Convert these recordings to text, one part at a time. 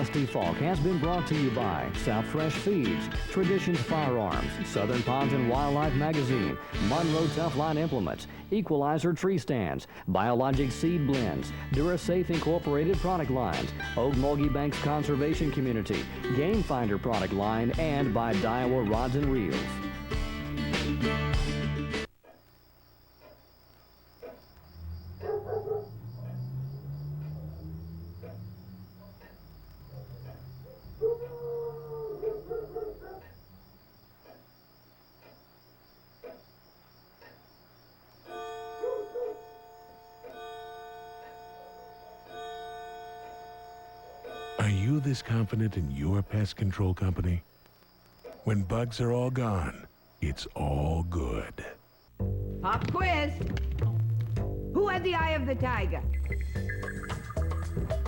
Rusty Falk has been brought to you by South Fresh Feeds, Traditions Firearms, Southern Ponds and Wildlife Magazine, Monroe Toughline Implements, Equalizer Tree Stands, Biologic Seed Blends, DuraSafe Incorporated product lines, Okmulgee Banks Conservation Community, Game Finder product line, and by Daiwa Rods and Reels. Are you this confident in your pest control company? When bugs are all gone, it's all good. Pop quiz. Who had the eye of the tiger?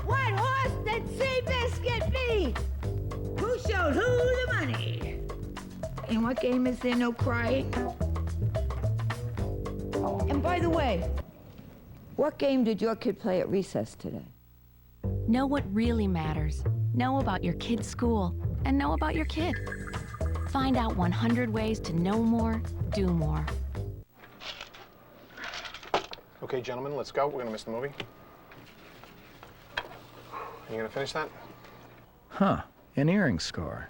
What horse did Seabiscuit beat? Who showed who the money? In what game is there no crying? And by the way, what game did your kid play at recess today? Know what really matters. Know about your kid's school, and know about your kid. Find out 100 ways to know more, do more. Okay, gentlemen, let's go. We're gonna miss the movie. You gonna finish that? Huh, an earring scar.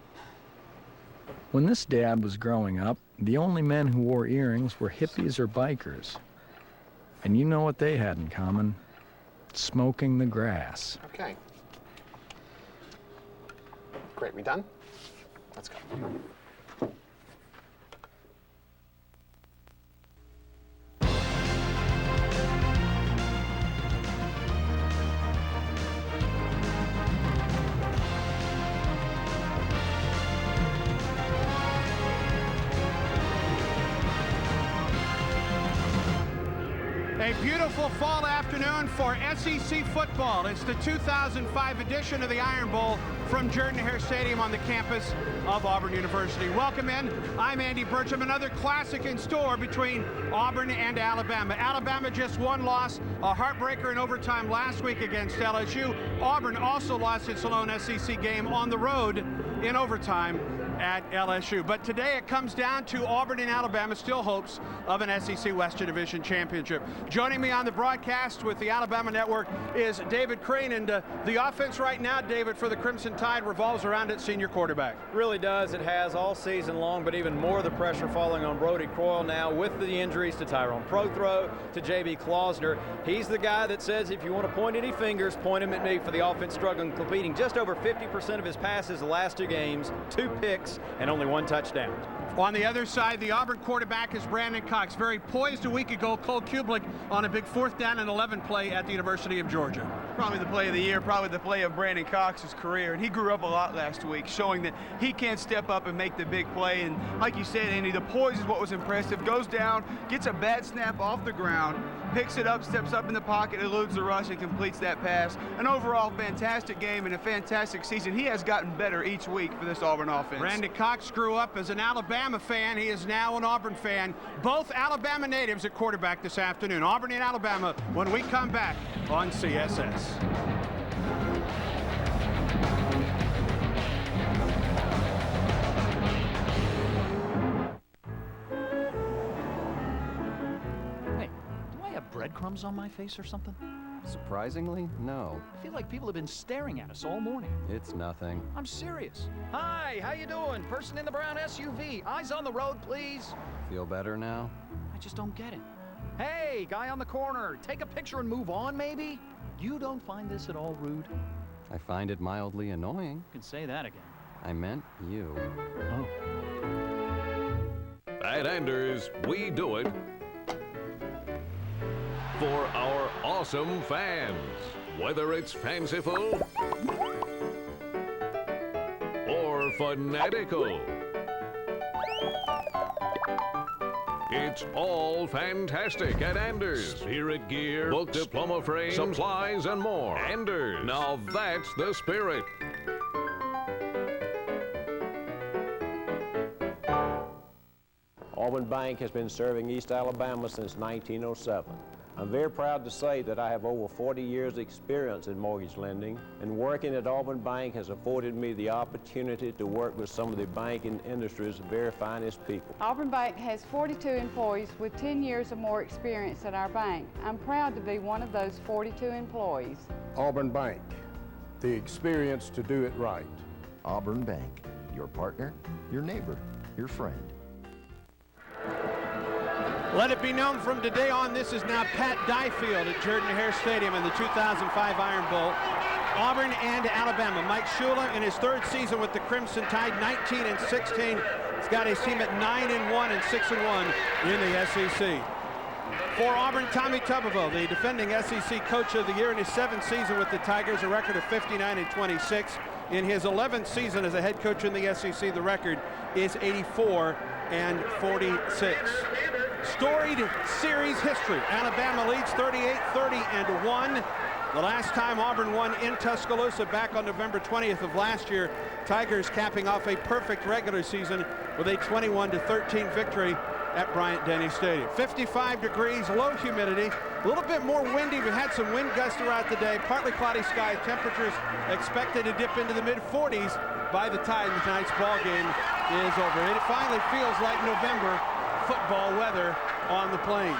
When this dad was growing up, the only men who wore earrings were hippies or bikers. And you know what they had in common? Smoking the grass. Okay. Great, we done? Let's go. A beautiful fall afternoon for SEC football. It's the 2005 edition of the Iron Bowl from Jordan-Hare Stadium on the campus of Auburn University. Welcome in. I'm Andy Burcham. Another classic in store between Auburn and Alabama. Alabama just one loss, a heartbreaker in overtime last week against LSU. Auburn also lost its lone SEC game on the road in overtime at LSU. But today it comes down to Auburn and Alabama still hopes of an SEC Western Division championship. Joining me on the broadcast with the Alabama Network is David Crane, and the offense right now, David, for the Crimson Tide revolves around its senior quarterback. Really does. It has all season long, but even more the pressure falling on Brody Croyle now with the injuries to Tyrone Prothro, to J.B. Klausner. He's the guy that says if you want to point any fingers, point them at me for the offense struggling, completing just over 50% of his passes the last 2 games, 2 picks, and only 1 touchdown. On the other side, the Auburn quarterback is Brandon Cox. Very poised a week ago, Cole Kublik on a big 4th down and 11 play at the University of Georgia. Probably the play of the year, probably the play of Brandon Cox's career. And he grew up a lot last week, showing that he can step up and make the big play. And like you said, Andy, the poise is what was impressive. Goes down, gets a bad snap off the ground, picks it up, steps up in the pocket, eludes the rush, and completes that pass. An overall fantastic game and a fantastic season. He has gotten better each week for this Auburn offense. Brandon Cox grew up as an Alabama fan. He is now an Auburn fan. Both Alabama natives at quarterback this afternoon. Auburn and Alabama when we come back on CSS. Breadcrumbs on my face or something? Surprisingly, no. I feel like people have been staring at us all morning. It's nothing. I'm serious. Hi, how you doing? Person in the brown SUV. Eyes on the road, please. Feel better now? I just don't get it. Hey, guy on the corner, take a picture and move on, maybe? You don't find this at all rude? I find it mildly annoying. You can say that again. I meant you. Oh. At Anders, we do it for our awesome fans. Whether it's fanciful or fanatical, it's all fantastic at Anders. Spirit gear, books, diploma frames, supplies, and more. Anders. Now that's the spirit. Auburn Bank has been serving East Alabama since 1907. I'm very proud to say that I have over 40 years experience in mortgage lending, and working at Auburn Bank has afforded me the opportunity to work with some of the banking industry's very finest people. Auburn Bank has 42 employees with 10 years or more experience at our bank. I'm proud to be one of those 42 employees. Auburn Bank, the experience to do it right. Auburn Bank, your partner, your neighbor, your friend. Let it be known from today on, this is now Pat Dyefield at Jordan-Hare Stadium in the 2005 Iron Bowl. Auburn and Alabama. Mike Shula in his third season with the Crimson Tide, 19-16. He's got his team at 9-1 and 6-1 in the SEC. For Auburn, Tommy Tuberville, the defending SEC Coach of the Year in his 7th season with the Tigers, a record of 59-26. In his 11th season as a head coach in the SEC, the record is 84-46. Storied series history. Alabama leads 38-30-1. The last time Auburn won in Tuscaloosa back on November 20th of last year. Tigers capping off a perfect regular season with a 21-13 victory at Bryant-Denny Stadium. 55 degrees, low humidity, a little bit more windy. We had some wind gusts throughout the day. Partly cloudy skies. Temperatures expected to dip into the mid-40s by the time tonight's ball game is over. It finally feels like November football weather on the plains.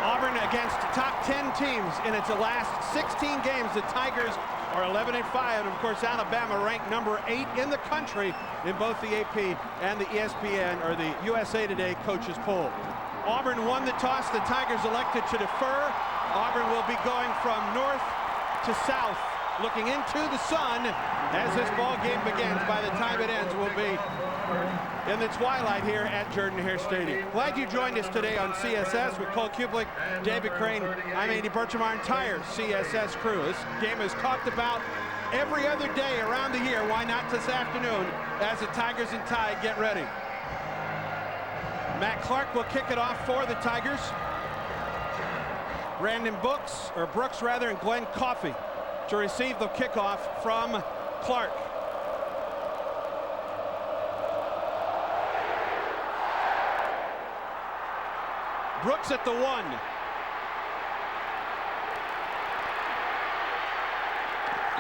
Auburn against top 10 teams in its last 16 games. The Tigers are 11-5, and of course Alabama ranked number 8 in the country in both the AP and the ESPN or the USA Today coaches poll. Auburn won the toss. The Tigers elected to defer. Auburn will be going from north to south, looking into the sun as this ball game begins. By the time it ends, we'll be in the twilight here at Jordan-Hare Stadium. Glad you joined us today on CSS with Cole Kublik, David Crane. I'm Andy Burcham, our entire CSS crew. This game is talked about every other day around the year. Why not this afternoon as the Tigers and Tide get ready? Matt Clark will kick it off for the Tigers. Brandon Brooks, and Glenn Coffey to receive the kickoff from Clark. Brooks at the 1.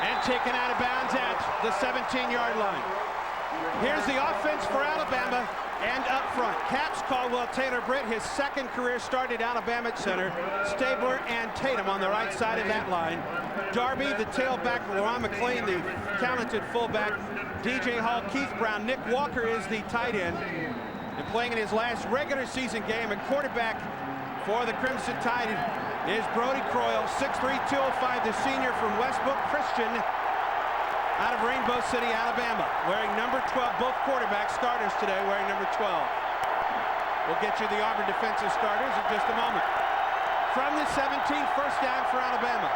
And taken out of bounds at the 17-yard line. Here's the offense for Alabama, and up front, Caps, Caldwell, Taylor Britt, his second career start at Alabama at center. Stabler and Tatum on the right side of that line. Darby, the tailback, Ron McClain, the talented fullback, DJ Hall, Keith Brown, Nick Walker is the tight end. And playing in his last regular season game at quarterback for the Crimson Tide is Brody Croyle, 6'3", 205, the senior from Westbrook Christian out of Rainbow City, Alabama, wearing number 12. Both quarterback starters today wearing number 12. We'll get you the Auburn defensive starters in just a moment. From the 17, first down for Alabama.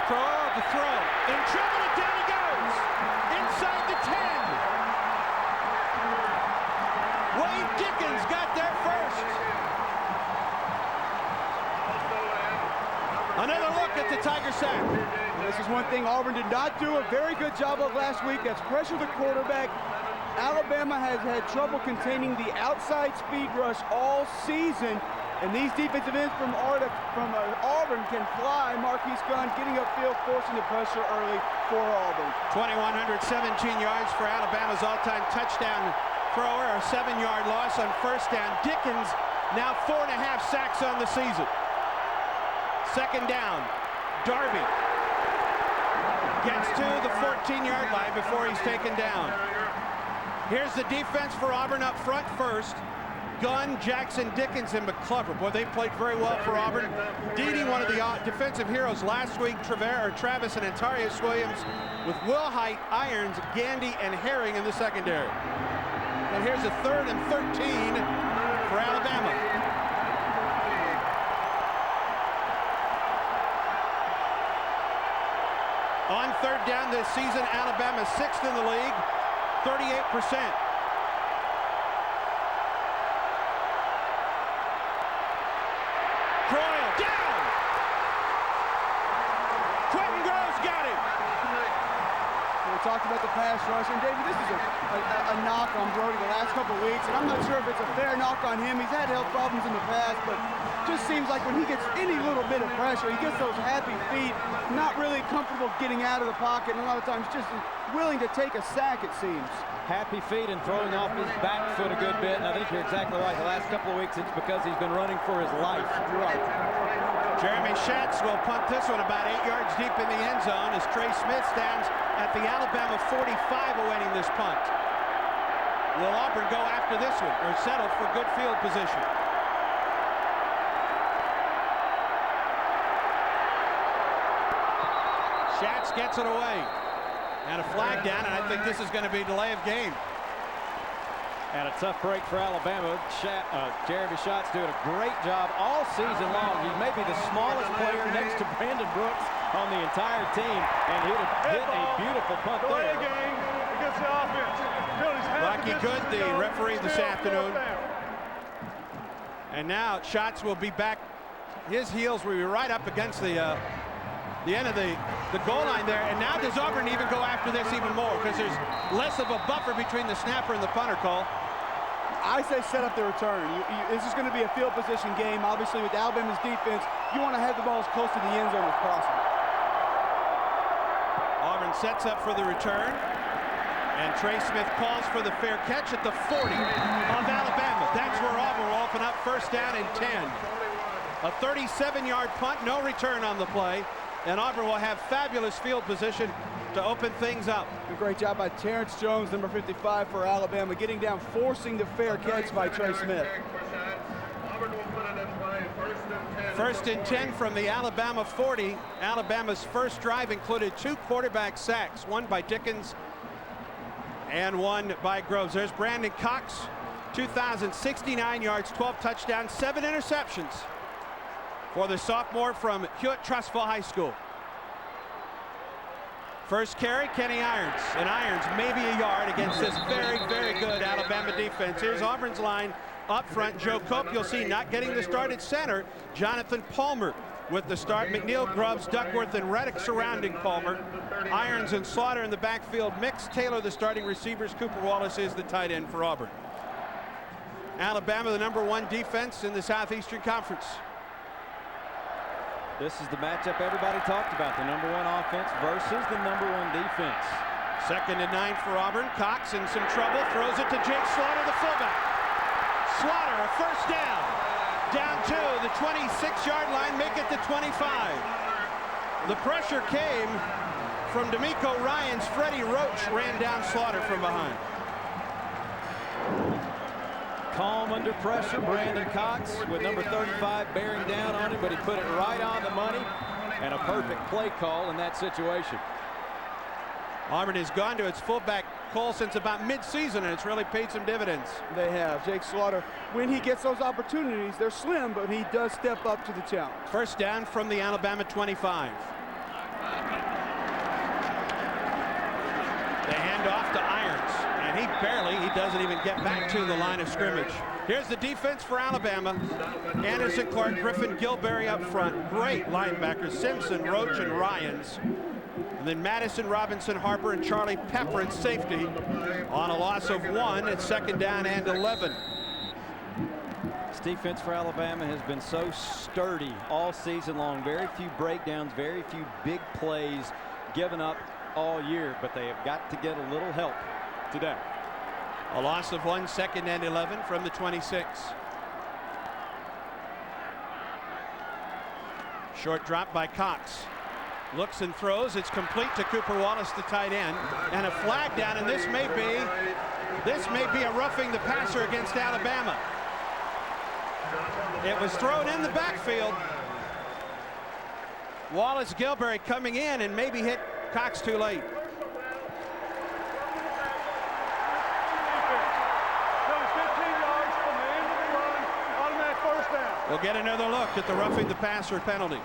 Croyle, the throw, in trouble, and down he goes, inside the 10. Wade Dickens got there first. Another look at the Tiger sack. This is one thing Auburn did not do a very good job of last week. That's pressure the quarterback. Alabama has had trouble containing the outside speed rush all season. And these defensive ends from Auburn can fly. Marquise Gunn getting upfield, forcing the pressure early for Auburn. 2,117 yards for Alabama's all-time touchdown thrower. A 7-yard loss on first down. Dickens now 4.5 sacks on the season. Second down. Darby gets to the 14-yard line before he's taken down. Here's the defense for Auburn up front first. Gunn, Jackson, Dickens, and McClover. Boy, they played very well for Auburn. Dede, one of the defensive heroes last week, Travis and Antarius Williams, with Wilhite, Irons, Gandy, and Herring in the secondary. And here's a 3rd and 13 for Alabama. On third down this season, Alabama 6th in the league, 38%. Croyle down. Quentin Groves got him. We're talking talked about the pass rush, and David, this is a knock on Brody the last couple of weeks, and I'm not sure if it's a fair knock on him. He's had health problems in the past, but just seems like when he gets any little bit of pressure, he gets those happy feet, not really comfortable getting out of the pocket, and a lot of times just willing to take a sack, it seems. Happy feet and throwing off his back foot a good bit, and I think you're exactly right. The last couple of weeks, it's because he's been running for his life. You're right. Jeremy Schatz will punt this one about 8 yards deep in the end zone as Trey Smith stands at the Alabama 45 awaiting this punt. Will Auburn go after this one or settle for good field position? Schatz gets it away. And a flag down, and I think this is going to be delay of game. And a tough break for Alabama. Jeremy Schatz doing a great job all season long. He may be the smallest player next to Brandon Brooks on the entire team, and he would hit a beautiful punt there. Game against the offense. Rocky Good, the referee this afternoon. And now Schatz will be back. His heels will be right up against the end of the goal line there. And now does Auburn even go after this even more because there's less of a buffer between the snapper and the punter call. I say set up the return. This is going to be a field position game. Obviously, with Alabama's defense, you want to have the ball as close to the end zone as possible. Auburn sets up for the return. And Trey Smith calls for the fair catch at the 40 of Alabama. That's where Auburn will open up first down and 10. A 37-yard punt, no return on the play. And Auburn will have fabulous field position to open things up. A great job by Terrence Jones, number 55 for Alabama, getting down, forcing the fair catch by Trey Smith. First and 10 from the Alabama 40. Alabama's first drive included 2 quarterback sacks, one by Dickens and one by Groves. There's Brandon Cox, 2,069 yards, 12 touchdowns, 7 interceptions for the sophomore from Hewitt-Trussville High School. First carry, Kenny Irons. And Irons maybe a yard against this very, very good Alabama defense. Here's Auburn's line up front. Joe Cope, you'll see, not getting the start at center. Jonathan Palmer with the start. McNeil, Grubbs, Duckworth, and Reddick surrounding Palmer. Irons and Slaughter in the backfield mix. Taylor, the starting receivers. Cooper Wallace is the tight end for Auburn. Alabama, the #1 defense in the Southeastern Conference. This is the matchup everybody talked about, the #1 offense versus the #1 defense. 2nd and 9 for Auburn. Cox in some trouble, throws it to Jake Slaughter, the fullback. Slaughter, a first down. Down to the 26-yard line, make it the 25. The pressure came from D'Amico Ryans. Freddie Roach ran down Slaughter from behind. Calm under pressure, Brandon Cox with number 35 bearing down on him, but he put it right on the money, and a perfect play call in that situation. Auburn has gone to its fullback call since about mid-season, and it's really paid some dividends. They have. Jake Slaughter, when he gets those opportunities, they're slim, but he does step up to the challenge. First down from the Alabama 25. They hand off to Irons, and he doesn't even get back to the line of scrimmage. Here's the defense for Alabama. Anderson, Clark, Griffin, Gilberry up front. Great linebackers, Simpson, Roach, and Ryans. And then Madison, Robinson, Harper, and Charlie Pepper at safety on a loss of 1 at 2nd down and 11. This defense for Alabama has been so sturdy all season long. Very few breakdowns, very few big plays given up all year, but they have got to get a little help today. A loss of 1, 2nd and 11 from the 26. Short drop by Cox. Looks and throws. It's complete to Cooper Wallace, the tight end, and a flag down. And this may be a roughing the passer against Alabama. It was thrown in the backfield. Wallace, Gilberry coming in and maybe hit Cox too late. We'll get another look at the roughing the passer penalty.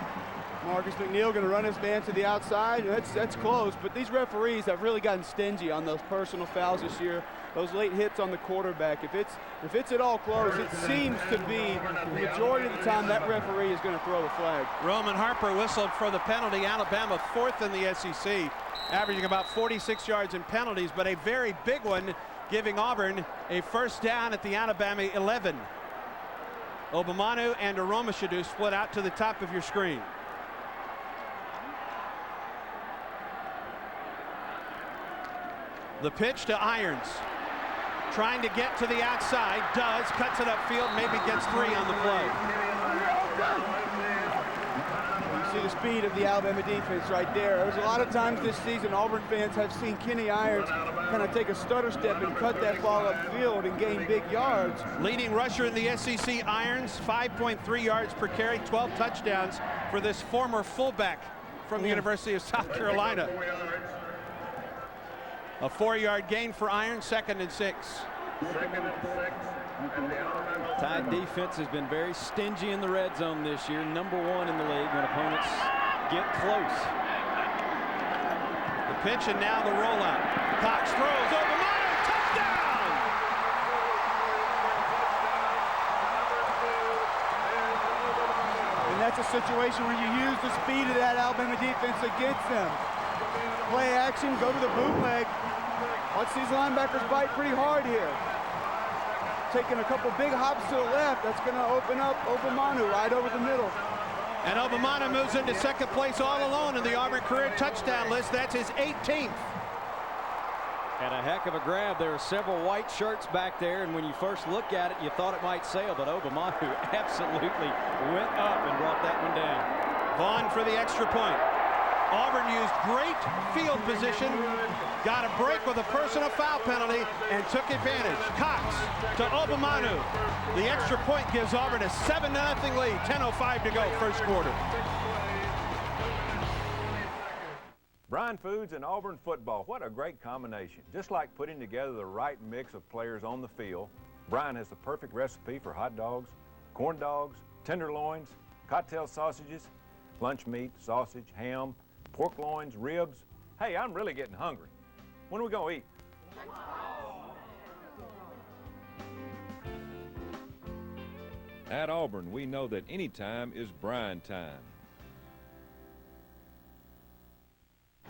Marcus McNeil going to run his man to the outside. That's close, but these referees have really gotten stingy on those personal fouls this year. Those late hits on the quarterback. If it's at all close, it seems to be the majority of the time that referee is going to throw the flag. Roman Harper whistled for the penalty. Alabama 4th in the SEC, averaging about 46 yards in penalties, but a very big one, giving Auburn a first down at the Alabama 11. Obamanu and Aromashadu split out to the top of your screen. The pitch to Irons. Trying to get to the outside, does, cuts it upfield, maybe gets 3 on the play. You see the speed of the Alabama defense right there. There's a lot of times this season Auburn fans have seen Kenny Irons kind of take a stutter step and cut that ball upfield and gain big yards. Leading rusher in the SEC, Irons, 5.3 yards per carry, 12 touchdowns for this former fullback from the University of South Carolina. A 4-yard gain for Irons, 2nd and 6. Tide defense has been very stingy in the red zone this year. #1 in the league when opponents get close. The pitch and now the rollout. Cox throws over Meyer, touchdown! And that's a situation where you use the speed of that Alabama defense against them. Play action, go to the bootleg. Watch these linebackers bite pretty hard here. Taking a couple big hops to the left. That's going to open up Obamanu right over the middle. And Obamanu moves into 2nd place all alone in the Auburn career touchdown list. That's his 18th. And a heck of a grab. There are several white shirts back there, and when you first look at it, you thought it might sail, but Obamanu absolutely went up and brought that one down. Vaughn for the extra point. Auburn used great field position, got a break with a personal foul penalty, and took advantage. Cox to Obamanu. The extra point gives Auburn a 7-0 lead. 10:05 to go, first quarter. Bryan Foods and Auburn football, what a great combination. Just like putting together the right mix of players on the field, Bryan has the perfect recipe for hot dogs, corn dogs, tenderloins, cocktail sausages, lunch meat, sausage, ham, pork loins, ribs. Hey, I'm really getting hungry. When are we gonna eat? At Auburn, we know that any time is Bryan time.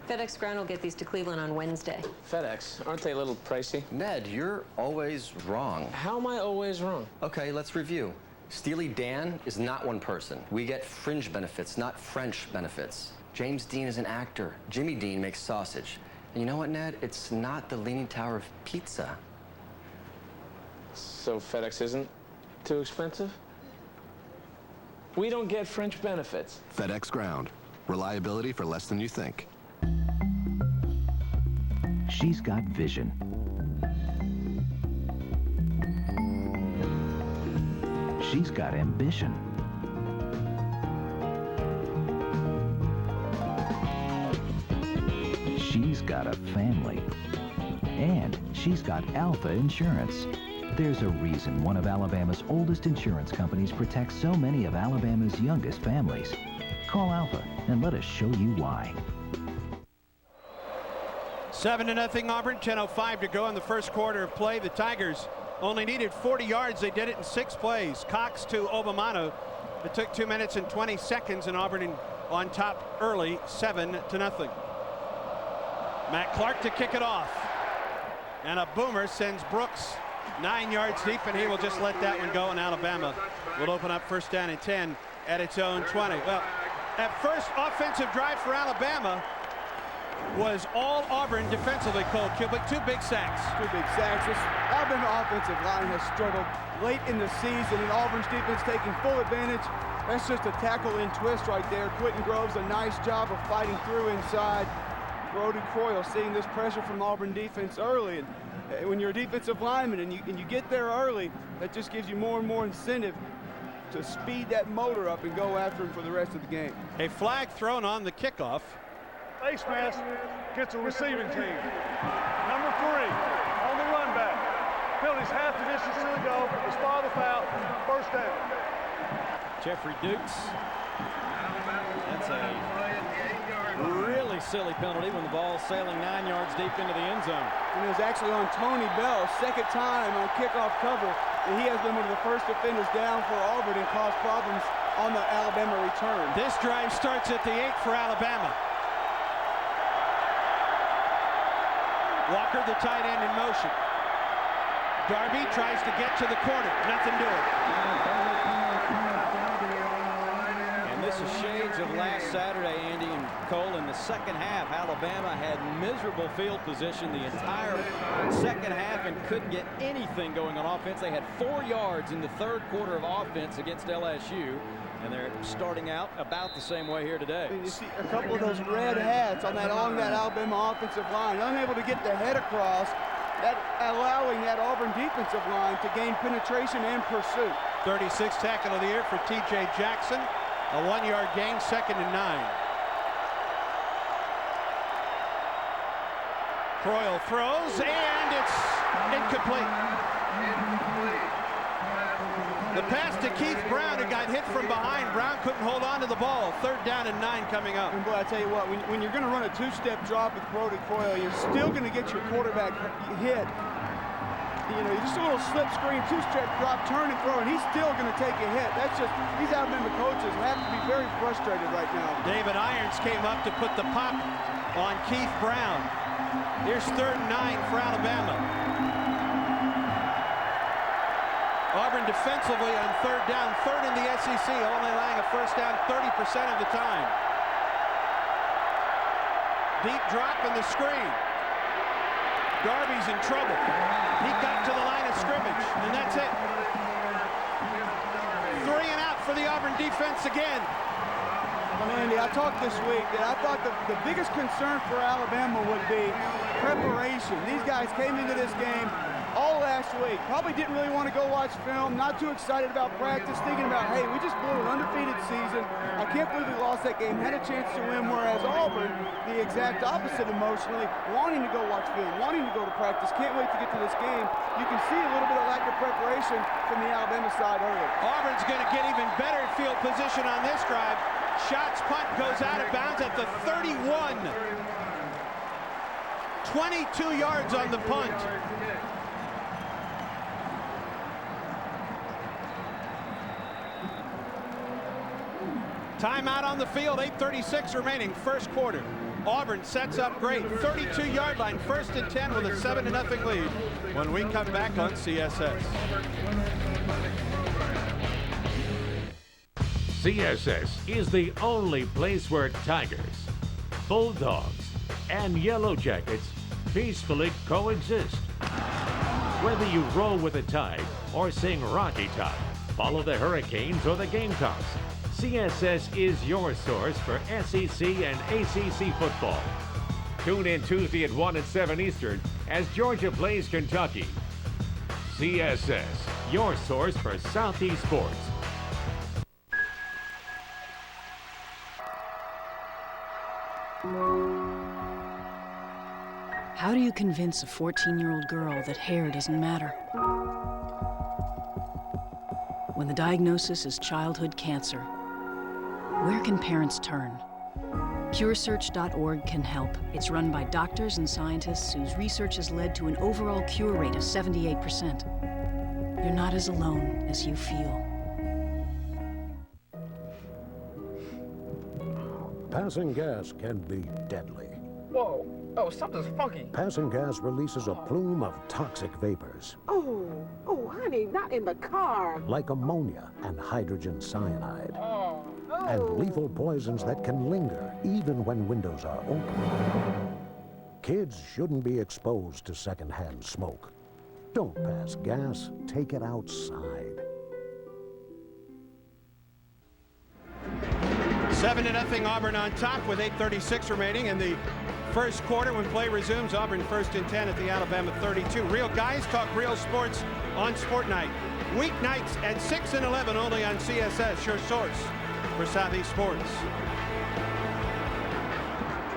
FedEx Ground will get these to Cleveland on Wednesday. FedEx, aren't they a little pricey? Ned, you're always wrong. How am I always wrong? Okay, let's review. Steely Dan is not one person. We get fringe benefits, not French benefits. James Dean is an actor. Jimmy Dean makes sausage. And you know what, Ned? It's not the Leaning Tower of Pizza. So FedEx isn't too expensive? We don't get French benefits. FedEx Ground. Reliability for less than you think. She's got vision. She's got ambition. She's got a family. And she's got Alpha Insurance. There's a reason one of Alabama's oldest insurance companies protects so many of Alabama's youngest families. Call Alpha and let us show you why. 7-0 Auburn, 10:05 to go in the first quarter of play. The Tigers only needed 40 yards. They did it in 6 plays. Cox to Obamanu. It took 2 minutes and 20 seconds, and Auburn on top early, 7-0. Matt Clark to kick it off. And a boomer sends Brooks 9 yards deep, and he will just let that one go, and Alabama will open up first down and 10 at its own 20. Well, at first offensive drive for Alabama was all Auburn defensively, Cole Kubick. 2 big sacks. 2 big sacks. This Alabama offensive line has struggled late in the season, and Auburn's defense taking full advantage. That's just a tackle in twist right there. Quentin Groves, a nice job of fighting through inside. Brody Croyle seeing this pressure from Auburn defense early. And when you're a defensive lineman and you get there early, that just gives you more and more incentive to speed that motor up and go after him for the rest of the game. A flag thrown on the kickoff. Face mask gets a receiving team. Number 3 on the run back. Penalties half the distance to the goal. Respond the foul. First down. Jeffrey Dukes. That's a silly penalty when the ball's sailing 9 yards deep into the end zone. And it was actually on Tony Bell, second time on kickoff cover, and he has been one of the first defenders down for Auburn and caused problems on the Alabama return. This drive starts at the 8 for Alabama. Walker, the tight end, in motion. Darby tries to get to the corner. Nothing doing. And this is shades of last Saturday, Andy and Cole. In the second half, Alabama had miserable field position the entire second half and couldn't get anything going on offense. They had 4 yards in the third quarter of offense against LSU. And they're starting out about the same way here today. You see a couple of those red hats along that Alabama offensive line, unable to get the head across, that allowing that Auburn defensive line to gain penetration and pursuit. 36th tackle of the year for T.J. Jackson. A 1-yard gain, 2nd and 9. Croyle throws, and it's incomplete. The pass to Keith Brown, who got hit from behind. Brown couldn't hold on to the ball. 3rd down and 9 coming up. And boy, I tell you what, when you're going to run a two-step drop with Brody Croyle, you're still going to get your quarterback hit. You know, just a little slip screen, two-step drop, turn and throw, and he's still going to take a hit. That's just, these Alabama coaches have to be very frustrated right now. David Irons came up to put the pop on Keith Brown. Here's 3rd and 9 for Alabama. Auburn defensively on 3rd down, 3rd in the SEC, only allowing a first down 30% of the time. Deep drop in the screen. Darby's in trouble. He got to the line of scrimmage, and that's it. 3 and out for the Auburn defense again. Well, Andy, I talked this week that I thought the biggest concern for Alabama would be preparation. These guys came into this game all last week, probably didn't really want to go watch film, not too excited about practice, thinking about, hey, we just blew an undefeated season. I can't believe we lost that game, had a chance to win, whereas Auburn, the exact opposite emotionally, wanting to go watch film, wanting to go to practice, can't wait to get to this game. You can see a little bit of lack of preparation from the Alabama side early. Auburn's going to get even better field position on this drive. Shots punt goes out of bounds at the 31. 22 yards on the punt. Timeout on the field, 8:36 remaining, first quarter. Auburn sets up great, 32-yard line, 1st and 10 with a 7-0 lead when we come back on CSS. CSS is the only place where tigers, bulldogs, and yellow jackets peacefully coexist. Whether you roll with the tide or sing Rocky Top, follow the Hurricanes or the Gamecocks, CSS is your source for SEC and ACC football. Tune in Tuesday at 1 and 7 Eastern as Georgia plays Kentucky. CSS, your source for Southeast sports. How do you convince a 14-year-old girl that hair doesn't matter? When the diagnosis is childhood cancer, where can parents turn? CureSearch.org can help. It's run by doctors and scientists whose research has led to an overall cure rate of 78%. You're not as alone as you feel. Passing gas can be deadly. Whoa. Oh, something's funky. Passing gas releases a plume of toxic vapors, Oh, honey, not in the car. like ammonia and hydrogen cyanide, Oh. and lethal poisons that can linger even when windows are open. Kids shouldn't be exposed to secondhand smoke. Don't pass gas, take it outside. 7-0 Auburn on top with 8:36 remaining in the first quarter. When play resumes, Auburn 1st and 10 at the Alabama 32. Real Guys talk real sports on Sport Night. Weeknights at 6 and 11 only on CSS, your source for Southeast sports.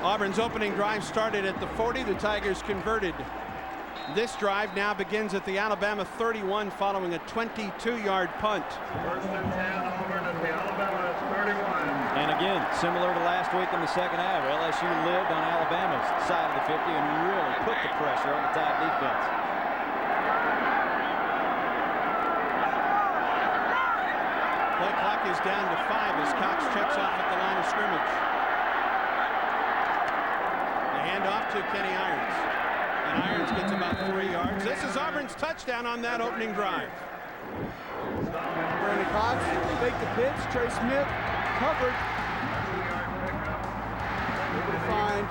Auburn's opening drive started at the 40. The Tigers converted. This drive now begins at the Alabama 31 following a 22-yard punt. 1st and 10, Auburn at the Alabama 31. And again, Similar to last week in the second half, LSU lived on Alabama's side of the 50 and really put the pressure on the Tide defense. Play clock is down to 5 as Cox checks off at the line of scrimmage. The handoff to Kenny Irons. And Irons gets about 3 yards. This is Auburn's touchdown on that opening drive. Brandon Cox faked the pitch. Trey Smith covered. Able to find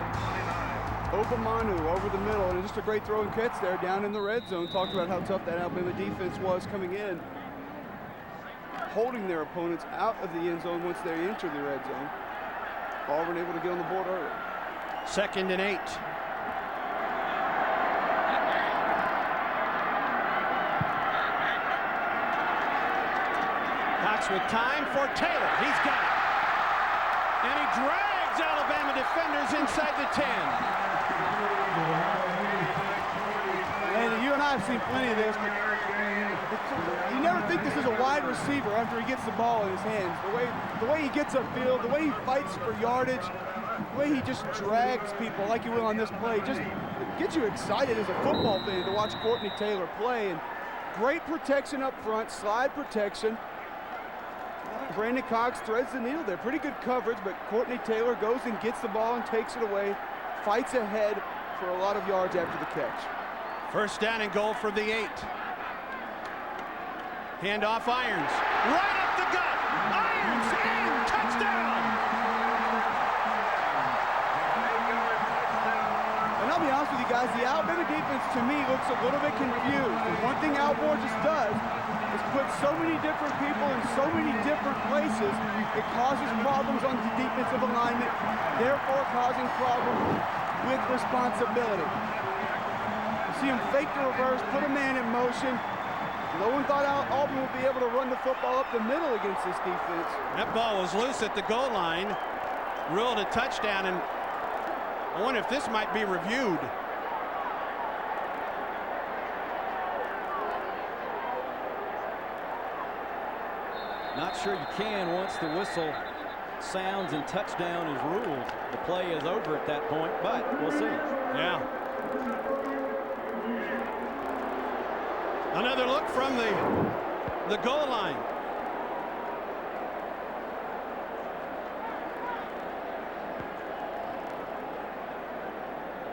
Obamanu over the middle, and just a great throw and catch there down in the red zone. Talked about how tough that Alabama defense was coming in, holding their opponents out of the end zone once they enter the red zone. Auburn able to get on the board early. 2nd and 8. Cox with time for Taylor. He's got it. And he drags Alabama defenders inside the 10. And you and I have seen plenty of this. You never think this is a wide receiver after he gets the ball in his hands. The way he gets upfield, the way he fights for yardage, the way he just drags people like he will on this play, just gets you excited as a football fan to watch Courtney Taylor play. And great protection up front, slide protection. Brandon Cox threads the needle there. Pretty good coverage, but Courtney Taylor goes and gets the ball and takes it away, fights ahead for a lot of yards after the catch. 1st down and goal for the 8. Handoff Irons. Right up the gut. Irons in. Touchdown. And I'll be honest with you guys, the Alabama defense to me looks a little bit confused. And one thing Al Borges just does is put so many different people in so many different places, it causes problems on the defensive alignment, therefore causing problems with responsibility. You see him fake the reverse, put a man in motion. No one thought Auburn would be able to run the football up the middle against this defense. That ball was loose at the goal line, ruled a touchdown, and I wonder if this might be reviewed. Not sure you can once the whistle sounds and touchdown is ruled. The play is over at that point, but we'll see. Yeah. Another look from the goal line.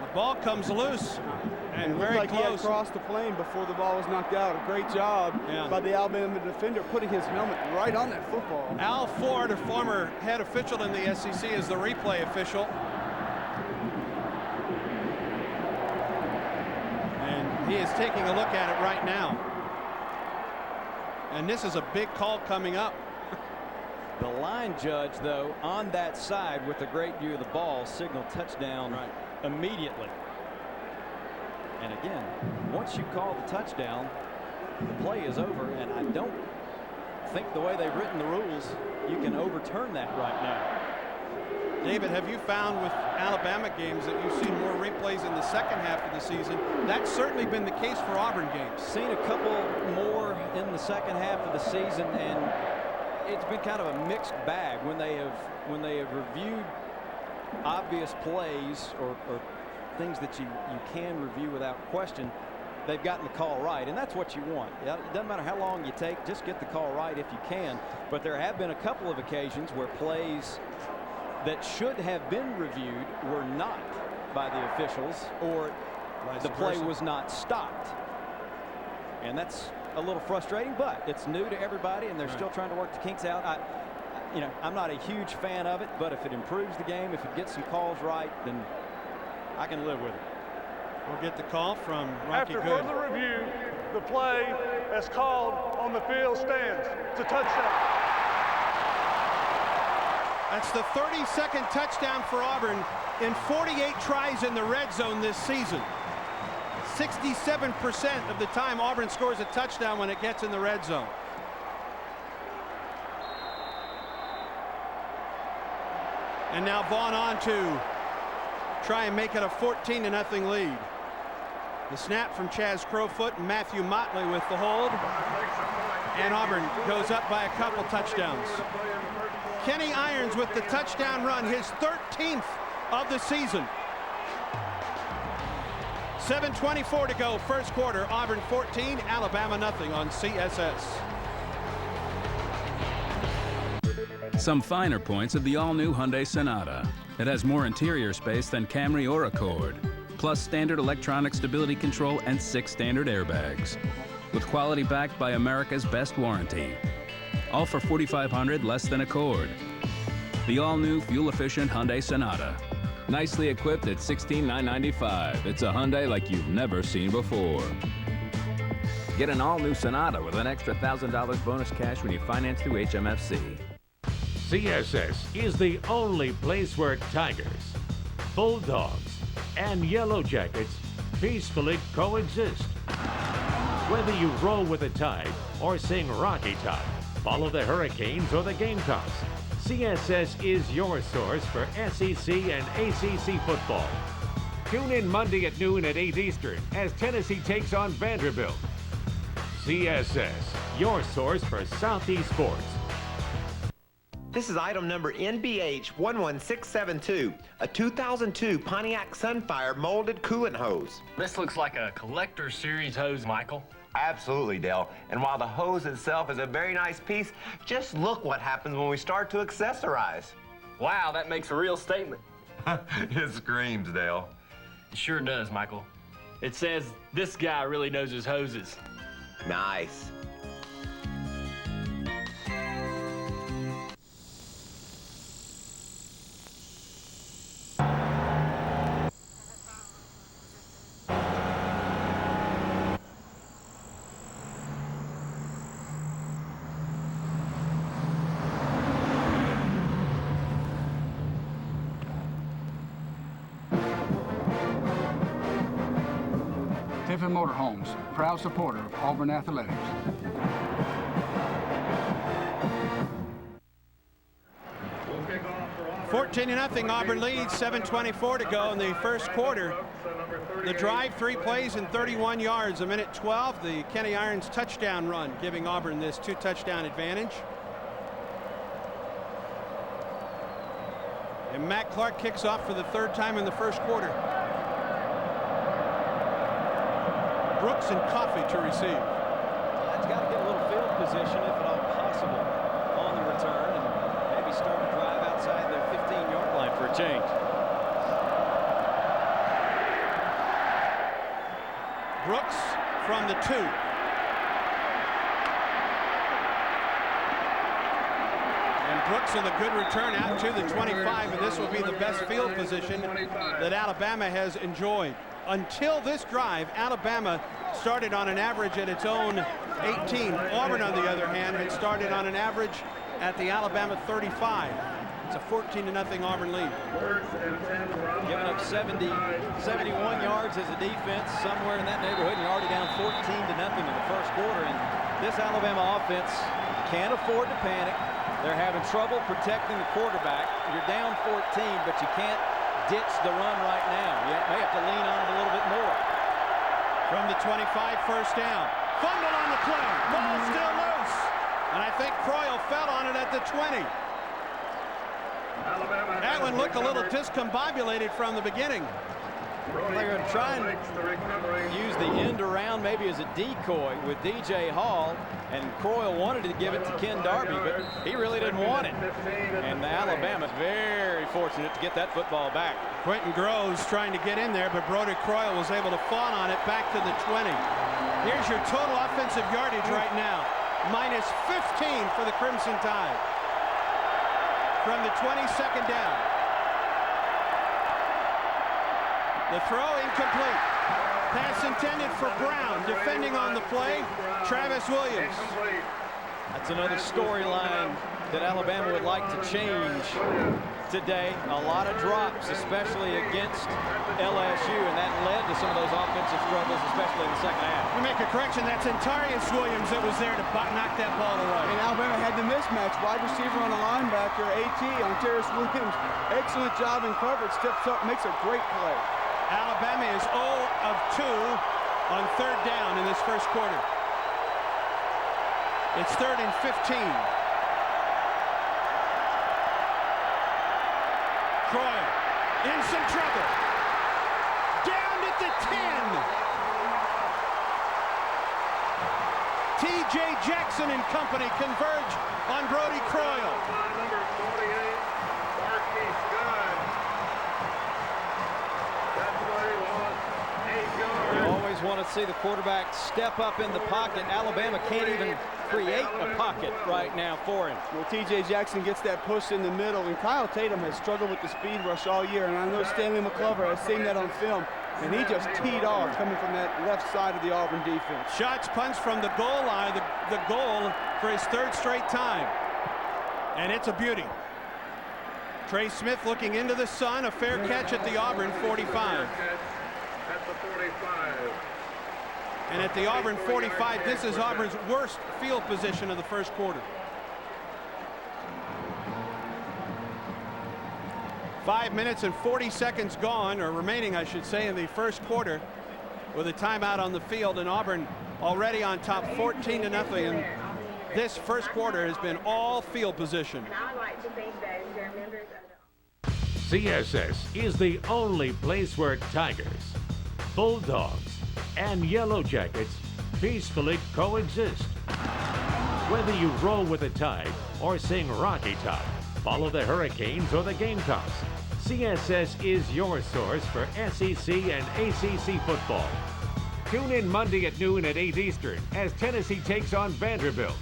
The ball comes loose and very like close. He had crossed the plane before the ball was knocked out. A great job by the Alabama defender putting his helmet right on that football. Al Ford, a former head official in the SEC, is the replay official. And he is taking a look at it right now. And this is a big call coming up. The line judge, though, on that side with a great view of the ball, signaled touchdown immediately. And again, once you call the touchdown, the play is over, and I don't think the way they've written the rules, you can overturn that right now. David, have you found with Alabama games that you've seen more replays in the second half of the season? That's certainly been the case for Auburn games. Seen a couple more in the second half of the season, and it's been kind of a mixed bag when they have reviewed obvious plays or things that you can review without question. They've gotten the call right, and that's what you want. It doesn't matter how long you take, just get the call right if you can. But there have been a couple of occasions where plays that should have been reviewed were not by the officials, or the play was not stopped. And that's a little frustrating, but it's new to everybody, and they're still trying to work the kinks out. I'm not a huge fan of it, but if it improves the game, if it gets some calls right, then I can live with it. We'll get the call from Rocky Good. After further review, the play as called on the field stands. It's a touchdown. That's the 32nd touchdown for Auburn in 48 tries in the red zone this season. 67% of the time Auburn scores a touchdown when it gets in the red zone. And now Vaughn on to try and make it a 14-0 lead. The snap from Chaz Crowfoot and Matthew Motley with the hold. And Auburn goes up by a couple touchdowns. Kenny Irons with the touchdown run, his 13th of the season. 7:24 to go, first quarter. Auburn 14, Alabama nothing on CSS. Some finer points of the all-new Hyundai Sonata. It has more interior space than Camry or Accord, plus standard electronic stability control and 6 standard airbags, with quality backed by America's best warranty. All for $4,500 less than Accord. The all-new fuel-efficient Hyundai Sonata. Nicely equipped at $16,995. It's a Hyundai like you've never seen before. Get an all-new Sonata with an extra $1,000 bonus cash when you finance through HMFC. CSS is the only place where tigers, bulldogs, and yellow jackets peacefully coexist. Whether you roll with the tide or sing Rocky Top, follow the Hurricanes or the Gamecocks, CSS is your source for SEC and ACC football. Tune in Monday at noon at 8 Eastern as Tennessee takes on Vanderbilt. CSS, your source for Southeast sports. This is item number NBH 11672, a 2002 Pontiac Sunfire molded coolant hose. This looks like a collector series hose, Michael. Absolutely, Dale. And while the hose itself is a very nice piece, just look what happens when we start to accessorize. Wow, that makes a real statement. It screams, Dale. It sure does, Michael. It says this guy really knows his hoses. Nice. Tiffin Motorhomes, proud supporter of Auburn Athletics. $14 0, Auburn leads, 7:24 to go in the first quarter. The drive, 3 plays and 31 yards, a minute 12. The Kenny Irons touchdown run, giving Auburn this 2-touchdown advantage. And Matt Clark kicks off for the 3rd time in the first quarter. Brooks and Coffey to receive. That's got to get a little field position, if at all possible, on the return, and maybe start a drive outside their 15-yard line for a change. Brooks from the 2. And Brooks with a good return out to the 25, and this will be the best field position that Alabama has enjoyed. Until this drive, Alabama started on an average at its own 18. Auburn, on the other hand, had started on an average at the Alabama 35. It's a 14 0 Auburn lead. Giving up 71 yards as a defense, somewhere in that neighborhood, and you're already down 14 0 in the first quarter. And this Alabama offense can't afford to panic. They're having trouble protecting the quarterback. You're down 14, but you can't ditch the run right now. You may have to lean on it a little bit more. From the 25, first down. Fumble on the play. Ball still loose. And I think Croyle fell on it at the 20. That one looked a little discombobulated from the beginning. They're going to try and use the end around maybe as a decoy with DJ Hall, and Croyle wanted to give it to Ken Darby, but he really didn't want it. And Alabama's very fortunate to get that football back. Quentin Groves trying to get in there, but Brody Croyle was able to fall on it back to the 20. Here's your total offensive yardage right now. Minus 15 for the Crimson Tide. From the 22nd down. The throw incomplete. Pass intended for Brown. Defending on the play, Travis Williams. That's another storyline that Alabama would like to change today. A lot of drops, especially against LSU, and that led to some of those offensive struggles, especially in the second half. We make a correction. That's Antarius Williams that was there to knock that ball away. And Alabama had the mismatch. Wide receiver on the linebacker, AT, Antarius Williams. Excellent job in coverage. Steps up, makes a great play. Alabama is 0 of 2 on 3rd down in this first quarter. It's 3rd and 15. Croyle in some trouble. Down at the 10. T.J. Jackson and company converge on Brody Croyle. Number 48, Marquise Good. That's where he lost 8 yards. You always want to see the quarterback step up in the pocket. Alabama can't even create a pocket right now for him. Well, T.J. Jackson gets that push in the middle, and Kyle Tatum has struggled with the speed rush all year, and I know Stanley McClover has seen that on film, and he just teed off coming from that left side of the Auburn defense. Shots punched from the goal line, the goal for his 3rd straight time. And it's a beauty. Trey Smith looking into the sun, a fair catch at the Auburn 45. At the 45. And at the Auburn 45, this is Auburn's worst field position of the first quarter. 5 minutes and 40 seconds gone, or remaining, I should say, in the first quarter, with a timeout on the field, and Auburn already on top 14-0. And this first quarter has been all field position. CSS is the only place where Tigers, Bulldogs, and Yellow Jackets peacefully coexist. Whether you roll with the tide or sing Rocky Top, follow the Hurricanes or the Gamecocks, CSS is your source for SEC and ACC football. Tune in Monday at noon at 8 Eastern as Tennessee takes on Vanderbilt.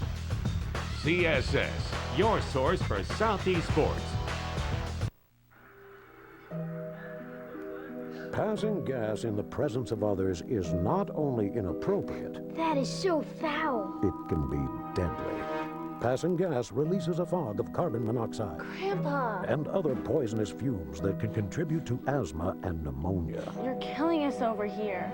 CSS, your source for Southeast sports. Passing gas in the presence of others is not only inappropriate, That is so foul. it can be deadly. Passing gas releases a fog of carbon monoxide Grandpa, and other poisonous fumes that can contribute to asthma and pneumonia. you're killing us over here.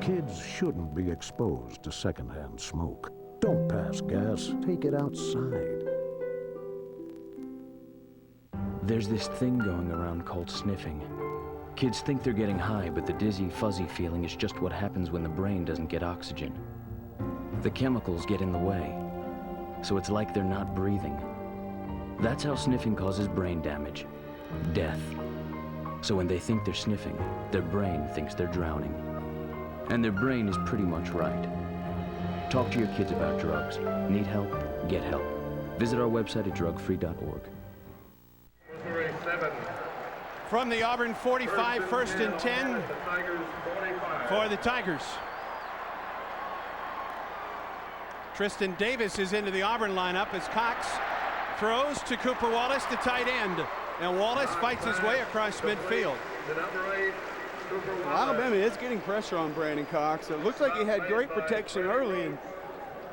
Kids shouldn't be exposed to secondhand smoke. Don't pass gas, take it outside. There's this thing going around called sniffing. Kids think they're getting high, but the dizzy, fuzzy feeling is just what happens when the brain doesn't get oxygen. The chemicals get in the way, so it's like they're not breathing. That's how sniffing causes brain damage, death. So when they think they're sniffing, their brain thinks they're drowning. And their brain is pretty much right. Talk to your kids about drugs. Need help? Get help. Visit our website at drugfree.org. From the Auburn 45, 1st and 10 for the Tigers. Tristan Davis is into the Auburn lineup as Cox throws to Cooper Wallace, the tight end. And Wallace fights his way across midfield. Well, Alabama is getting pressure on Brandon Cox. It looks like he had great protection early, and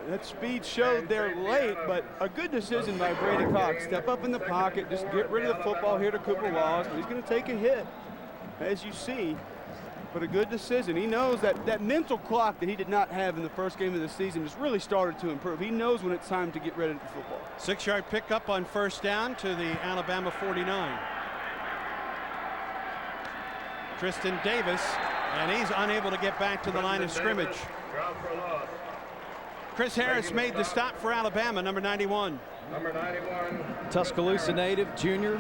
that speed showed there late, but a good decision by Brandon Cox. Step up in the pocket, just get rid of the football here to Cooper Wallace. He's going to take a hit, as you see, but a good decision. He knows that mental clock that he did not have in the first game of the season has really started to improve. He knows when it's time to get rid of the football. 6-yard pickup on 1st down to the Alabama 49. Tristan Davis, and he's unable to get back to the line of scrimmage. Chris Harris made the stop for Alabama, number 91. Number 91. Tuscaloosa native, junior.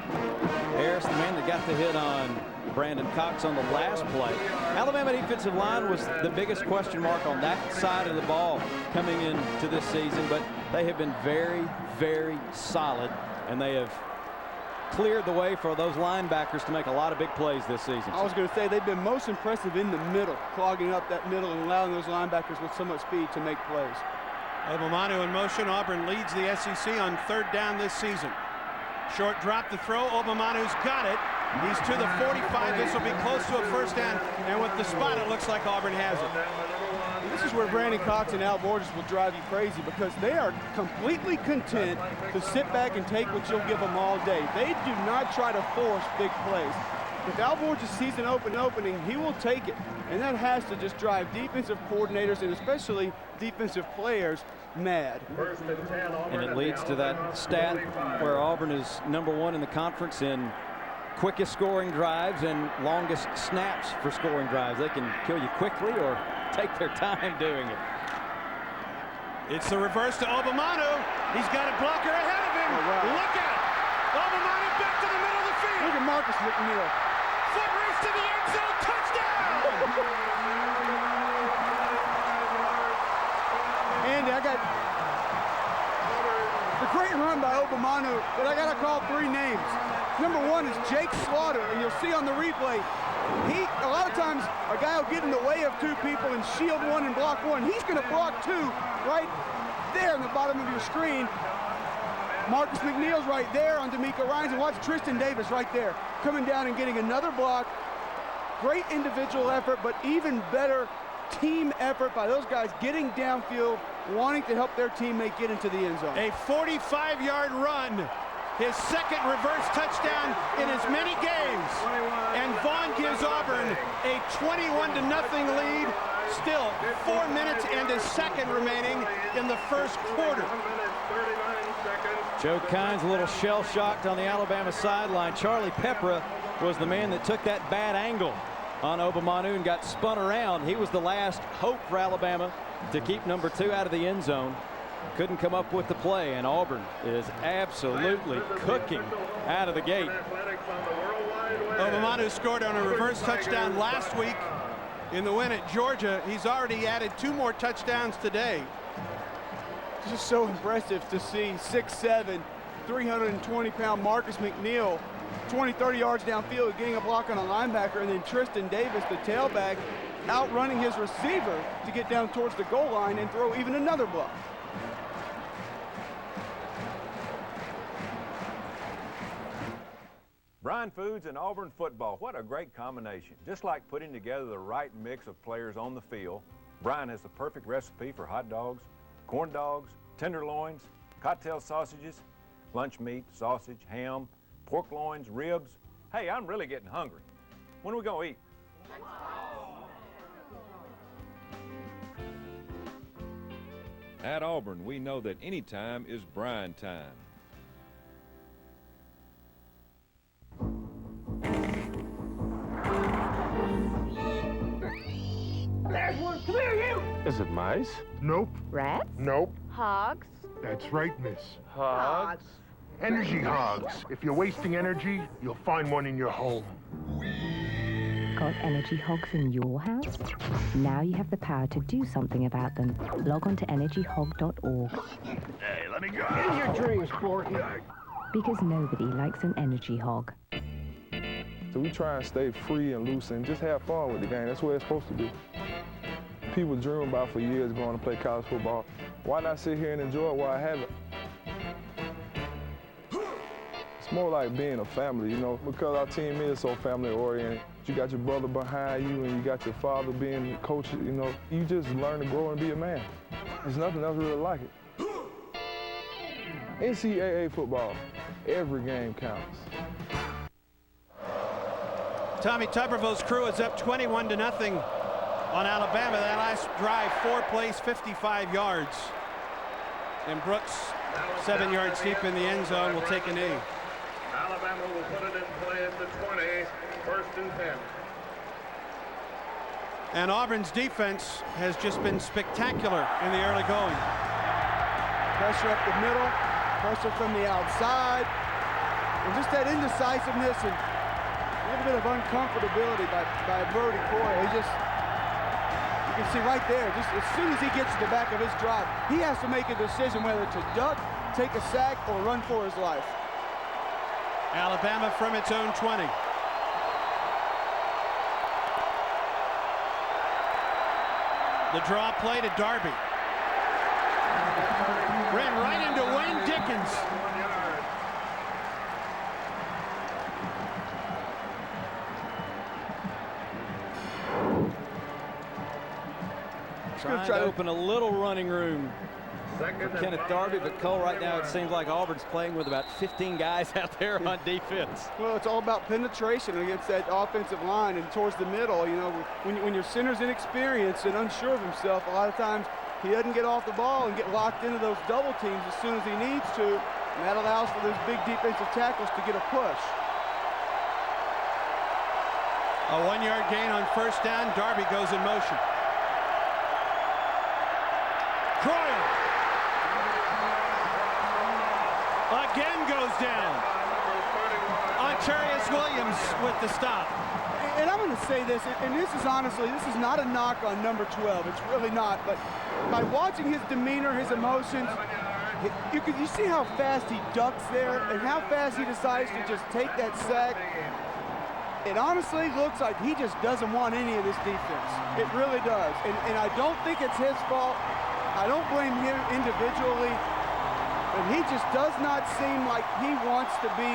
Harris, the man that got the hit on Brandon Cox on the last play. Alabama defensive line was the biggest question mark on that side of the ball coming into this season, but they have been very, very solid, and they have cleared the way for those linebackers to make a lot of big plays this season. I was going to say they've been most impressive in the middle, clogging up that middle and allowing those linebackers with so much speed to make plays. Obamanu in motion. Auburn leads the SEC on 3rd down this season. Short drop to throw. Obamanu's got it. He's to the 45. This will be close to a 1st down. And with the spot, it looks like Auburn has it. This is where Brandon Cox and Al Borges will drive you crazy, because they are completely content to sit back and take what you'll give them all day. They do not try to force big plays. If Al Borges sees an opening, he will take it. And that has to just drive defensive coordinators and especially defensive players mad. And it leads to that stat where Auburn is number 1 in the conference in quickest scoring drives and longest snaps for scoring drives. They can kill you quickly or take their time doing it. It's the reverse to Obamanu. He's got a blocker ahead of him. Oh, wow. Look at it. Obamanu back to the middle of the field. Look at Marcus McNeil. Foot race to the end zone. Touchdown! Andy, I got the great run by Obamanu, but I got to call 3 names. Number 1 is Jake Slaughter, and you'll see on the replay, a lot of times a guy will get in the way of 2 people and shield 1 and block 1. He's going to block 2 right there in the bottom of your screen. Marcus McNeil's right there on D'Amico Ryans, and watch Tristan Davis right there coming down and getting another block. Great individual effort, but even better team effort by those guys getting downfield, wanting to help their teammate get into the end zone. A 45-yard run. His second reverse touchdown in as many games. And Vaughn gives Auburn a 21-0 lead. Still 4 minutes and a second remaining in the first quarter. Joe Kynes a little shell-shocked on the Alabama sideline. Charlie Peppra was the man that took that bad angle on Obamanu and got spun around. He was the last hope for Alabama to keep number 2 out of the end zone. Couldn't come up with the play, and Auburn is absolutely cooking out of the gate. Obamanu scored on a reverse touchdown last week in the win at Georgia. He's already added 2 more touchdowns today. It's just so impressive to see 6'7", 320-pound Marcus McNeil 20-30 yards downfield getting a block on a linebacker, and then Tristan Davis, the tailback, outrunning his receiver to get down towards the goal line and throw even another block. Bryan Foods and Auburn football, what a great combination. Just like putting together the right mix of players on the field, Bryan has the perfect recipe for hot dogs, corn dogs, tenderloins, cocktail sausages, lunch meat, sausage, ham, pork loins, ribs. Hey, I'm really getting hungry. When are we gonna eat? At Auburn, we know that any time is Bryan time. There's one. Come here, you! Is it mice? Nope. Rats? Nope. Hogs? That's right, miss. Hogs? Energy hogs. If you're wasting energy, you'll find one in your home. Got energy hogs in your house? Now you have the power to do something about them. Log on to energyhog.org. Hey, let me go. In your dreams, Porky. Because nobody likes an energy hog. So we try and stay free and loose and just have fun with the game. That's what it's supposed to be. People dream about for years going to play college football. Why not sit here and enjoy it while I have it? It's more like being a family, you know, because our team is so family-oriented. You got your brother behind you and you got your father being the coach, you know. You just learn to grow and be a man. There's nothing else really like it. NCAA football, every game counts. Tommy Tuberville's crew is up 21-0 on Alabama. That last drive, 4 plays, 55 yards. And Brooks, 7 yards deep in the end zone, will take a knee. Alabama will put it in play at the 20, 1st and 10. And Auburn's defense has just been spectacular in the early going. Pressure up the middle, pressure from the outside, and just that indecisiveness and a little bit of uncomfortability by Brody Coyle. You can see right there, just as soon as he gets to the back of his drive, he has to make a decision whether to duck, take a sack, or run for his life. Alabama from its own 20. The draw play to Darby. Ran right into Wayne Dickens. Trying to open a little running room for Kenneth Darby, but Cole, right now it seems like Auburn's playing with about 15 guys out there on defense. Well, it's all about penetration against that offensive line and towards the middle. You know, when your center's inexperienced and unsure of himself, a lot of times he doesn't get off the ball and get locked into those double teams as soon as he needs to, and that allows for those big defensive tackles to get a push. A 1-yard gain on first down. Darby goes in motion. Croyle Again goes down. Ontarius Williams with the stop. And I'm going to say this, and this is honestly, this is not a knock on number 12. It's really not. But by watching his demeanor, his emotions, you see how fast he ducks there and how fast he decides to just take that sack. It honestly looks like he just doesn't want any of this defense. It really does. And I don't think it's his fault. I don't blame him individually. But he just does not seem like he wants to be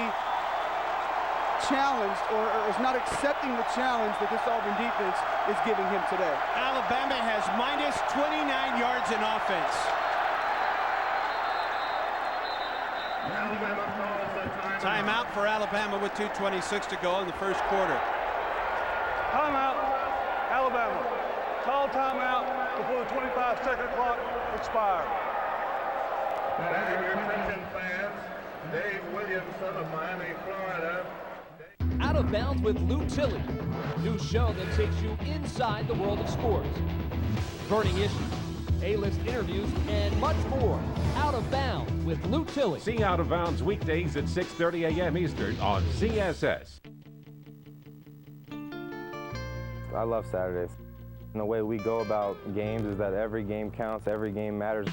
challenged or is not accepting the challenge that this Auburn defense is giving him today. Alabama has minus 29 yards in offense. Timeout for Alabama with 2:26 to go in the first quarter. Timeout, Alabama. Call timeout before the 25-second clock expires. Attention fans, Dave Williamson of Miami, Florida. Out of Bounds with Lou Tilley, new show that takes you inside the world of sports. Burning issues, A-list interviews, and much more. Out of Bounds with Lou Tilley. See Out of Bounds weekdays at 6:30 a.m. Eastern on CSS. I love Saturdays. And the way we go about games is that every game counts, every game matters.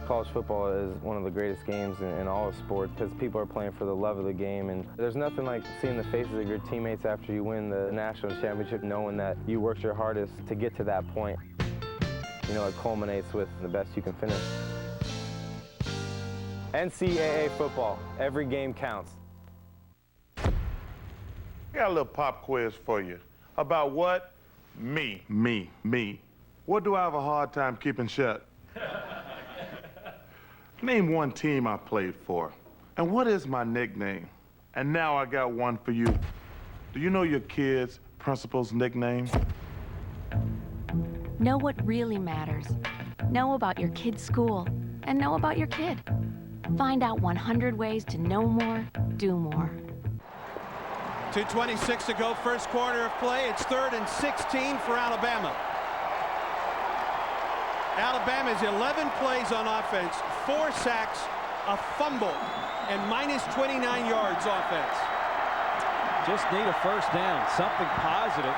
College football is one of the greatest games in all of sports because people are playing for the love of the game, and there's nothing like seeing the faces of your teammates after you win the national championship, knowing that you worked your hardest to get to that point. You know, it culminates with the best you can finish. NCAA football, every game counts. I got a little pop quiz for you. About what? Me. What do I have a hard time keeping shut? Name one team I played for. And what is my nickname? And now I got one for you. Do you know your kid's principal's nickname? Know what really matters. Know about your kid's school. And know about your kid. Find out 100 ways to know more, do more. 2:26 to go, first quarter of play. It's 3rd and 16 for Alabama. Alabama's 11 plays on offense, 4 sacks, a fumble, and minus 29 yards offense. Just need a first down, something positive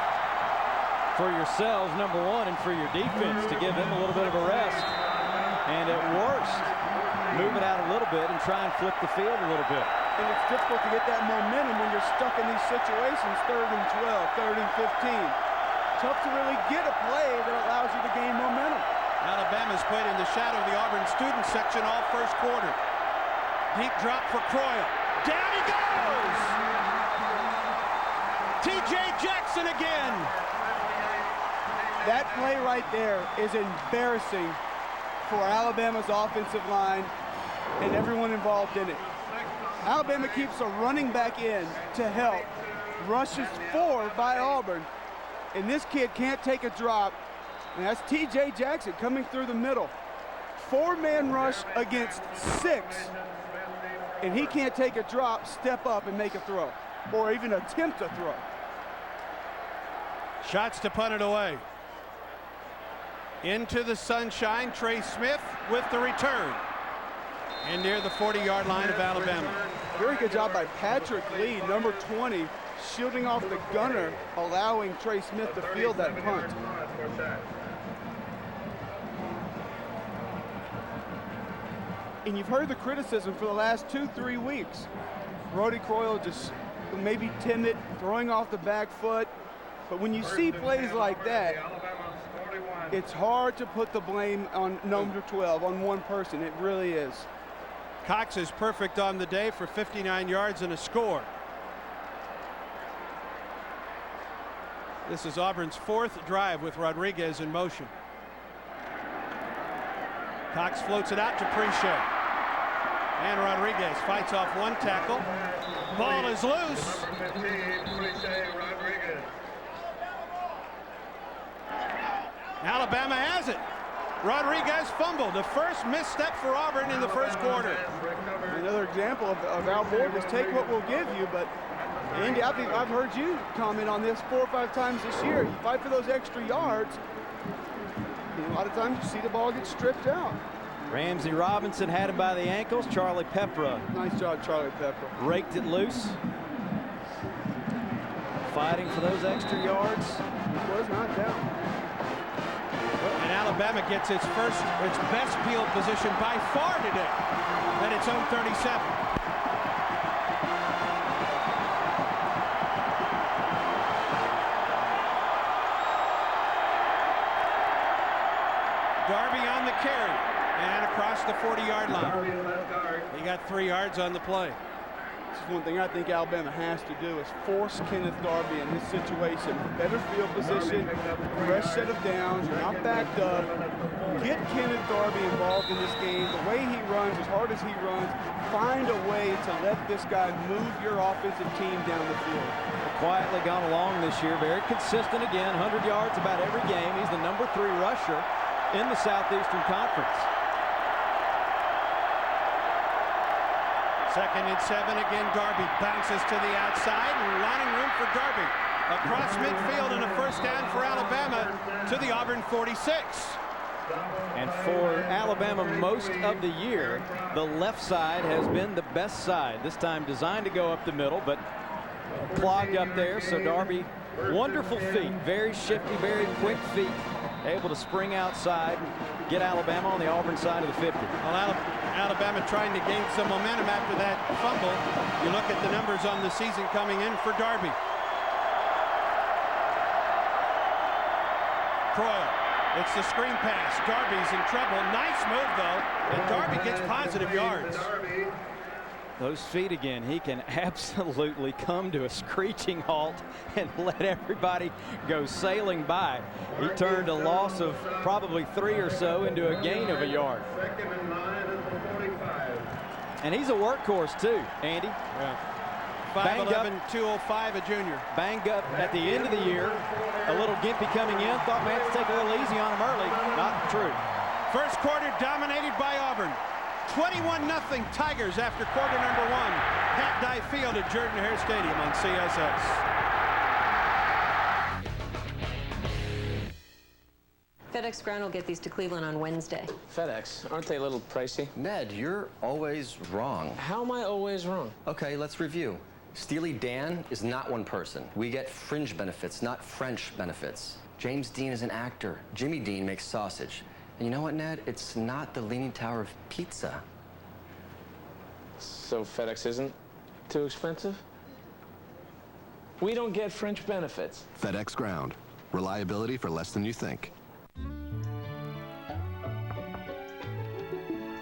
for yourselves, number one, and for your defense to give them a little bit of a rest. And at worst, move it out a little bit and try and flip the field a little bit. And it's difficult to get that momentum when you're stuck in these situations, 3rd and 12, 3rd and 15. Tough to really get a play that allows you to gain momentum. Alabama's played in the shadow of the Auburn student section all first quarter. Deep drop for Croyle. Down he goes! T.J. Jackson again. That play right there is embarrassing for Alabama's offensive line and everyone involved in it. Alabama keeps a running back in to help. Rushes 4 by Auburn. And this kid can't take a drop. And that's T.J. Jackson coming through the middle. 4-man rush against 6. And he can't take a drop, step up, and make a throw. Or even attempt a throw. Shots to punt it away. Into the sunshine, Trey Smith with the return. And near the 40-yard line of Alabama. Very good job by Patrick Lee, number 20, shielding off the gunner, allowing Trey Smith to field that punt. And you've heard the criticism for the last 2-3 weeks. Brody Croyle just maybe timid, throwing off the back foot. But when you see plays like that, it's hard to put the blame on number 12, on one person. It really is. Cox is perfect on the day for 59 yards and a score. This is Auburn's 4th drive with Rodriguez in motion. Cox floats it out to Preche. And Rodriguez fights off one tackle. Ball is loose. Alabama has it. Rodriguez fumbled. The first misstep for Auburn in the first quarter. Another example of how bold is take what we'll give you. But Andy, I've heard you comment on this 4 or 5 times this year. You fight for those extra yards. And a lot of times you see the ball get stripped out. Ramsey Robinson had him by the ankles. Charlie Pepra. Nice job, Charlie Pepra. Raked it loose. Fighting for those extra yards. Was not down. And Alabama gets its best field position by far today at its own 37. Darby on the carry and across the 40-yard line. He got 3 yards on the play. This is one thing I think Alabama has to do is force Kenneth Darby in this situation. Better field position, fresh set of downs, you're not backed up. Get Kenneth Darby involved in this game. The way he runs, as hard as he runs, find a way to let this guy move your offensive team down the field. Quietly gone along this year, very consistent again, 100 yards about every game. He's the #3 rusher in the Southeastern Conference. 2nd and 7 again. Darby bounces to the outside and running room for Darby. Across midfield and a first down for Alabama to the Auburn 46. And for Alabama most of the year, the left side has been the best side. This time designed to go up the middle, but clogged up there. So Darby, wonderful feet, very shifty, very quick feet, able to spring outside, get Alabama on the Auburn side of the 50. Well, Alabama trying to gain some momentum after that fumble. You look at the numbers on the season coming in for Darby. Croyle, it's the screen pass. Darby's in trouble. Nice move, though, and Darby gets positive yards. Those feet again, he can absolutely come to a screeching halt and let everybody go sailing by. He turned a loss of probably 3 or so into a gain of a yard. And he's a workhorse too, Andy. Yeah. 5'11", 205, a junior. Banged up at the end of the year. A little gimpy coming in. Thought man to take a little easy on him early. Not true. First quarter dominated by Auburn. 21-0 Tigers after quarter number 1. Pat Dye Field at Jordan-Hare Stadium on CSS. FedEx Ground will get these to Cleveland on Wednesday. FedEx, aren't they a little pricey? Ned, you're always wrong. How am I always wrong? Okay, let's review. Steely Dan is not one person. We get fringe benefits, not French benefits. James Dean is an actor. Jimmy Dean makes sausage. And you know what, Ned? It's not the Leaning Tower of pizza. So FedEx isn't too expensive? We don't get French benefits. FedEx Ground. Reliability for less than you think.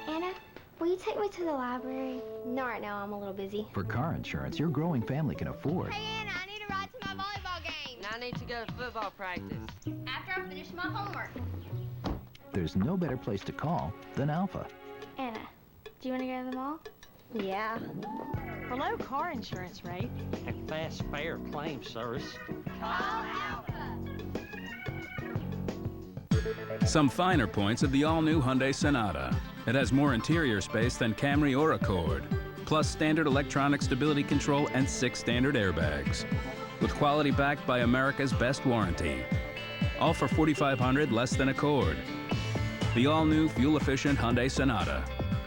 Anna, will you take me to the library? No, right now. I'm a little busy. For car insurance, your growing family can afford. Hey, Anna, I need to ride to my volleyball game. And I need to go to football practice. After I finish my homework. There's no better place to call than Alpha. Anna, do you want to go to the mall? Yeah. For low car insurance rates and fast, fair claim service, call Alpha. Some finer points of the all-new Hyundai Sonata. It has more interior space than Camry or Accord, plus standard electronic stability control and 6 standard airbags, with quality backed by America's best warranty. All for $4,500 less than Accord. The all-new fuel-efficient Hyundai Sonata.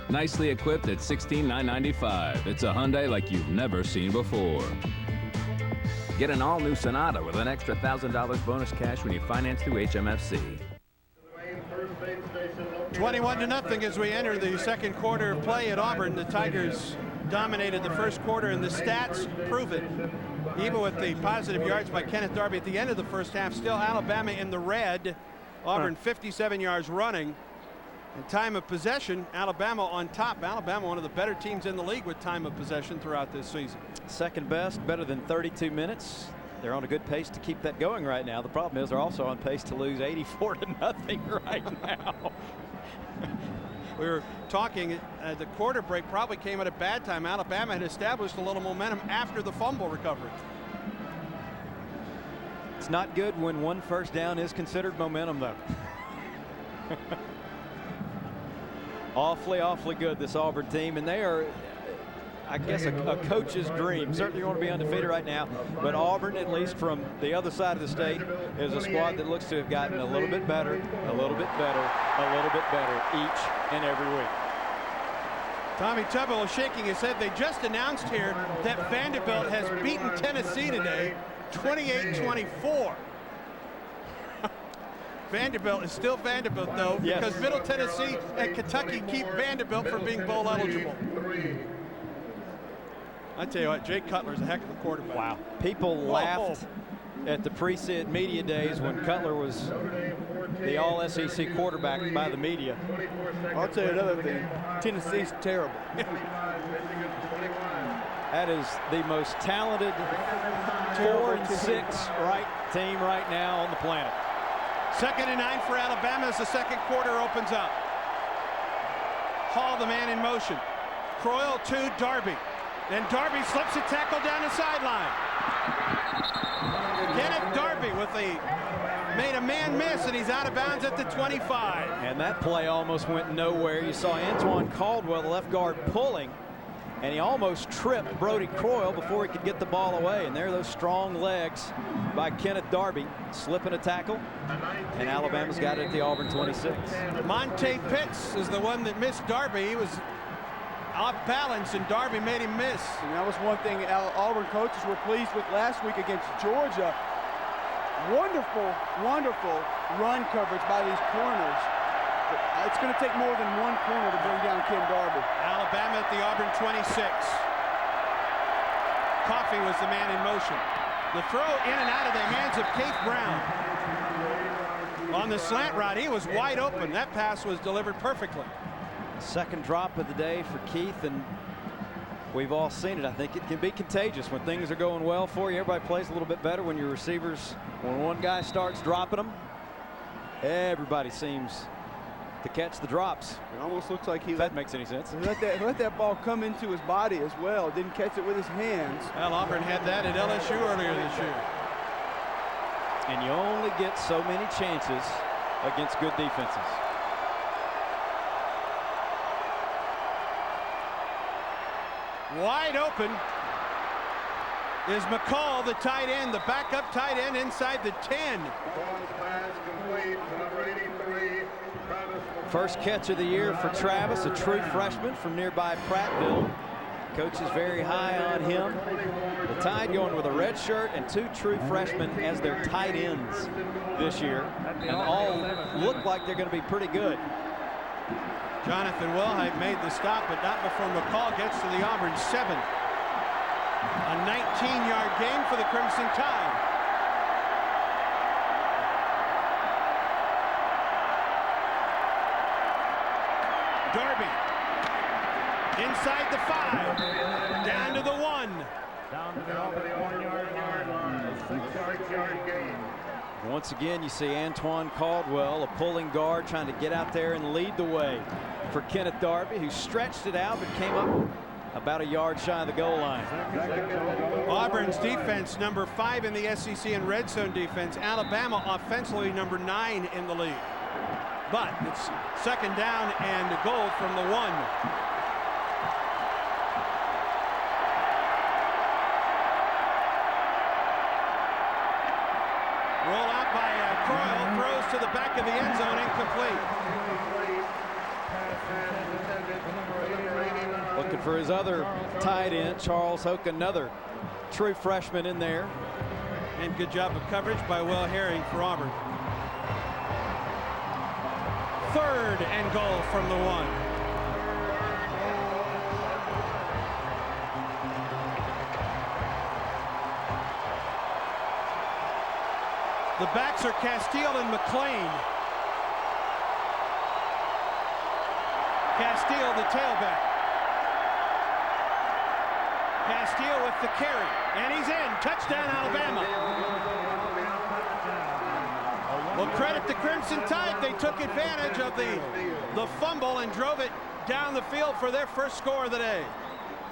Nicely equipped at $16,995. It's a Hyundai like you've never seen before. Get an all-new Sonata with an extra $1,000 bonus cash when you finance through HMFC. 21-0 as we enter the second quarter of play at Auburn. The Tigers dominated the first quarter, and the stats prove it. Even with the positive yards by Kenneth Darby at the end of the first half, still Alabama in the red. Auburn 57 yards running. In time of possession, Alabama on top. Alabama, one of the better teams in the league with time of possession throughout this season. Second best, better than 32 minutes. They're on a good pace to keep that going right now. The problem is they're also on pace to lose 84-0 right now. We were talking, the quarter break probably came at a bad time. Alabama had established a little momentum after the fumble recovery. It's not good when one first down is considered momentum, though. awfully good, this Auburn team, and they are I guess, a coach's dream. Certainly you want to be undefeated right now, but Auburn, at least from the other side of the state, is a squad that looks to have gotten a little bit better, a little bit better, a little bit better each and every week. Tommy Tubble is shaking his head. They just announced here that Vanderbilt has beaten Tennessee today, 28-24. Vanderbilt is still Vanderbilt, though, because Middle Tennessee and Kentucky keep Vanderbilt from being bowl eligible. I tell you what, Jake Cutler's a heck of a quarterback. Wow. People laughed at the pre-Sid media days when Cutler was the all-SEC quarterback by the media. I'll tell you another thing. Tennessee's terrible. That is the most talented 4-6 team right now on the planet. 2nd and 9 for Alabama as the second quarter opens up. Hall, the man in motion. Croyle to Darby. And Darby slips a tackle down the sideline. Kenneth Darby made a man miss, and he's out of bounds at the 25. And that play almost went nowhere. You saw Antoine Caldwell, the left guard, pulling, and he almost tripped Brody Croyle before he could get the ball away. And there are those strong legs by Kenneth Darby, slipping a tackle, and Alabama's got it at the Auburn 26. Monte Pitts is the one that missed Darby. He was off balance, and Darby made him miss. And that was one thing Auburn coaches were pleased with last week against Georgia. Wonderful, wonderful run coverage by these corners. It's going to take more than one corner to bring down Ken Darby. Alabama at the Auburn 26. Coffey was the man in motion. The throw in and out of the hands of Keith Brown. On the slant route, he was wide open. That pass was delivered perfectly. Second drop of the day for Keith, and we've all seen it. I think it can be contagious when things are going well for you. Everybody plays a little bit better when your receivers, when one guy starts dropping them, everybody seems to catch the drops. It almost looks like if that makes any sense. Let that ball come into his body as well. Didn't catch it with his hands. Well, Auburn had that at LSU earlier this year. And you only get so many chances against good defenses. Wide open is McCall, the tight end, the backup tight end inside the 10. First catch of the year for Travis, a true freshman from nearby Prattville. Coach is very high on him. The Tide going with a red shirt and 2 true freshmen as their tight ends this year. And all look like they're going to be pretty good. Jonathan Wilhite made the stop, but not before McCall gets to the Auburn 7. A 19-yard gain for the Crimson Tide. Darby inside the 5, down to the 1. Down to the 1-yard line. A 6-yard gain. Once again, you see Antoine Caldwell, a pulling guard, trying to get out there and lead the way for Kenneth Darby, who stretched it out but came up about a yard shy of the goal line. Auburn's defense, number 5 in the SEC in red zone defense. Alabama offensively number 9 in the league. But it's second down and a goal from the 1. Roll out by Croyle, throws to the back of the end zone, incomplete. Looking for his other tight end, Charles Hoke, another true freshman in there. And good job of coverage by Will Herring for Auburn. 3rd and goal from the 1. The backs are Castile and McLean. Castile, the tailback. Castile with the carry, and he's in. Touchdown, Alabama. Well, credit the Crimson Tide. They took advantage of the fumble and drove it down the field for their first score of the day.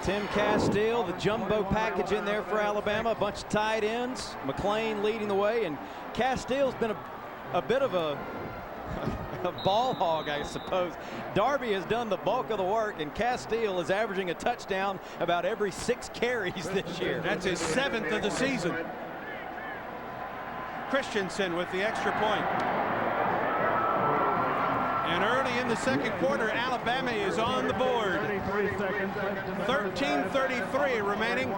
Tim Castile, the jumbo package in there for Alabama, a bunch of tight ends. McLean leading the way, and Castile's been a bit of a ball hog, I suppose. Darby has done the bulk of the work, and Castile is averaging a touchdown about every 6 carries this year. That's his 7th of the season. Christensen with the extra point. And early in the second quarter, Alabama is on the board. 13:33 remaining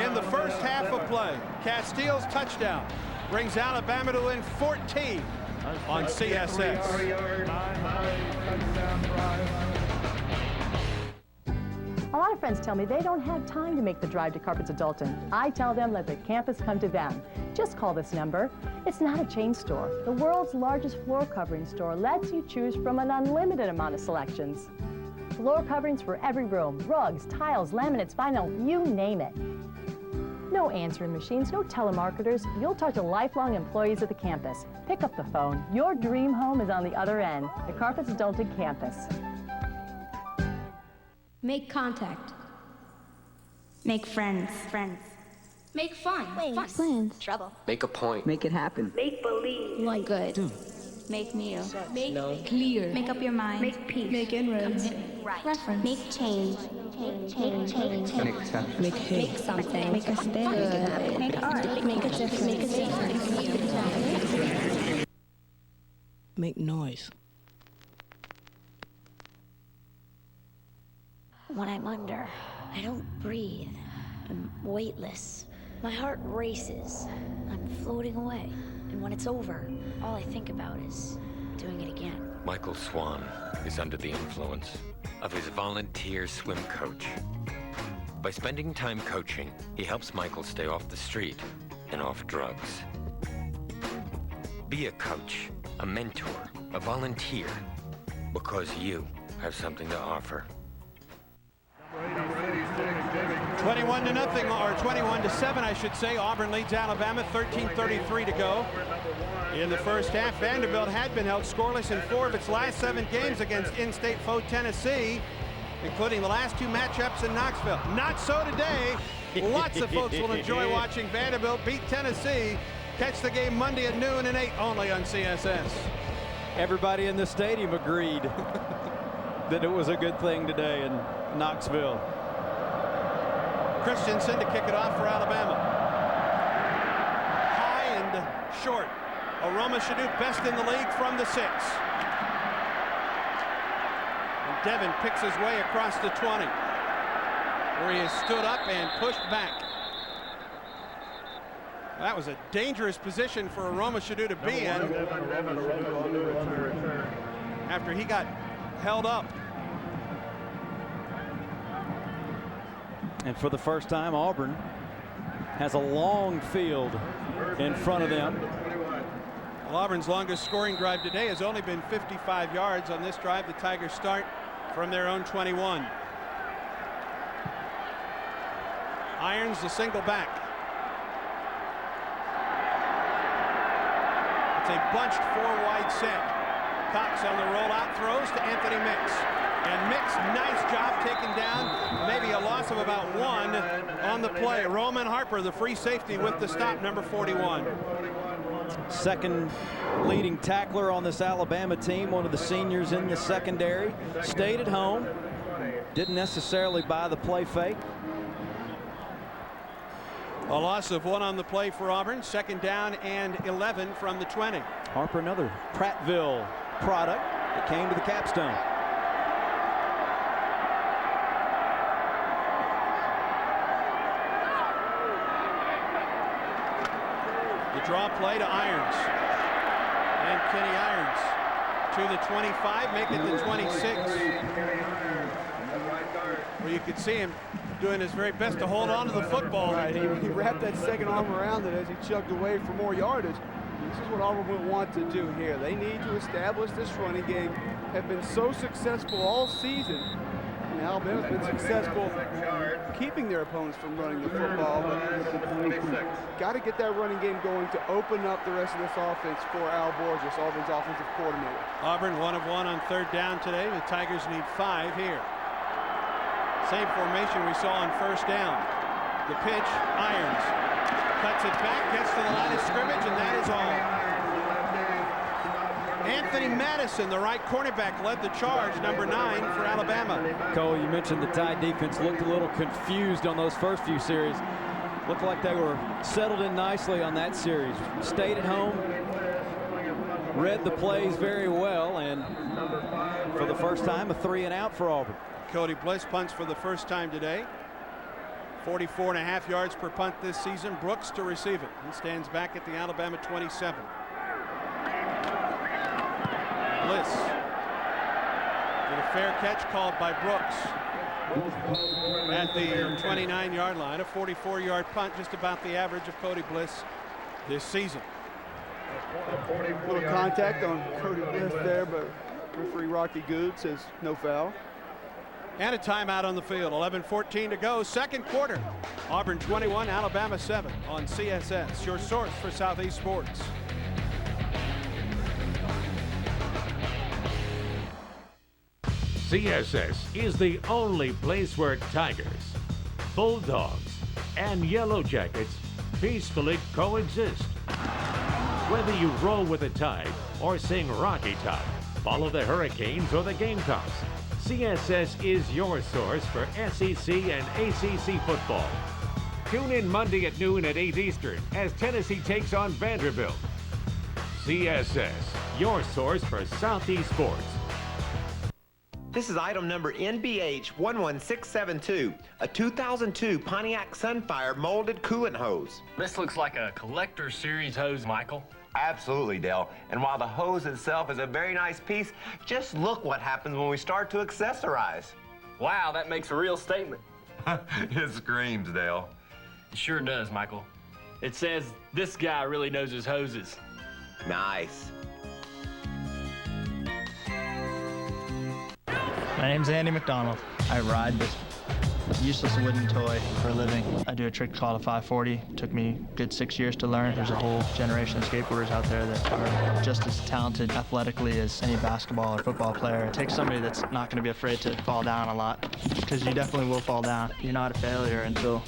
in the first half of play. Castile's touchdown brings Alabama to win 14 on CSS. A lot of friends tell me they don't have time to make the drive to Carpets Adulton. I tell them let the campus come to them. Just call this number. It's not a chain store. The world's largest floor covering store lets you choose from an unlimited amount of selections. Floor coverings for every room, rugs, tiles, laminates, vinyl, you name it. No answering machines, no telemarketers. You'll talk to lifelong employees of the campus. Pick up the phone. Your dream home is on the other end. The Carpets Adulton campus. Make contact. Make friends. Make fun. Plans. Trouble. Make a point. Make it happen. Make believe. Like good. Make new. Make clear. Make up your mind. Make peace. Make inroads. Right. Reference. Make change. Make exception. Make hate. Make something. Make a stand. Make art. Make a difference. Make a difference. Make noise. When I'm under, I don't breathe. I'm weightless. My heart races. I'm floating away. And when it's over, all I think about is doing it again. Michael Swan is under the influence of his volunteer swim coach. By spending time coaching, he helps Michael stay off the street and off drugs. Be a coach, a mentor, a volunteer, because you have something to offer. 21-0, or 21-7, I should say. Auburn leads Alabama, 13:33 to go. In the first half, Vanderbilt had been held scoreless in 4 of its last 7 games against in-state foe Tennessee, including the last 2 matchups in Knoxville. Not so today. Lots of folks will enjoy watching Vanderbilt beat Tennessee. Catch the game Monday at noon and 8 only on CSS. Everybody in the stadium agreed that it was a good thing today in Knoxville. Christensen to kick it off for Alabama. High and short. Aroma Shadu best in the league from the 6. And Devin picks his way across the 20, where he has stood up and pushed back. That was a dangerous position for Aroma Shadu to be in after he got held up. And for the first time, Auburn has a long field in front of them. Well, Auburn's longest scoring drive today has only been 55 yards. On this drive, the Tigers start from their own 21. Irons the single back. It's a bunched 4-wide set. Cox on the rollout, throws to Anthony Mix. And Mix, nice job taking down, maybe a loss of about 1 on the play. Roman Harper, the free safety with the stop, number 41. Second leading tackler on this Alabama team, one of the seniors in the secondary. Stayed at home, didn't necessarily buy the play fake. A loss of 1 on the play for Auburn. 2nd down and 11 from the 20. Harper, another Prattville product that came to the capstone. The draw play to Irons. And Kenny Irons to the 25, make it the 26. Where you could see him doing his very best to hold on to the football. Right, he wrapped that second arm around it as he chugged away for more yardage. This is what Auburn would want to do here. They need to establish this running game. Have been so successful all season. And Alabama's been successful keeping their opponents from running the football. Got to get that running game going to open up the rest of this offense for Al Borges, Auburn's offensive coordinator. Auburn 1 of 1 on 3rd down today. The Tigers need 5 here. Same formation we saw on 1st down. The pitch, Irons. Cuts it back, gets to the line of scrimmage, and that is all. Anthony Madison, the right cornerback, led the charge, number 9 for Alabama. Cole, you mentioned the Tide defense looked a little confused on those first few series. Looked like they were settled in nicely on that series. Stayed at home, read the plays very well, and for the first time, a 3-and-out for Auburn. Cody Bliss punts for the first time today. 44.5 yards per punt this season. Brooks to receive it. He stands back at the Alabama 27. Bliss with a fair catch called by Brooks at the 29-yard line. A 44-yard punt, just about the average of Cody Bliss this season. A little contact on Cody Bliss there, but referee Rocky Good says no foul. And a timeout on the field. 11:14 to go. Second quarter. Auburn 21, Alabama 7 on CSS, your source for Southeast sports. CSS is the only place where tigers, bulldogs, and yellow jackets peacefully coexist. Whether you roll with the Tide or sing Rocky Top, follow the Hurricanes or the Gamecocks, CSS is your source for SEC and ACC football. Tune in Monday at noon at 8 Eastern as Tennessee takes on Vanderbilt. CSS, your source for Southeast sports. This is item number NBH11672, a 2002 Pontiac Sunfire molded coolant hose. This looks like a collector series hose, Michael. Absolutely, Dale. And while the hose itself is a very nice piece, just look what happens when we start to accessorize. Wow, that makes a real statement. It screams, Dale. It sure does, Michael. It says this guy really knows his hoses. Nice. My name's Andy McDonald. I ride this useless wooden toy for a living. I do a trick called a 540. It took me a good 6 years to learn. There's a whole generation of skateboarders out there that are just as talented athletically as any basketball or football player. It takes somebody that's not going to be afraid to fall down a lot, because you definitely will fall down. You're not a failure until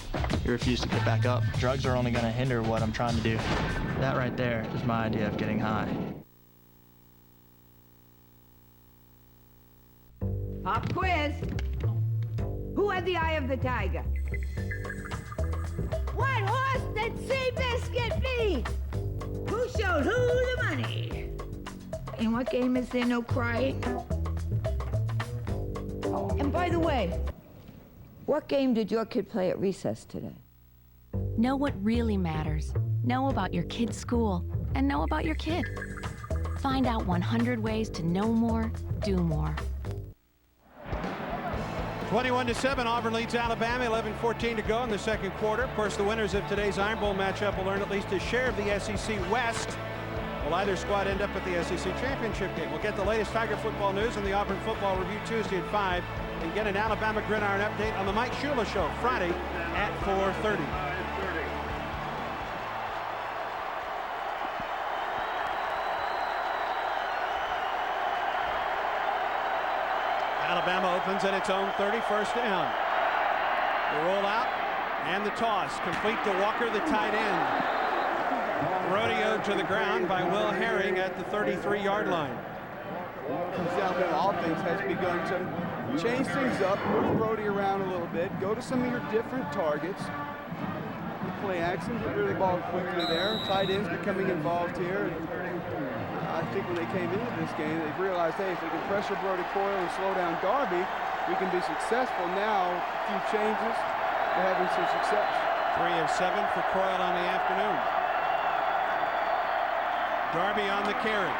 you refuse to get back up. Drugs are only going to hinder what I'm trying to do. That right there is my idea of getting high. Pop quiz. Who had the eye of the tiger? What horse did Seabiscuit beat? Who showed who the money? In what game is there no crying? And by the way, what game did your kid play at recess today? Know what really matters. Know about your kid's school and know about your kid. Find out 100 ways to know more, do more. 21-7, Auburn leads Alabama. 11:14 to go in the second quarter. Of course, the winners of today's Iron Bowl matchup will earn at least a share of the SEC West. Will either squad end up at the SEC championship game? We'll get the latest Tiger football news on the Auburn Football Review Tuesday at 5, and get an Alabama Gridiron update on the Mike Shula Show Friday at 4:30. Alabama opens at its own 30, first down. The rollout and the toss, complete to Walker, the tight end. Rodeo to the ground by Will Herring at the 33-yard line. The Alabama offense has begun to change things up, move Brody around a little bit, go to some of your different targets. Play action, get rid of the ball quickly there. Tight ends becoming involved here. I think when they came into this game, they realized, hey, if we can pressure Brody Coyle and slow down Darby, we can be successful. Now, a few changes, they're having some success. 3 of 7 for Coyle on the afternoon. Darby on the carry.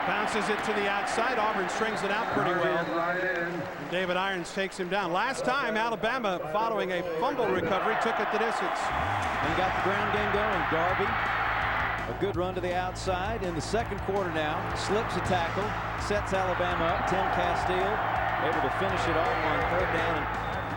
Bounces it to the outside. Auburn strings it out pretty well. And David Irons takes him down. Last time, Alabama, following a fumble recovery, took it the distance. And got the ground game going. Darby, a good run to the outside in the second quarter now. Slips a tackle, sets Alabama up. Tim Castile able to finish it off on third down.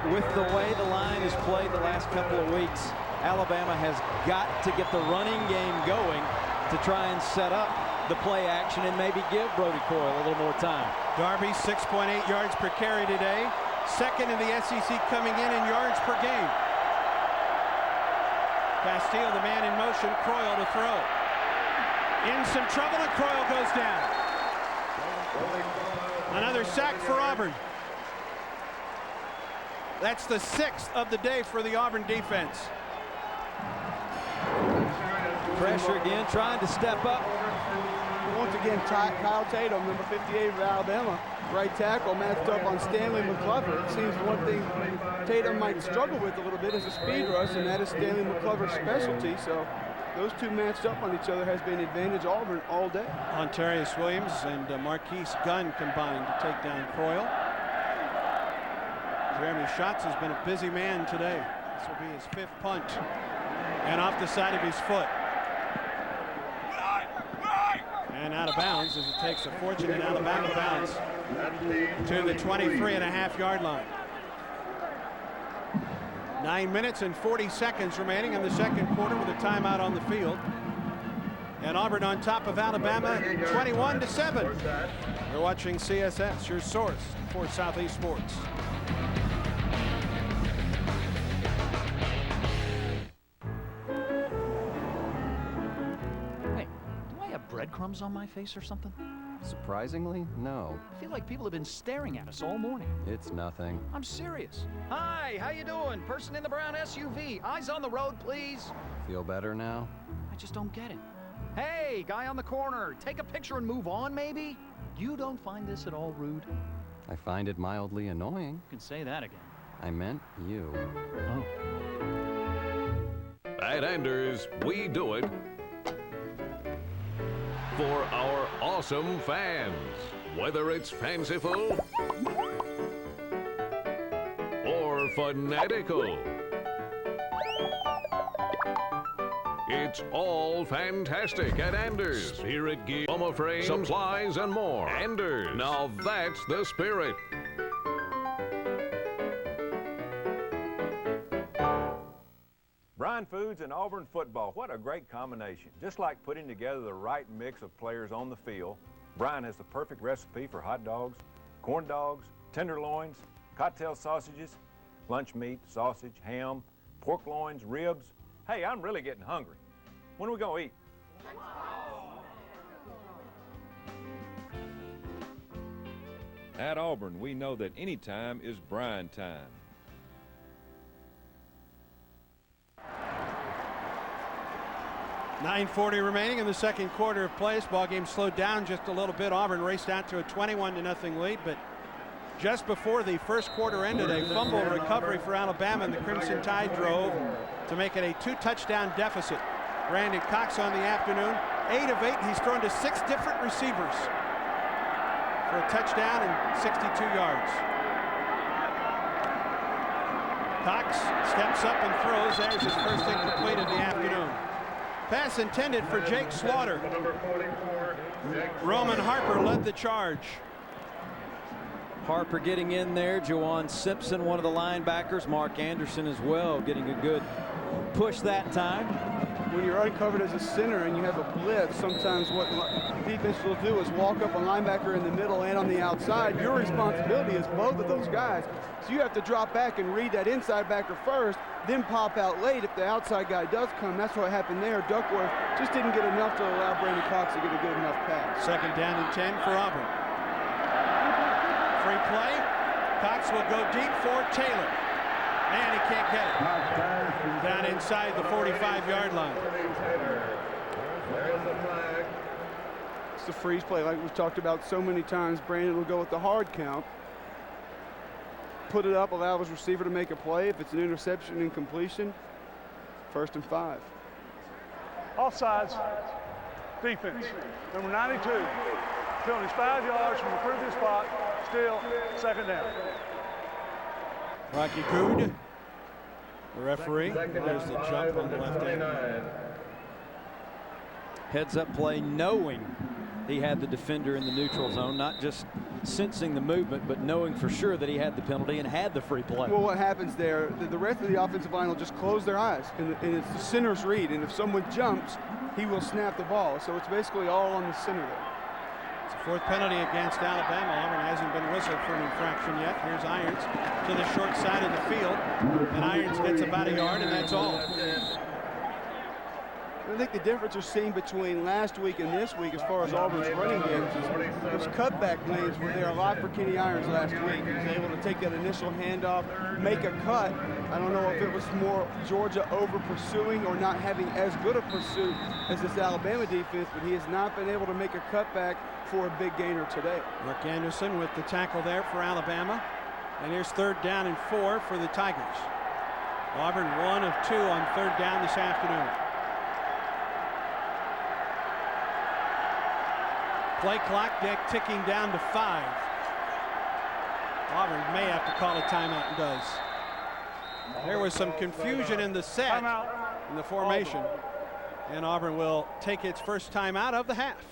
And with the way the line has played the last couple of weeks, Alabama has got to get the running game going to try and set up the play action and maybe give Brody Coyle a little more time. Darby, 6.8 yards per carry today. Second in the SEC coming in yards per game. Castile, the man in motion, Croyle to throw. In some trouble, and Croyle goes down. Another sack for Auburn. That's the 6th of the day for the Auburn defense. Pressure again, trying to step up. Once again, Kyle Tatum, number 58 of Alabama, right tackle, matched up on Stanley McClover. It seems one thing Tatum might struggle with a little bit is a speed rush, and that is Stanley McClover's specialty. So those two matched up on each other has been advantage Auburn all day. Ontarius Williams and Marquise Gunn combined to take down Croyle. Jeremy Schatz has been a busy man today. This will be his 5th punt. And off the side of his foot. And out of bounds as it takes a fortunate Alabama bounce to the 23.5-yard line. 9 minutes and 40 seconds remaining in the second quarter with a timeout on the field. And Auburn on top of Alabama 21-7. You're watching CSS, your source for Southeast sports. Breadcrumbs on my face or something? Surprisingly, no. I feel like people have been staring at us all morning. It's nothing. I'm serious. Hi, how you doing? Person in the brown SUV. Eyes on the road, please. Feel better now? I just don't get it. Hey, guy on the corner, take a picture and move on, maybe? You don't find this at all rude? I find it mildly annoying. You can say that again. I meant you. Oh. At Anders, we do it for our awesome fans. Whether it's fanciful or fanatical, it's all fantastic at Anders. Spirit gear, bomber frame, supplies, and more. Anders. Now that's the spirit. Bryan Foods and Auburn football, what a great combination. Just like putting together the right mix of players on the field, Bryan has the perfect recipe for hot dogs, corn dogs, tenderloins, cocktail sausages, lunch meat, sausage, ham, pork loins, ribs. Hey, I'm really getting hungry. When are we gonna eat? At Auburn, we know that any time is Bryan time. .940 remaining in the second quarter of play. This ball game slowed down just a little bit. Auburn raced out to a 21-0 lead, but just before the first quarter ended, a fumble recovery for Alabama, and the Crimson Tide drove to make it a 2-touchdown deficit. Brandon Cox on the afternoon, 8 of 8. He's thrown to 6 different receivers for a touchdown and 62 yards. Cox steps up and throws. There's his first incomplete of the afternoon. Pass intended for Jake Slaughter. Roman Harper led the charge. Harper getting in there. Juwan Simpson, one of the linebackers. Mark Anderson as well, getting a good push that time. When you're uncovered as a center and you have a blitz, sometimes what defense will do is walk up a linebacker in the middle and on the outside. Your responsibility is both of those guys. So you have to drop back and read that inside backer first, then pop out late if the outside guy does come. That's what happened there. Duckworth just didn't get enough to allow Brandon Cox to get a good enough pass. Second down and 10 for Auburn. Free play. Cox will go deep for Taylor. And he can't get it. Down inside the 45-yard line. It's the freeze play like we've talked about so many times. Brandon will go with the hard count. Put it up, allow his receiver to make a play. If it's an interception and completion, 1st and 5. Offsides. Defense. Number 92. Penalties 5 yards from the previous spot. Still 2nd down. Rocky Good, the referee. There's the jump on the left end. Heads up play knowing he had the defender in the neutral zone, not just sensing the movement, but knowing for sure that he had the penalty and had the free play. Well, what happens there, the rest of the offensive line will just close their eyes, and it's the center's read, and if someone jumps, he will snap the ball. So it's basically all on the center there. It's a 4th penalty against Alabama. Auburn hasn't been whistled for an infraction yet. Here's Irons to the short side of the field, and Irons gets about a yard, and that's all. I think the difference you're seeing between last week and this week as far as Auburn's running games is those cutback lanes were there a lot for Kenny Irons last week. He was able to take that initial handoff, make a cut. I don't know if it was more Georgia over pursuing or not having as good a pursuit as this Alabama defense, but he has not been able to make a cutback for a big gainer today. Rick Anderson with the tackle there for Alabama. And here's 3rd down and 4 for the Tigers. Auburn 1 of 2 on 3rd down this afternoon. Play clock ticking down to 5. Auburn may have to call a timeout and does. There was some confusion in the set, in the formation, and Auburn will take its first timeout of the half.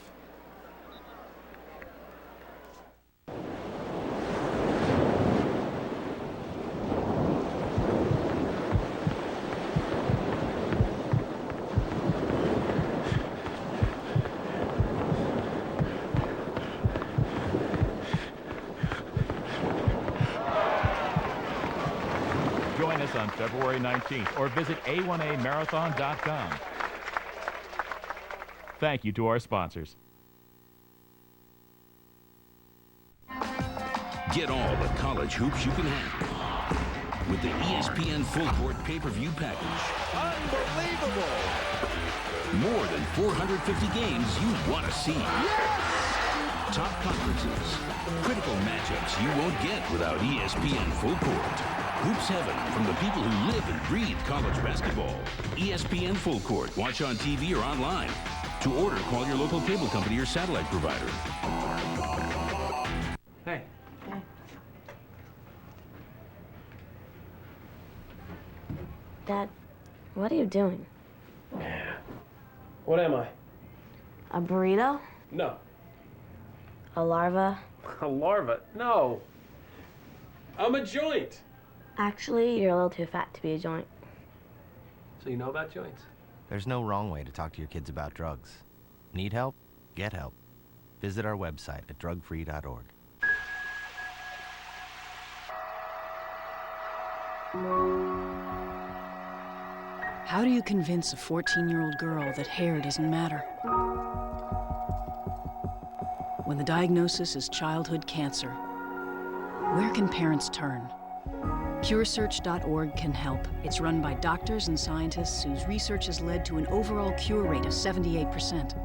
Join us on February 19th or visit a1amarathon.com. Thank you to our sponsors. Get all the college hoops you can handle with the ESPN Full Court pay-per-view package. Unbelievable! More than 450 games you want to see. Yes! Top conferences, critical matchups you won't get without ESPN Full Court. Hoops heaven from the people who live and breathe college basketball. ESPN Full Court. Watch on TV or online. To order, call your local cable company or satellite provider. Hey. Dad, what are you doing? What am I? A burrito? No. A larva? A larva? No. I'm a joint. Actually, you're a little too fat to be a joint. So you know about joints? There's no wrong way to talk to your kids about drugs. Need help? Get help. Visit our website at drugfree.org. How do you convince a 14-year-old girl that hair doesn't matter? When the diagnosis is childhood cancer, where can parents turn? CureSearch.org can help. It's run by doctors and scientists whose research has led to an overall cure rate of 78%.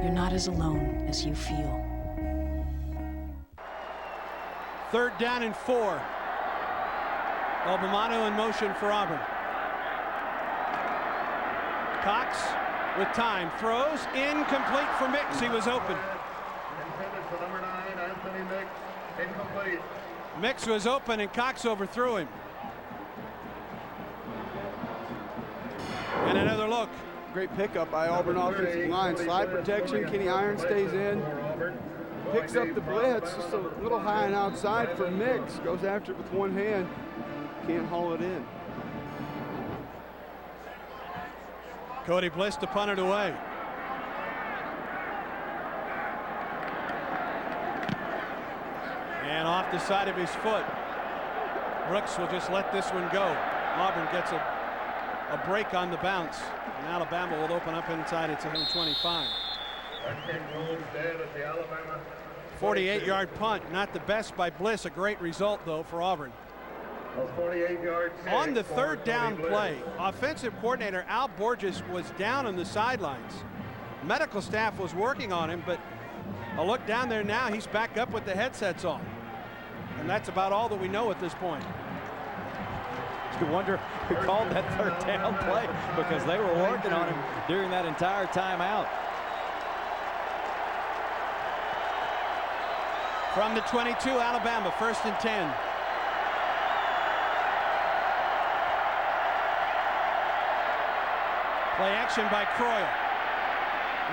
You're not as alone as you feel. 3rd down and 4. Albamano in motion for Auburn. Cox with time, throws, incomplete for Mix. He was open. Mix was open and Cox overthrew him. And another look. Great pickup by Auburn offensive line. Slide protection, Kenny Irons stays in. Picks up the blitz, just a little high and outside for Mix. Goes after it with one hand. Can't haul it in. Cody Bliss to punt it away. And off the side of his foot. Brooks will just let this one go. Auburn gets a break on the bounce. And Alabama will open up inside its own 25. 48-yard punt. Not the best by Bliss. A great result, though, for Auburn. On the 3rd down play, offensive coordinator Al Borges was down on the sidelines. Medical staff was working on him, but a look down there now, he's back up with the headsets on. And that's about all that we know at this point. You wonder who called that 3rd down play, because they were working on him during that entire timeout. From the 22, Alabama, 1st and 10. Play action by Croyle.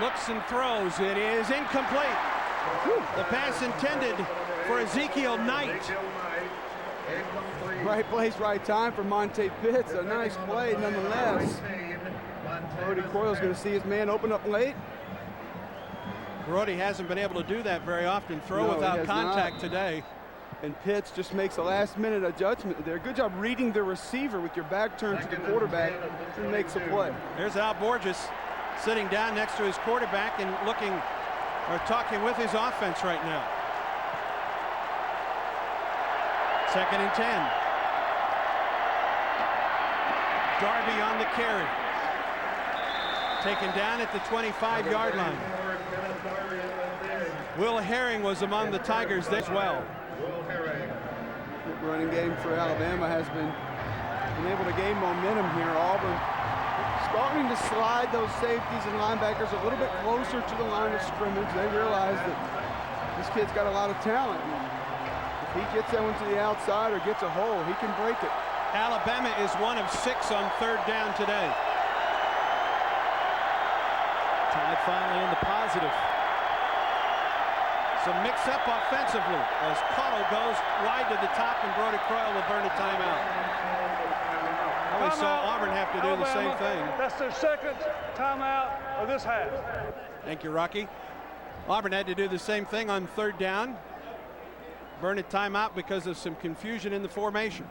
Looks and throws. It is incomplete. The pass intended for Ezekiel Knight. Right place, right time for Monte Pitts. A nice play nonetheless. Brody Croyle's going to see his man open up late. Brody hasn't been able to do that very often. Throw without contact today. And Pitts just makes a last-minute judgment there. Good job reading the receiver with your back turned to the quarterback and makes a play. There's Al Borges sitting down next to his quarterback and looking or talking with his offense right now. 2nd and 10. Darby on the carry. Taken down at the 25-yard line. Will Herring was among the Tigers there as well. The running game for Alabama has been able to gain momentum here. Auburn starting to slide those safeties and linebackers a little bit closer to the line of scrimmage. They realize that this kid's got a lot of talent. If he gets that one to the outside or gets a hole, he can break it. Alabama is 1 of 6 on 3rd down today. Tide finally in the positive. Some mix-up offensively as Cottle goes wide to the top and Brody Croyle will burn a timeout. We saw Auburn have to do the same thing. That's their 2nd timeout of this half. Thank you, Rocky. Auburn had to do the same thing on 3rd down. Burn a timeout because of some confusion in the formation.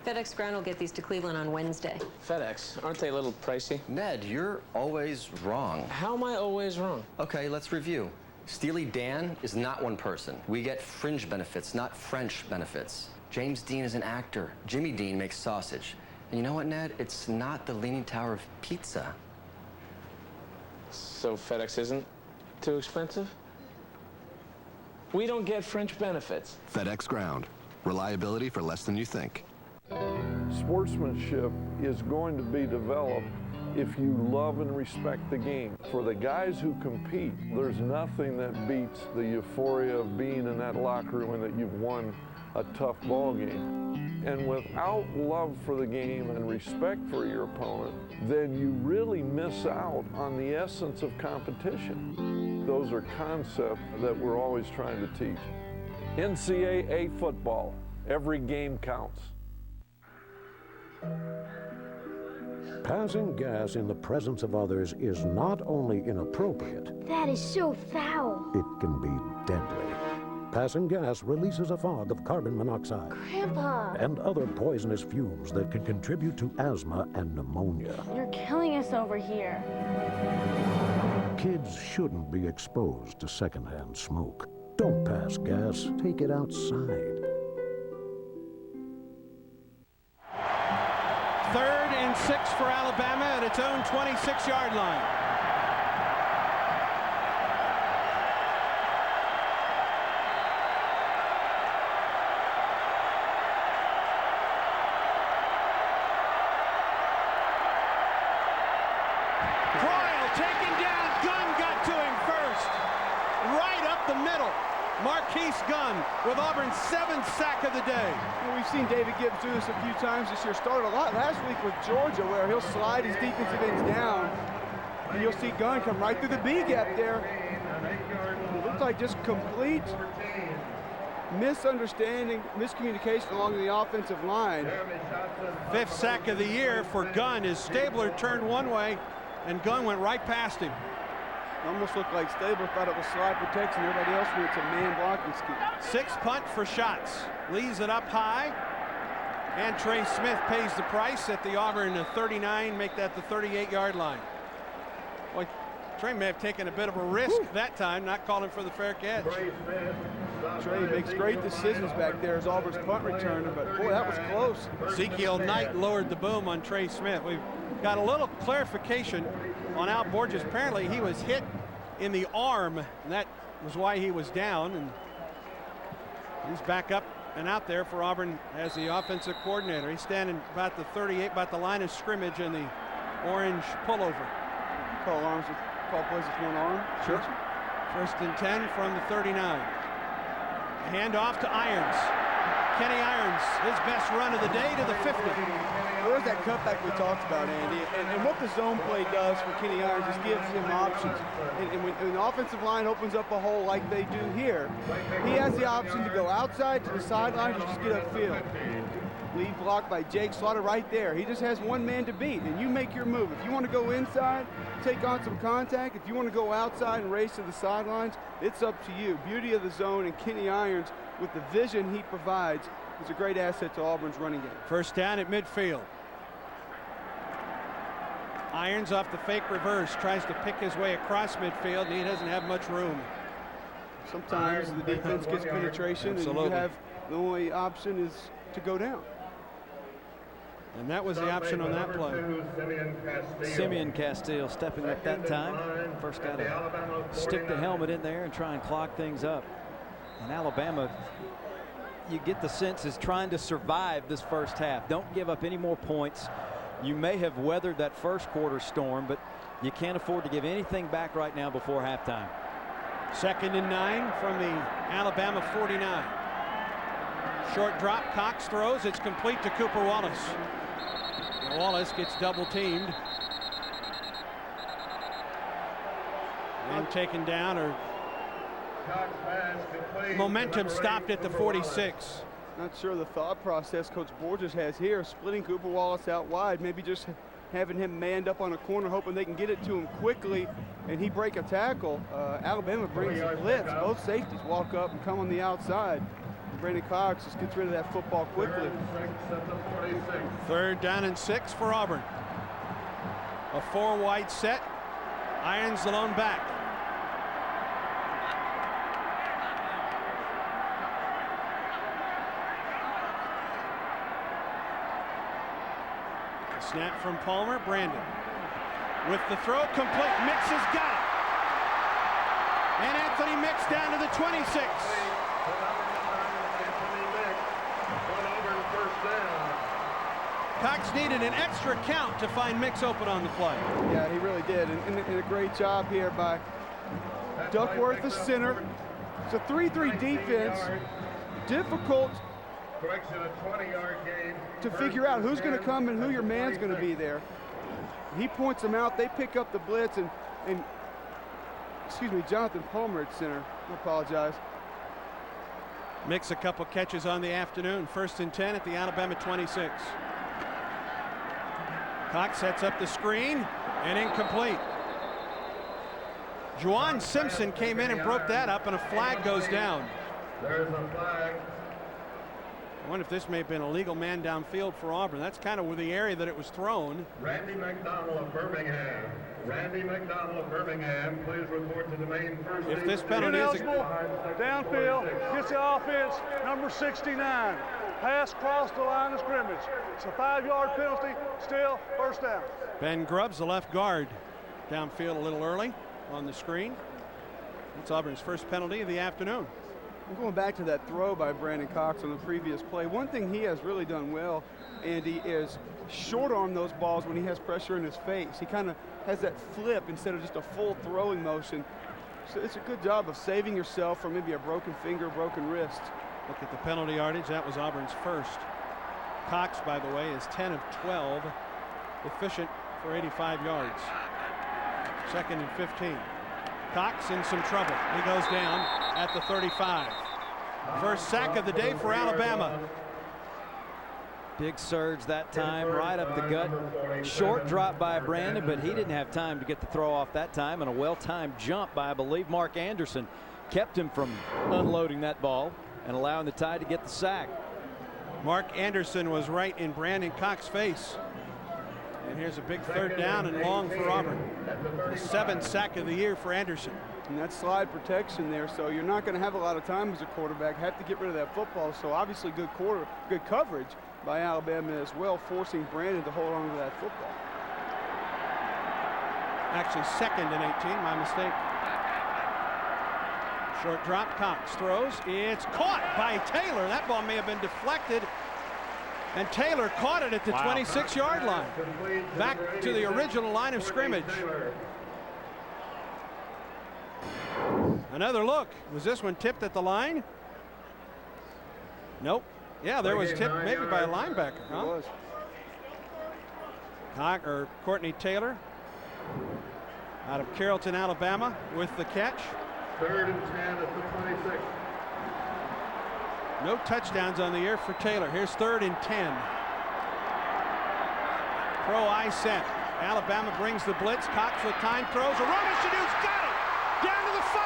FedEx Ground will get these to Cleveland on Wednesday. FedEx, aren't they a little pricey? Ned, you're always wrong. How am I always wrong? Okay, let's review. Steely Dan is not one person. We get fringe benefits, not French benefits. James Dean is an actor. Jimmy Dean makes sausage. And you know what, Ned? It's not the Leaning Tower of pizza. So FedEx isn't too expensive? We don't get French benefits. FedEx Ground. Reliability for less than you think. Sportsmanship is going to be developed if you love and respect the game. For the guys who compete, there's nothing that beats the euphoria of being in that locker room and that you've won a tough ball game. And without love for the game and respect for your opponent, then you really miss out on the essence of competition. Those are concepts that we're always trying to teach. NCAA football, every game counts. Passing gas in the presence of others is not only inappropriate, That is so foul. it can be deadly. Passing gas releases a fog of carbon monoxide Grandpa, and other poisonous fumes that can contribute to asthma and pneumonia. you're killing us over here. Kids shouldn't be exposed to secondhand smoke. Don't pass gas, take it outside. 3rd and 6 for Alabama at its own 26-yard line. Croyle taken down. Gunn got to him first. Right up the middle. Marquise Gunn with Auburn's 7th sack of the day. Well, we've seen David Gibbs do this a few times this year. Started a lot last week with Georgia, where he'll slide his defensive ends down, and you'll see Gunn come right through the B gap there. It looked like just complete misunderstanding, miscommunication along the offensive line. 5th sack of the year for Gunn as Stabler turned one way and Gunn went right past him. Almost looked like Stabler thought it was slide protection. Everybody else knew it's a man blocking scheme. 6 punt for shots. Leaves it up high. And Trey Smith pays the price at the Auburn 39, make that the 38-yard line. Boy, Trey may have taken a bit of a risk that time, not calling for the fair catch. Trey makes great decisions back there as Auburn's punt returner, but boy, that was close. Ezekiel Knight lowered the boom on Trey Smith. We've got a little clarification on Al Borges. Apparently he was hit in the arm, and that was why he was down. And he's back up and out there for Auburn as the offensive coordinator. He's standing about the 38, about the line of scrimmage in the orange pullover. Call arms with call plays with one arm. Sure. 1st and 10 from the 39. Hand off to Irons. Kenny Irons, his best run of the day to the 50. There's that cutback we talked about, Andy. And what the zone play does for Kenny Irons is gives him options. And when the offensive line opens up a hole like they do here, he has the option to go outside to the sideline or just get upfield. Lead block by Jake Slaughter right there. He just has one man to beat, and you make your move. If you want to go inside, take on some contact. If you want to go outside and race to the sidelines, it's up to you. Beauty of the zone, and Kenny Irons, with the vision he provides, is a great asset to Auburn's running game. First down at midfield. Irons off the fake reverse, tries to pick his way across midfield, and he doesn't have much room. Sometimes the defense gets penetration, and you have the only option is to go down. And that was the option on that play. Simeon Castile stepping up that time. First got to stick the helmet in there and try and clock things up. And Alabama, you get the sense, is trying to survive this first half. Don't give up any more points. You may have weathered that first quarter storm, but you can't afford to give anything back right now before halftime. 2nd and 9 from the Alabama 49. Short drop, Cox throws, it's complete to Cooper Wallace. Wallace gets double teamed and taken down, or momentum stopped at the 46. Not sure the thought process Coach Borges has here, splitting Cooper Wallace out wide, maybe just having him manned up on a corner, hoping they can get it to him quickly and he break a tackle. Alabama brings a blitz. Both safeties walk up and come on the outside. Brandon Cox just gets rid of that football quickly. 3rd down and 6 for Auburn. A 4-wide set. Irons the lone back. Snap from Palmer. Brandon with the throw complete. Mix has got it. And Anthony Mix down to the 26. Cox needed an extra count to find Mix open on the play. Yeah, he really did. And a great job here by Duckworth, the center. It's a 3-3 defense. Difficult to figure out who's going to come and who your man's going to be there. He points them out. They pick up the blitz, and excuse me, Jonathan Palmer at center. I apologize. Mix a couple catches on the afternoon. 1st and 10 at the Alabama 26. Cox sets up the screen and incomplete. Juwan Simpson came in and broke that up, and a flag goes down. There's a flag. I wonder if this may have been a legal man downfield for Auburn. That's kind of the area that it was thrown. Randy McDonald of Birmingham. Randy McDonald of Birmingham, please report to the main first. If this penalty is downfield, gets the offense, number 69. Pass across the line of scrimmage. It's a 5-yard penalty, still 1st down. Ben Grubbs, the left guard, downfield a little early on the screen. It's Auburn's first penalty of the afternoon. I'm going back to that throw by Brandon Cox on the previous play. One thing he has really done well, Andy, is short arm those balls when he has pressure in his face. He kind of has that flip instead of just a full throwing motion. So it's a good job of saving yourself from maybe a broken finger, broken wrist. Look at the penalty yardage. That was Auburn's first. Cox, by the way, is 10 of 12, efficient for 85 yards. 2nd and 15. Cox in some trouble. He goes down at the 35. First sack of the day for Alabama. Big surge that time, right up the gut. Short drop by Brandon, but he didn't have time to get the throw off that time, and a well-timed jump by, I believe, Mark Anderson kept him from unloading that ball and allowing the Tide to get the sack. Mark Anderson was right in Brandon Cox's face. And here's a big 3rd down and long for Auburn. The 7th sack of the year for Anderson. And that slide protection there, so you're not going to have a lot of time as a quarterback. Have to get rid of that football. So obviously good coverage by Alabama as well, forcing Brandon to hold on to that football. Actually 2nd and 18, my mistake. Short drop, Cox throws. It's caught by Taylor. That ball may have been deflected. And Taylor caught it at the 26-yard line. Back to the original line of scrimmage. Another look. Was this one tipped at the line? Nope. Yeah, there was tipped maybe by a linebacker, huh? It was. Courtney Taylor out of Carrollton, Alabama, with the catch. 3rd and 10 at the 26. No touchdowns on the year for Taylor. Here's 3rd and 10. Pro I set. Alabama brings the blitz. Cox with time throws. Aroma Shadou's got it. Down to the 5.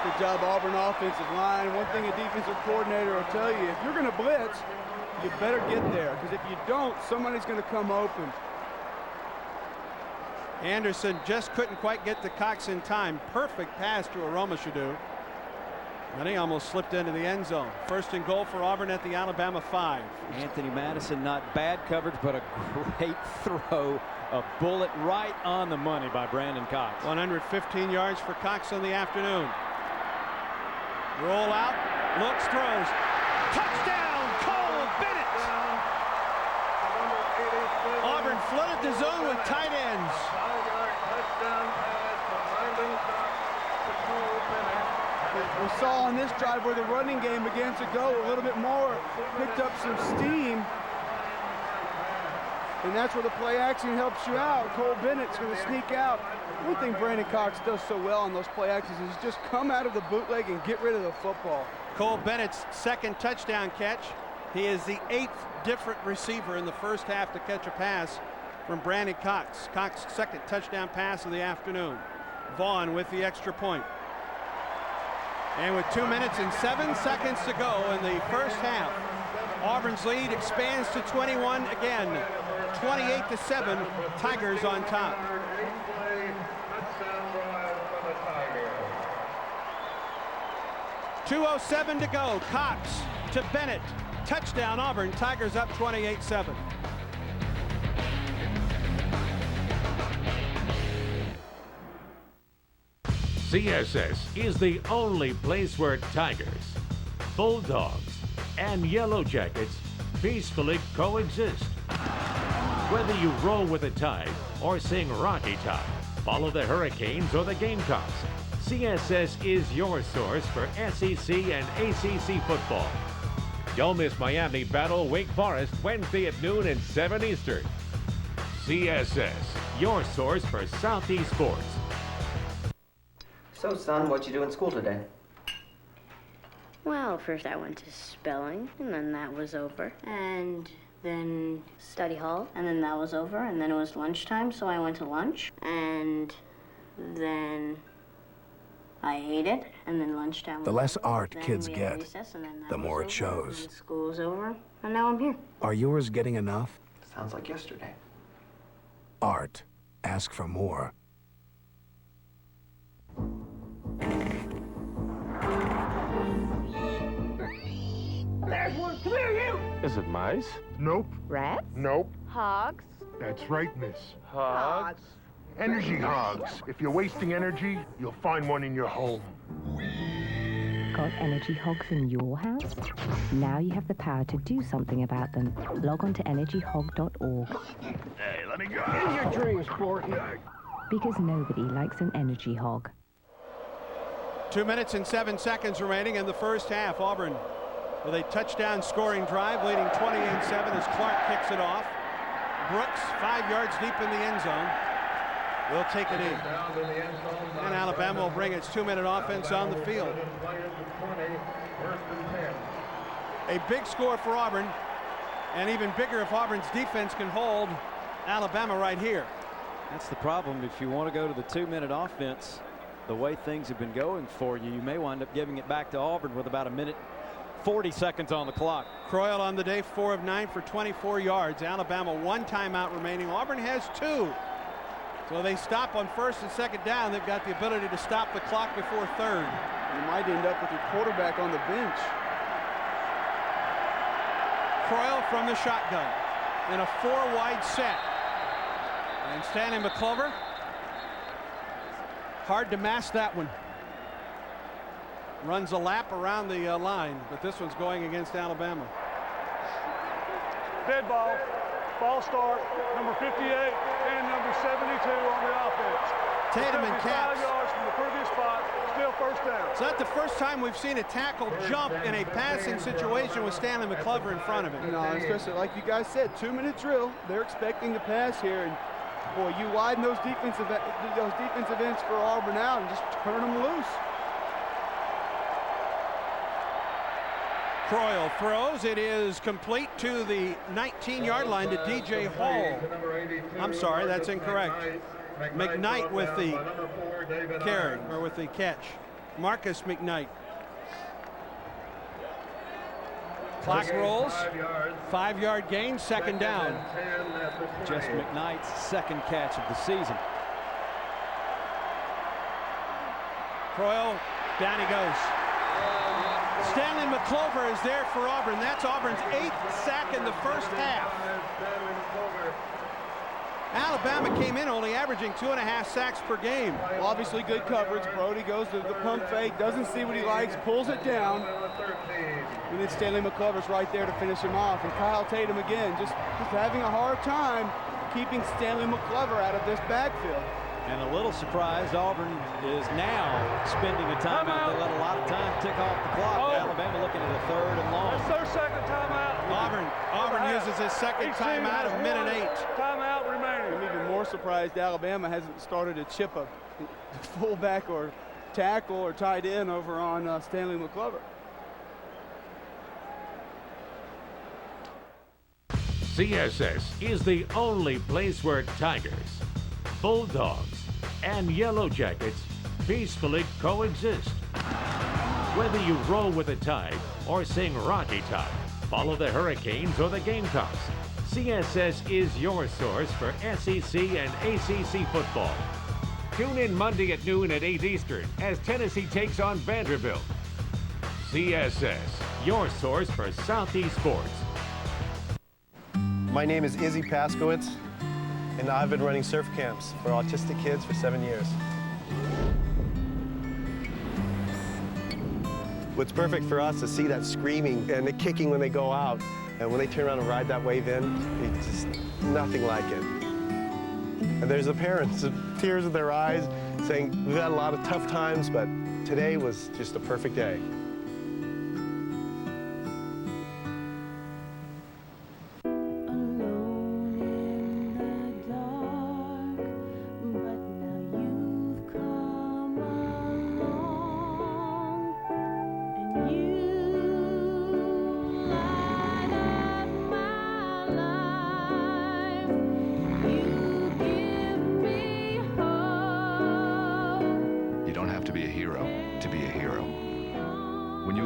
Good job, Auburn offensive line. One thing a defensive coordinator will tell you, if you're going to blitz, you better get there, because if you don't, somebody's going to come open. Anderson just couldn't quite get to Cox in time. Perfect pass to Aroma Shadou. And he almost slipped into the end zone. 1st and goal for Auburn at the Alabama 5. Anthony Madison, not bad coverage, but a great throw. A bullet right on the money by Brandon Cox. 115 yards for Cox on the afternoon. Roll out, looks, throws. Touchdown, Cole Bennett. Auburn flooded the zone with tight ends. We saw on this drive where the running game began to go a little bit more, picked up some steam. And that's where the play action helps you out. Cole Bennett's going to sneak out. One thing Brandon Cox does so well on those play actions is just come out of the bootleg and get rid of the football. Cole Bennett's 2nd touchdown catch. He is the 8th different receiver in the first half to catch a pass from Brandon Cox. Cox's 2nd touchdown pass of the afternoon. Vaughn with the extra point. And with 2 minutes and 7 seconds to go in the first half, Auburn's lead expands to 21 again. 28-7, Tigers on top. 2:07 to go. Cox to Bennett. Touchdown Auburn. Tigers up 28-7. CSS is the only place where Tigers, Bulldogs, and Yellow Jackets peacefully coexist. Whether you roll with the tide or sing Rocky Top, follow the Hurricanes or the Gamecocks, CSS is your source for SEC and ACC football. Don't miss Miami Battle Wake Forest Wednesday at noon and 7 Eastern. CSS, your source for Southeast sports. So, son, what'd you do in school today? Well, first I went to spelling, and then that was over. And then study hall, and then that was over. And then it was lunchtime, so I went to lunch. And then I ate it, and then lunchtime. The less art then kids we get, had recess, and then that the was more it over, shows. and school was over, and now I'm here. Are yours getting enough? Sounds like yesterday. Art. Ask for more. There's one. Come here, you! Is it mice? Nope. Rats? Nope. Hogs? That's right, miss. Hogs? Energy hogs. If you're wasting energy, you'll find one in your home. Got energy hogs in your house? Now you have the power to do something about them. Log on to energyhog.org. Hey, let me go. In your dreams, Porky. Because nobody likes an energy hog. 2 minutes and 7 seconds remaining in the first half. Auburn with a touchdown scoring drive, leading 28-7 as Clark kicks it off. Brooks 5 yards deep in the end zone. Will take it in. And Alabama will bring its 2-minute offense on the field. A big score for Auburn, and even bigger if Auburn's defense can hold Alabama right here. That's the problem. If you want to go to the 2-minute offense, the way things have been going for you, you may wind up giving it back to Auburn with about 1:40 seconds on the clock. Croyle on the day, 4 of 9 for 24 yards. Alabama 1 timeout remaining. Auburn has 2. So they stop on 1st and 2nd down. They've got the ability to stop the clock before 3rd. You might end up with your quarterback on the bench. Croyle from the shotgun in a 4-wide set. And Stanley McClover. Hard to mask that one. Runs a lap around the line, but this one's going against Alabama. Dead ball. Ball start. Number 58 and number 72 on the offense. Tatum and 5 Caps. yards from the previous spot, still first down. So that's the first time we've seen a tackle jump in a passing situation with Stanley McClover in front of him. No, especially like you guys said, 2-minute drill. They're expecting to pass here, and boy, you widen those defensive ends for Auburn out and just turn them loose. Croyle throws. It is complete to the 19-yard line to DJ Hall. I'm sorry, that's incorrect. McKnight with the carry, or with the catch. Marcus McKnight. Clock rolls. 5-yard gain, second down. Just McKnight's second catch of the season. Croyle, down he goes. Stanley McClover is there for Auburn. That's Auburn's 8th sack in the first half. Alabama came in only averaging 2.5 sacks per game. Well, obviously good coverage. Brody goes to the pump fake, doesn't see what he likes, pulls it down. And then Stanley McClover's right there to finish him off. And Kyle Tatum again, just having a hard time keeping Stanley McClover out of this backfield. And a little surprised, Auburn is now spending a timeout. They let a lot of time tick off the clock. Alabama looking at a 3rd and long. That's their second timeout. Auburn uses his second timeout of minute 8. Timeout remaining. I'm even more surprised Alabama hasn't started to chip a fullback or tackle or tight end over on Stanley McClover. CSS is the only place where Tigers, Bulldogs, and Yellow Jackets peacefully coexist. Whether you roll with the Tide or sing Rocky Top, follow the Hurricanes or the Gamecocks, CSS is your source for SEC and ACC football. Tune in Monday at noon at 8 Eastern as Tennessee takes on Vanderbilt. CSS, your source for Southeast sports. My name is Izzy Paskowitz, and I've been running surf camps for autistic kids for 7 years. What's perfect for us is see that screaming and the kicking when they go out, and when they turn around and ride that wave in, it's just nothing like it. And there's the parents, tears in their eyes, saying, we've had a lot of tough times, but today was just a perfect day.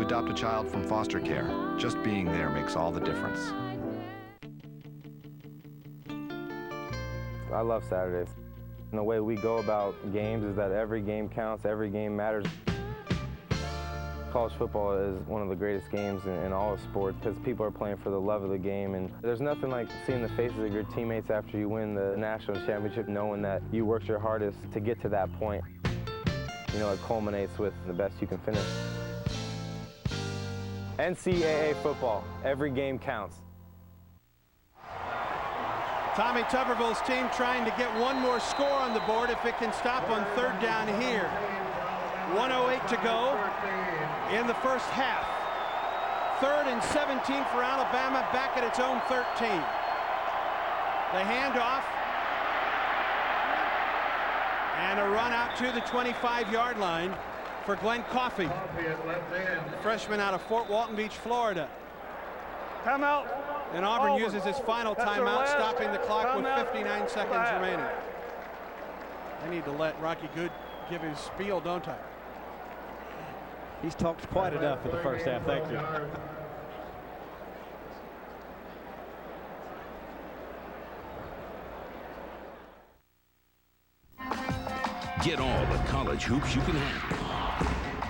Adopt a child from foster care. Just being there makes all the difference. I love Saturdays. And the way we go about games is that every game counts, every game matters. College football is one of the greatest games in all of sports because people are playing for the love of the game, and there's nothing like seeing the faces of your teammates after you win the national championship, knowing that you worked your hardest to get to that point. You know, it culminates with the best you can finish. NCAA football, every game counts. Tommy Tuberville's team trying to get one more score on the board if it can stop on 3rd down here. 1:08 to go in the first half. 3rd and 17 for Alabama, back at its own 13. The handoff. And a run out to the 25-yard line for Glenn Coffey, freshman out of Fort Walton Beach, Florida. Timeout. And Auburn uses his final timeout, stopping the clock with 59 seconds remaining. I need to let Rocky Good give his spiel, don't I? He's talked quite enough in the first half. Thank you. Get all the college hoops you can handle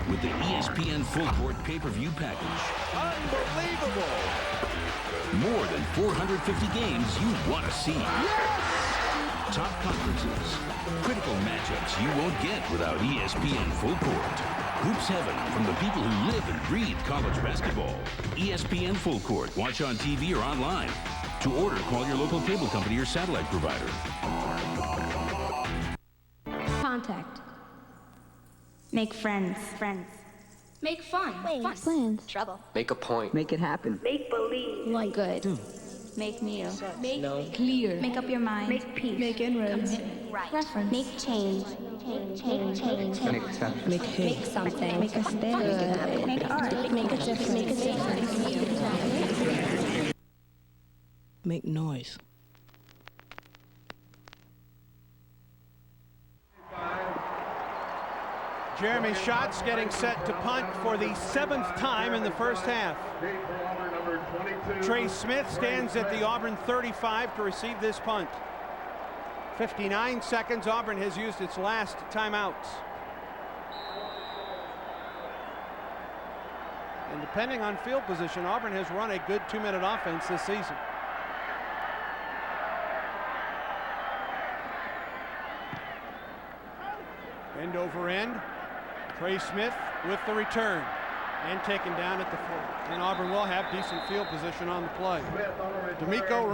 with the ESPN Full Court pay-per-view package. Unbelievable! More than 450 games you want to see. Yes! Top conferences, critical matchups you won't get without ESPN Full Court. Hoops heaven from the people who live and breathe college basketball. ESPN Full Court. Watch on TV or online. To order, call your local cable company or satellite provider. contact. Make friends. Make fun. Plans. Trouble. Make a point. Make it happen. Make believe. Like good. Make new. Make clear. Make up your mind. Make peace. Make inroads. Right. Reference. Make change. Change. Make exceptions. Make hate. Make something. Make a stand. Make art. Make a difference. Make a difference. Make noise. Jeremy Schatz getting set to punt for the 7th time in the first half. Trey Smith stands at the Auburn 35 to receive this punt. 59 seconds. Auburn has used its last timeouts. And depending on field position, Auburn has run a good 2-minute offense this season. End over end. Trey Smith with the return and taken down at the 4. And Auburn will have decent field position on the play. D'Amico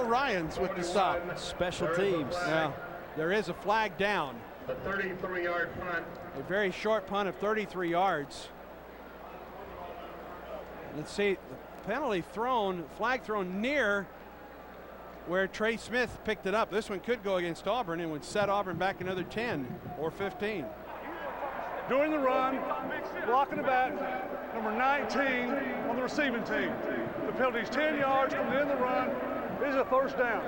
Ryans with the stop. Special teams. Yeah, there is a flag down. The 33-yard punt. A very short punt of 33 yards. Let's see, the penalty thrown, flag thrown near where Trey Smith picked it up. This one could go against Auburn and would set Auburn back another 10 or 15. During the run, blocking the back, number 19 on the receiving team. The penalty is 10 yards from the end of the run. It is a first down.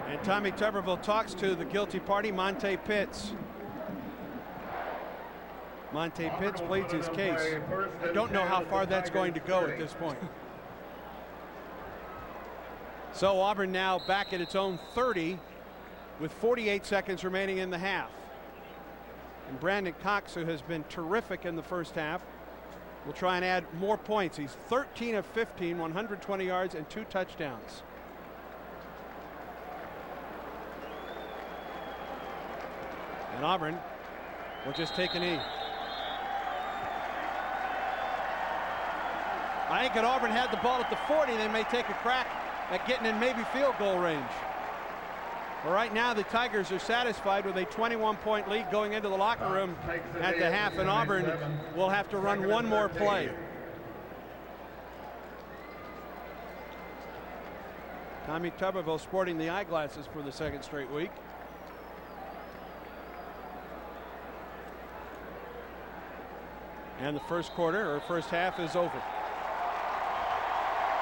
And Tommy Tuberville talks to the guilty party, Monte Pitts. Monte Pitts pleads his case. I don't know how far that's going to go at this point. So Auburn now back at its own 30 with 48 seconds remaining in the half. And Brandon Cox, who has been terrific in the first half, will try and add more points. He's 13 of 15, 120 yards and 2 touchdowns. And Auburn will just take a knee. I think if Auburn had the ball at the 40, they may take a crack at getting in maybe field goal range. But right now, the Tigers are satisfied with a 21-point lead going into the locker room at the half, and Auburn will have to run one more play. Tommy Tuberville sporting the eyeglasses for the 2nd straight week. And the first half is over.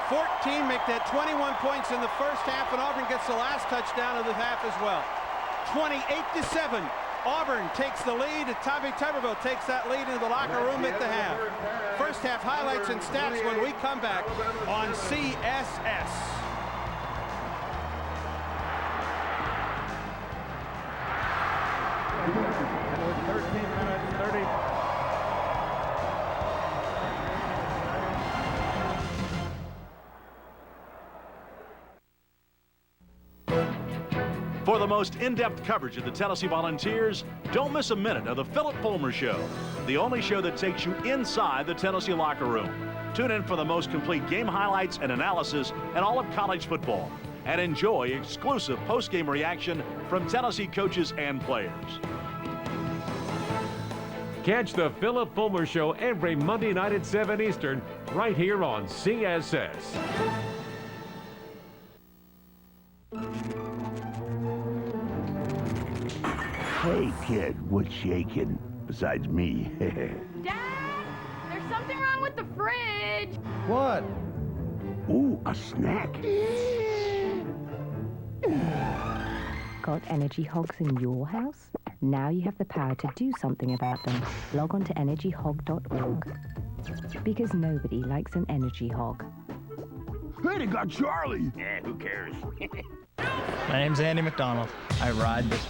14 make that 21 points in the first half, and Auburn gets the last touchdown of the half as well. 28-7. Auburn takes the lead, and Tommy Tuberville takes that lead into the locker room at the half. First half highlights and stats when we come back on CSS. And with 13 minutes, 30. For the most in-depth coverage of the Tennessee Volunteers, don't miss a minute of the Philip Fulmer Show, the only show that takes you inside the Tennessee locker room. Tune in for the most complete game highlights and analysis in all of college football, and enjoy exclusive post-game reaction from Tennessee coaches and players. Catch the Philip Fulmer Show every Monday night at 7 Eastern, right here on CSS. Hey, kid, what's shaking? Besides me. Dad, there's something wrong with the fridge. What? Ooh, a snack. Got energy hogs in your house? Now you have the power to do something about them. Log on to energyhog.org. Because nobody likes an energy hog. Hey, they got Charlie. Yeah, who cares? My name's Andy McDonald. I ride this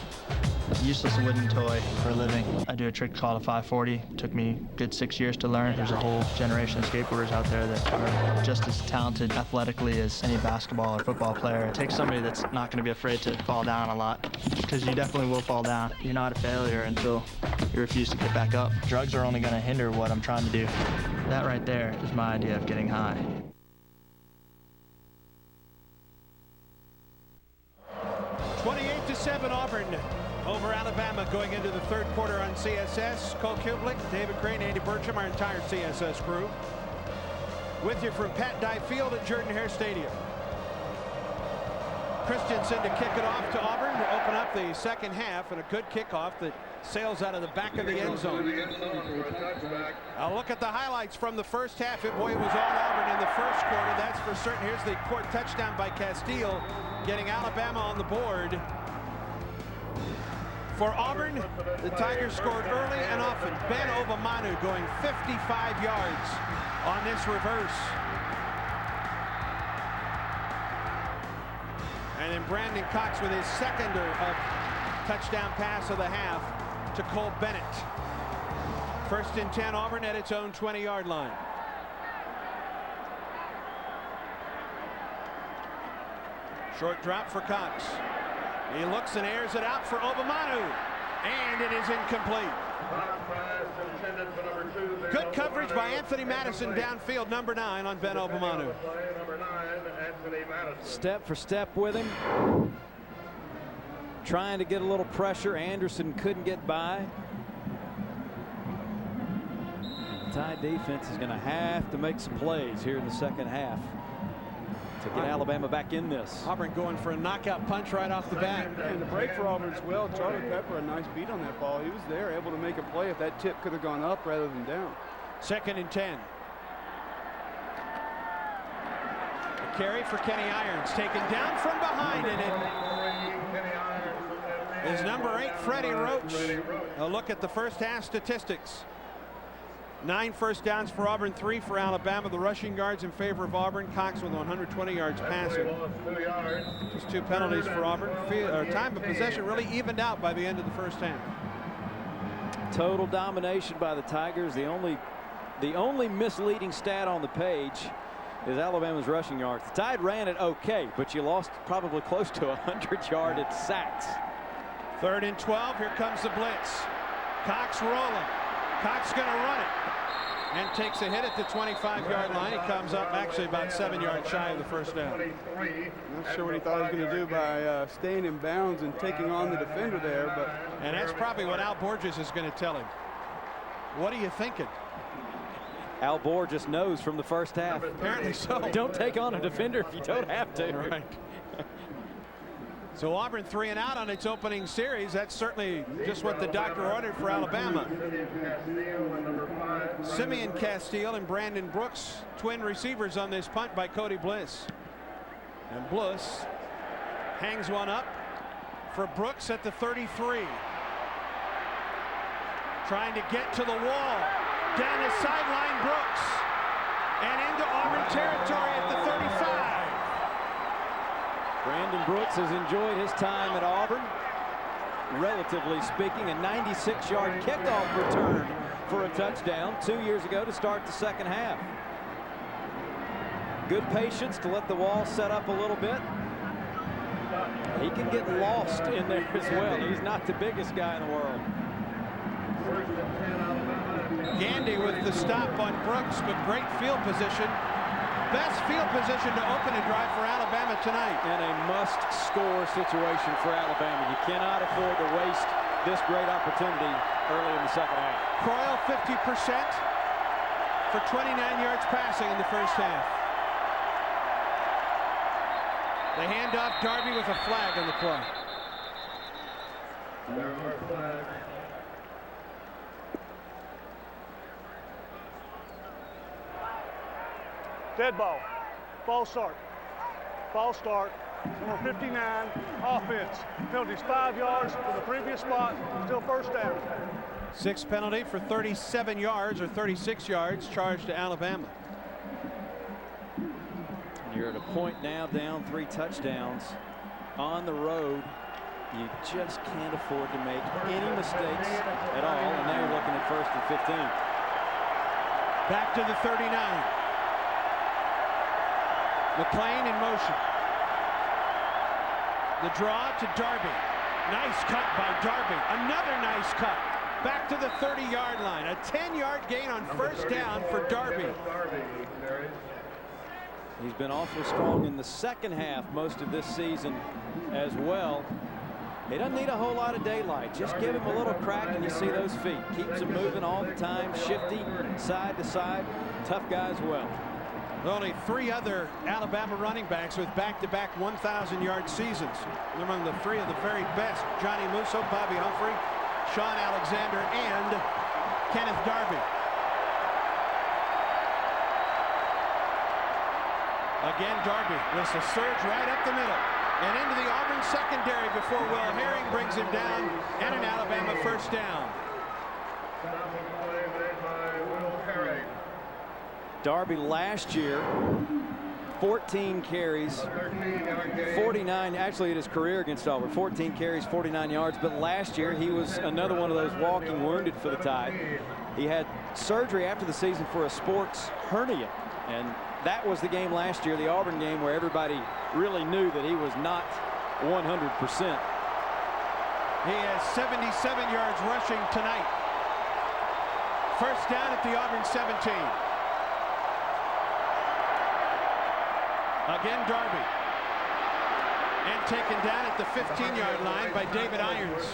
useless wooden toy for a living. I do a trick called a 540. It took me a good 6 years to learn. There's a whole generation of skateboarders out there that are just as talented athletically as any basketball or football player. It takes somebody that's not going to be afraid to fall down a lot, because you definitely will fall down. You're not a failure until you refuse to get back up. Drugs are only going to hinder what I'm trying to do. That right there is my idea of getting high. 28-7 Auburn over Alabama going into the third quarter on CSS. Cole Kublik, David Crane, Andy Burcham, our entire CSS crew. With you from Pat Dye Field at Jordan-Hare Stadium. Christensen to kick it off to Auburn to open up the second half, and a good kickoff that sails out of the back of the end zone. I'll look at the highlights from the first half. Boy, it was all Auburn in the first quarter, that's for certain. Here's the court touchdown by Castile, getting Alabama on the board. For Auburn, the Tigers scored early and often. Ben Obamanu going 55 yards on this reverse. And then Brandon Cox with his second touchdown pass of the half to Cole Bennett. 1st and 10, Auburn at its own 20-yard line. Short drop for Cox. He looks and airs it out for Obamanu, and it is incomplete. Good coverage by Anthony Madison downfield, number 9 on Ben Obamanu. Step for step with him. Trying to get a little pressure. Anderson couldn't get by. The Tide defense is going to have to make some plays here in the second half to get Alabama back in this. Auburn going for a knockout punch right off the bat. And the break for Auburn as well. Charlie Pepper, a nice beat on that ball. He was there, able to make a play if that tip could have gone up rather than down. 2nd and 10. A carry for Kenny Irons, taken down from behind, and it is number 8, Freddie Roach. A look at the first half statistics. 9 first downs for Auburn, 3 for Alabama. The rushing yards in favor of Auburn. Cox with 120 yards passing. Just 2 penalties for Auburn. Time of possession really evened out by the end of the first half. Total domination by the Tigers. The only misleading stat on the page is Alabama's rushing yards. The Tide ran it okay, but you lost probably close to 100-yard sacks. 3rd and 12. Here comes the blitz. Cox rolling. Cox going to run it and takes a hit at the 25-yard line. He comes up actually about 7 yards shy of the first down. Not sure what he thought he was going to do by staying in bounds and taking on the defender there, but and that's probably what Al Borges is going to tell him. What are you thinking? Al Borges knows from the first half. Apparently so. Don't take on a defender if you don't have to. Right. So Auburn 3 and out on its opening series. That's certainly just what the doctor ordered for Alabama. Simeon Castile and Brandon Brooks, twin receivers on this punt by Cody Bliss. And Bliss hangs one up for Brooks at the 33. Trying to get to the wall. Down the sideline, Brooks. And into Auburn territory at the 35. Brandon Brooks has enjoyed his time at Auburn. Relatively speaking, a 96-yard kickoff return for a touchdown 2 years ago to start the second half. Good patience to let the wall set up a little bit. He can get lost in there as well. He's not the biggest guy in the world. Gandy with the stop on Brooks, but great field position. Best field position to open a drive for Alabama tonight. And a must-score situation for Alabama. You cannot afford to waste this great opportunity early in the second half. Croyle 50% for 29 yards passing in the first half. They hand off Darby with a flag on the play. Dead ball. Ball start. Ball start. Number 59, offense. Penalties 5 yards from the previous spot. Still first down. 6th penalty for 37 yards or 36 yards charged to Alabama. You're at a point now down 3 touchdowns on the road. You just can't afford to make any mistakes at all. And now you're looking at 1st and 15. Back to the 39. McClain in motion. The draw to Darby. Nice cut by Darby. Another nice cut. Back to the 30-yard line. A 10-yard gain on first down for Darby. He's been awfully strong in the second half most of this season as well. He doesn't need a whole lot of daylight. Just give him a little crack and you see those feet. Keeps him moving all the time, shifty, side to side. Tough guy as well. Only 3 other Alabama running backs with back-to-back 1,000-yard seasons. Among the 3 of the very best: Johnny Musso, Bobby Humphrey, Sean Alexander, and Kenneth Darby. Again, Darby with a surge right up the middle and into the Auburn secondary before Will Herring brings him down, and an Alabama first down. Darby last year, 14 carries, 49, actually in his career against Auburn, 14 carries, 49 yards, but last year he was another one of those walking wounded for the Tide. He had surgery after the season for a sports hernia, and that was the game last year, the Auburn game, where everybody really knew that he was not 100%. He has 77 yards rushing tonight. First down at the Auburn 17. Again, Darby. And taken down at the 15-yard line by David Irons,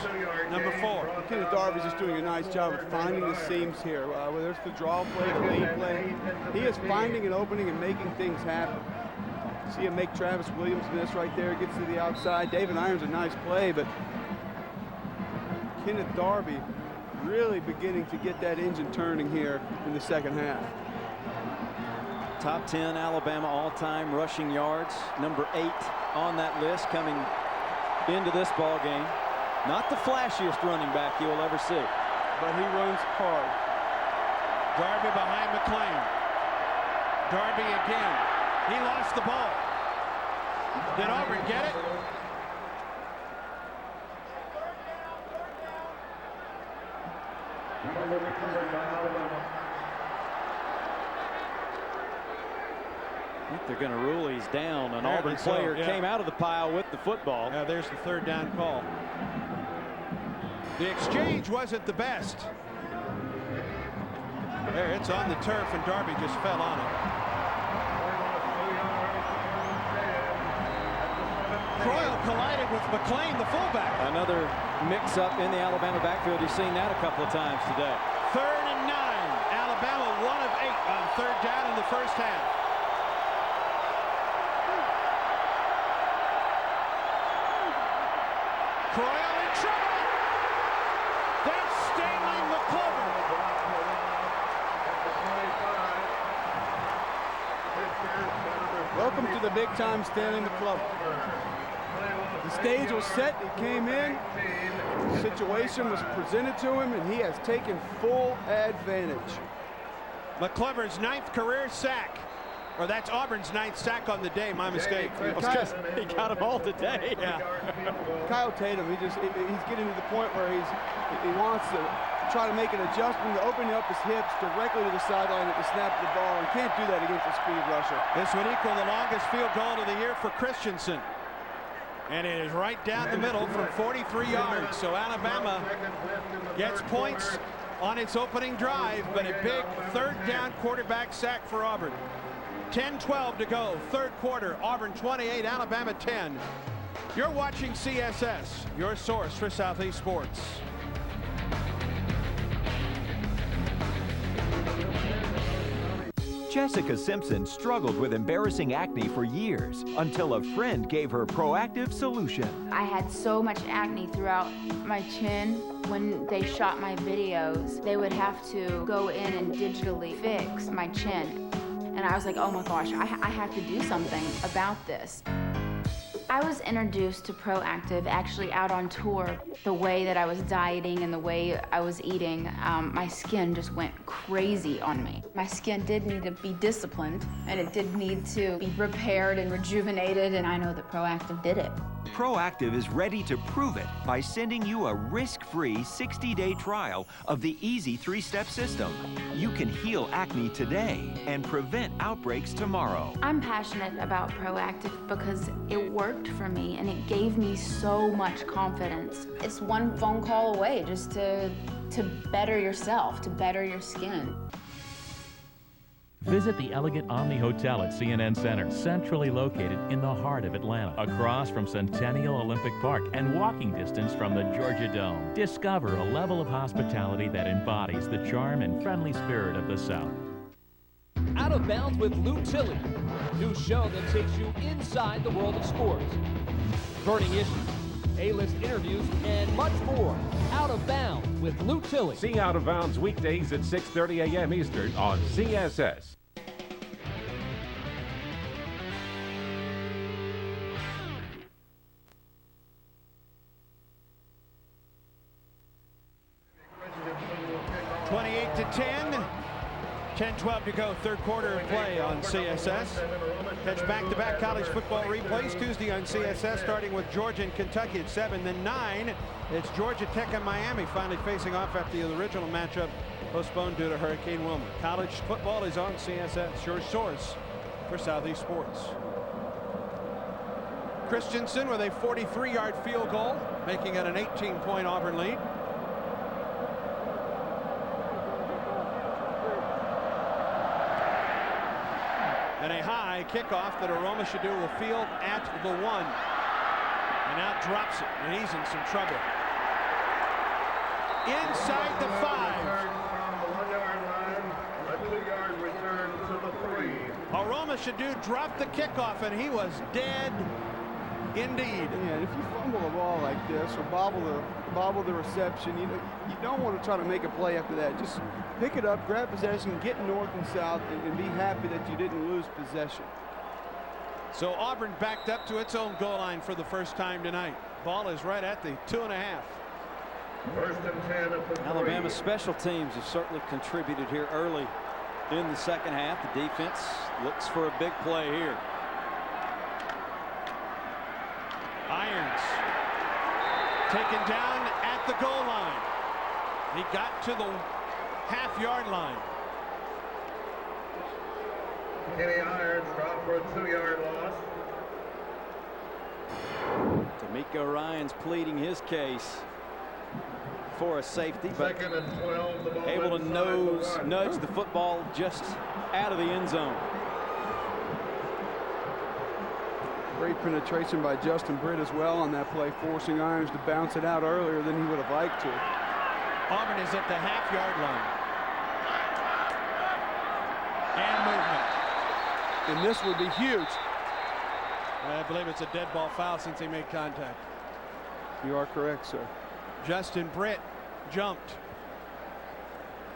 number 4. Kenneth Darby's just doing a nice job of finding the seams here. Whether it's the draw play, the lead play, he is finding an opening and making things happen. See him make Travis Williams miss right there, gets to the outside. David Irons a nice play, but Kenneth Darby really beginning to get that engine turning here in the second half. Top 10 Alabama all-time rushing yards, number 8 on that list coming into this ball game. Not the flashiest running back you will ever see, but he runs hard. Darby behind McClain. Darby again. He lost the ball. Did Auburn get it? I think they're going to rule he's down. An Auburn player came out of the pile with the football. Yeah, there's the third down call. The exchange wasn't the best. There, it's on the turf, and Darby just fell on it. Croyle collided with McClain, the fullback. Another mix-up in the Alabama backfield. You've seen that a couple of times today. 3rd and 9. Alabama 1 of 8 on third down in the first half. Croyle in trouble. That's Stanley McClover. Welcome to the big time, Stanley McClover. The stage was set, he came in, the situation was presented to him, and he has taken full advantage. McClover's 9th career sack. Or that's Auburn's 9th sack on the day. My mistake. He got them all today. Yeah. Kyle Tatum, he's getting to the point where he wants to try to make an adjustment, opening up his hips directly to the sideline at the snap of the ball, and can't do that against a speed rusher. This would equal the longest field goal of the year for Christensen. And it is right down the middle from 43 yards. So Alabama gets points on its opening drive, but a big third down quarterback sack for Auburn. 10-12 to go, third quarter. Auburn 28, Alabama 10. You're watching CSS, your source for Southeast sports. Jessica Simpson struggled with embarrassing acne for years until a friend gave her proactive solution. I had so much acne throughout my chin. When they shot my videos, they would have to go in and digitally fix my chin. And I was like, oh my gosh, I have to do something about this. I was introduced to Proactive actually out on tour. The way that I was dieting and the way I was eating, my skin just went crazy on me. My skin did need to be disciplined, and it did need to be repaired and rejuvenated, and I know that Proactive did it. Proactive is ready to prove it by sending you a risk-free 60-day trial of the easy 3-step system. You can heal acne today and prevent outbreaks tomorrow. I'm passionate about Proactive because it worked for me and it gave me so much confidence. It's one phone call away just to better yourself, to better your skin. Visit the elegant Omni Hotel at CNN Center, centrally located in the heart of Atlanta, across from Centennial Olympic Park and walking distance from the Georgia Dome. Discover a level of hospitality that embodies the charm and friendly spirit of the South. Out of Bounds with Lou Tilley, a new show that takes you inside the world of sports. Burning issues, A-list interviews, and much more. Out of Bounds with Lou Tilley. See Out of Bounds weekdays at 6:30 a.m. Eastern on CSS. (28-10). 10-12 to go, third quarter of play on CSS. Catch back-to-back college football replays Tuesday on CSS, starting with Georgia and Kentucky at 7. Then 9, it's Georgia Tech and Miami finally facing off after the original matchup postponed due to Hurricane Wilma. College football is on CSS, your source for Southeast sports. Christensen with a 43-yard field goal, making it an 18-point Auburn lead. And a high kickoff that Aroma should do will field at the 1. And now drops it, and he's in some trouble. Inside the 5. From the 1-yard line, a 2-yard return to the 3. Aroma should do dropped the kickoff, and he was dead indeed. Yeah, if you fumble the ball like this or bobble the reception, you don't want to try to make a play after that. Just pick it up, grab possession, get north and south, and be happy that you didn't lose possession. So Auburn backed up to its own goal line for the first time tonight. Ball is right at the 2.5. First and 10 at the 3. Alabama's special teams have certainly contributed here early in the second half. The defense looks for a big play here. Irons taken down at the goal line. He got to the half-yard line. Kenny Irons dropped for a 2-yard loss. D'Amico Ryan's pleading his case for a safety, but Second and 12, the ball able to nudge the football just out of the end zone. Great penetration by Justin Britt as well on that play, forcing Irons to bounce it out earlier than he would have liked to. Auburn is at the half-yard line. And movement. And this would be huge. I believe it's a dead ball foul since he made contact. You are correct, sir. Justin Britt jumped.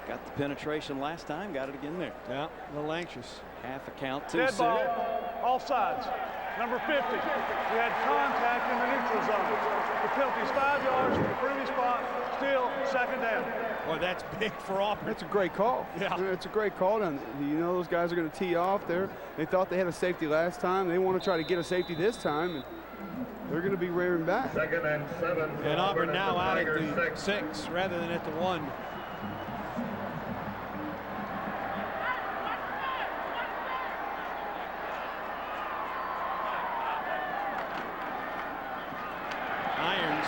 Got the penetration last time, got it again there. Yeah, a little anxious. Half a count, too Dead soon. ball, all sides. Number 50, we had contact in the neutral zone. The penalty's 5 yards from the previous spot, still second down. Boy, that's big for Auburn. That's a great call. Yeah. It's a great call down there. You know those guys are going to tee off there. They thought they had a safety last time. They want to try to get a safety this time, and they're going to be rearing back. Second and 7. And Auburn now out at the 6 rather than at the 1. Irons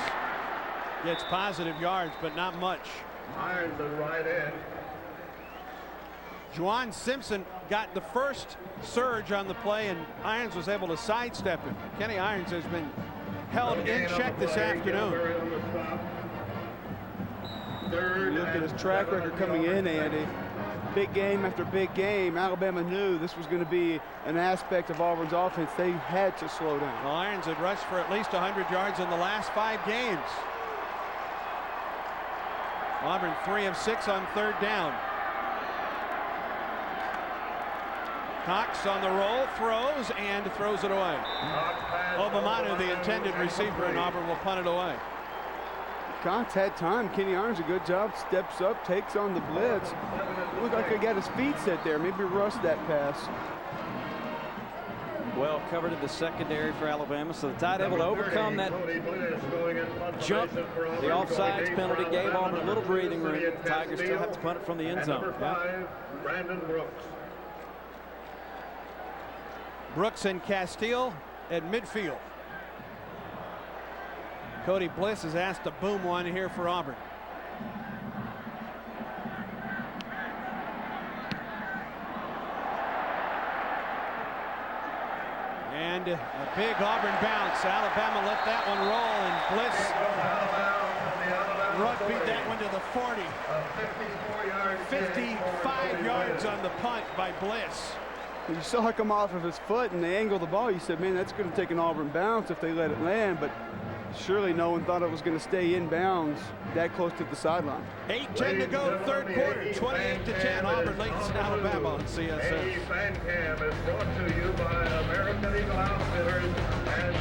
gets positive yards, but not much. Irons the right end. Juwan Simpson got the first surge on the play, and Irons was able to sidestep him. Kenny Irons has been held in check this afternoon. You look at his track record coming in, Andy. Big game after big game. Alabama knew this was going to be an aspect of Auburn's offense. They had to slow down. Well, Irons had rushed for at least 100 yards in the last 5 games. Auburn 3 of 6 on third down. Cox on the roll, throws it away. Obamanu, the intended receiver, and Auburn will punt it away. Cox had time. Kenny Irons a good job. Steps up, takes on the blitz. Looked like he got his feet set there. Maybe rushed that pass. Well covered in the secondary for Alabama, so the Tide able to overcome that jump. The offsides penalty gave Auburn a little breathing room. The Tigers still have to punt it from the end zone. Brandon Brooks. Brooks and Castile at midfield. Cody Bliss is asked to boom one here for Auburn. and a big Auburn bounce. Alabama let that one roll, and Bliss rugbyed that one to the 40. 55 yards on the punt by Bliss. You saw it come off of his foot and they angled the ball. You said, man, that's going to take an Auburn bounce if they let it land, but surely no one thought it was going to stay in bounds that close to the sideline. 8:10 to go, third quarter, 28-10. Auburn leads Alabama on CSS. Fancam is brought to you by American Eagle Outfitters and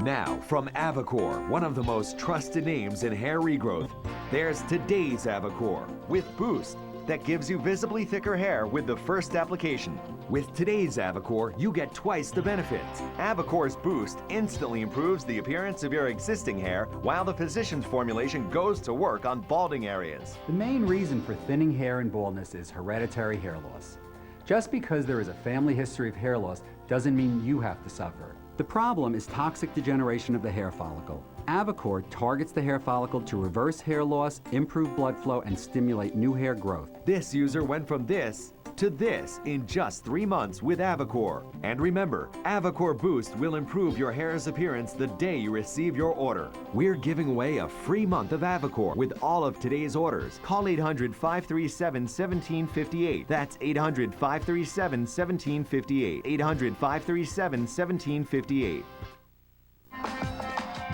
Now, from Avacor, one of the most trusted names in hair regrowth, there's today's Avacor with Boost that gives you visibly thicker hair with the first application. With today's Avacor, you get twice the benefits. Avacor's Boost instantly improves the appearance of your existing hair, while the physician's formulation goes to work on balding areas. The main reason for thinning hair and baldness is hereditary hair loss. Just because there is a family history of hair loss doesn't mean you have to suffer. The problem is toxic degeneration of the hair follicle. Avacor targets the hair follicle to reverse hair loss, improve blood flow, and stimulate new hair growth. This user went from this to this in just 3 months with Avacor. And remember, Avacor Boost will improve your hair's appearance the day you receive your order. We're giving away a free month of Avacor with all of today's orders. Call 800-537-1758. That's 800-537-1758. 800-537-1758.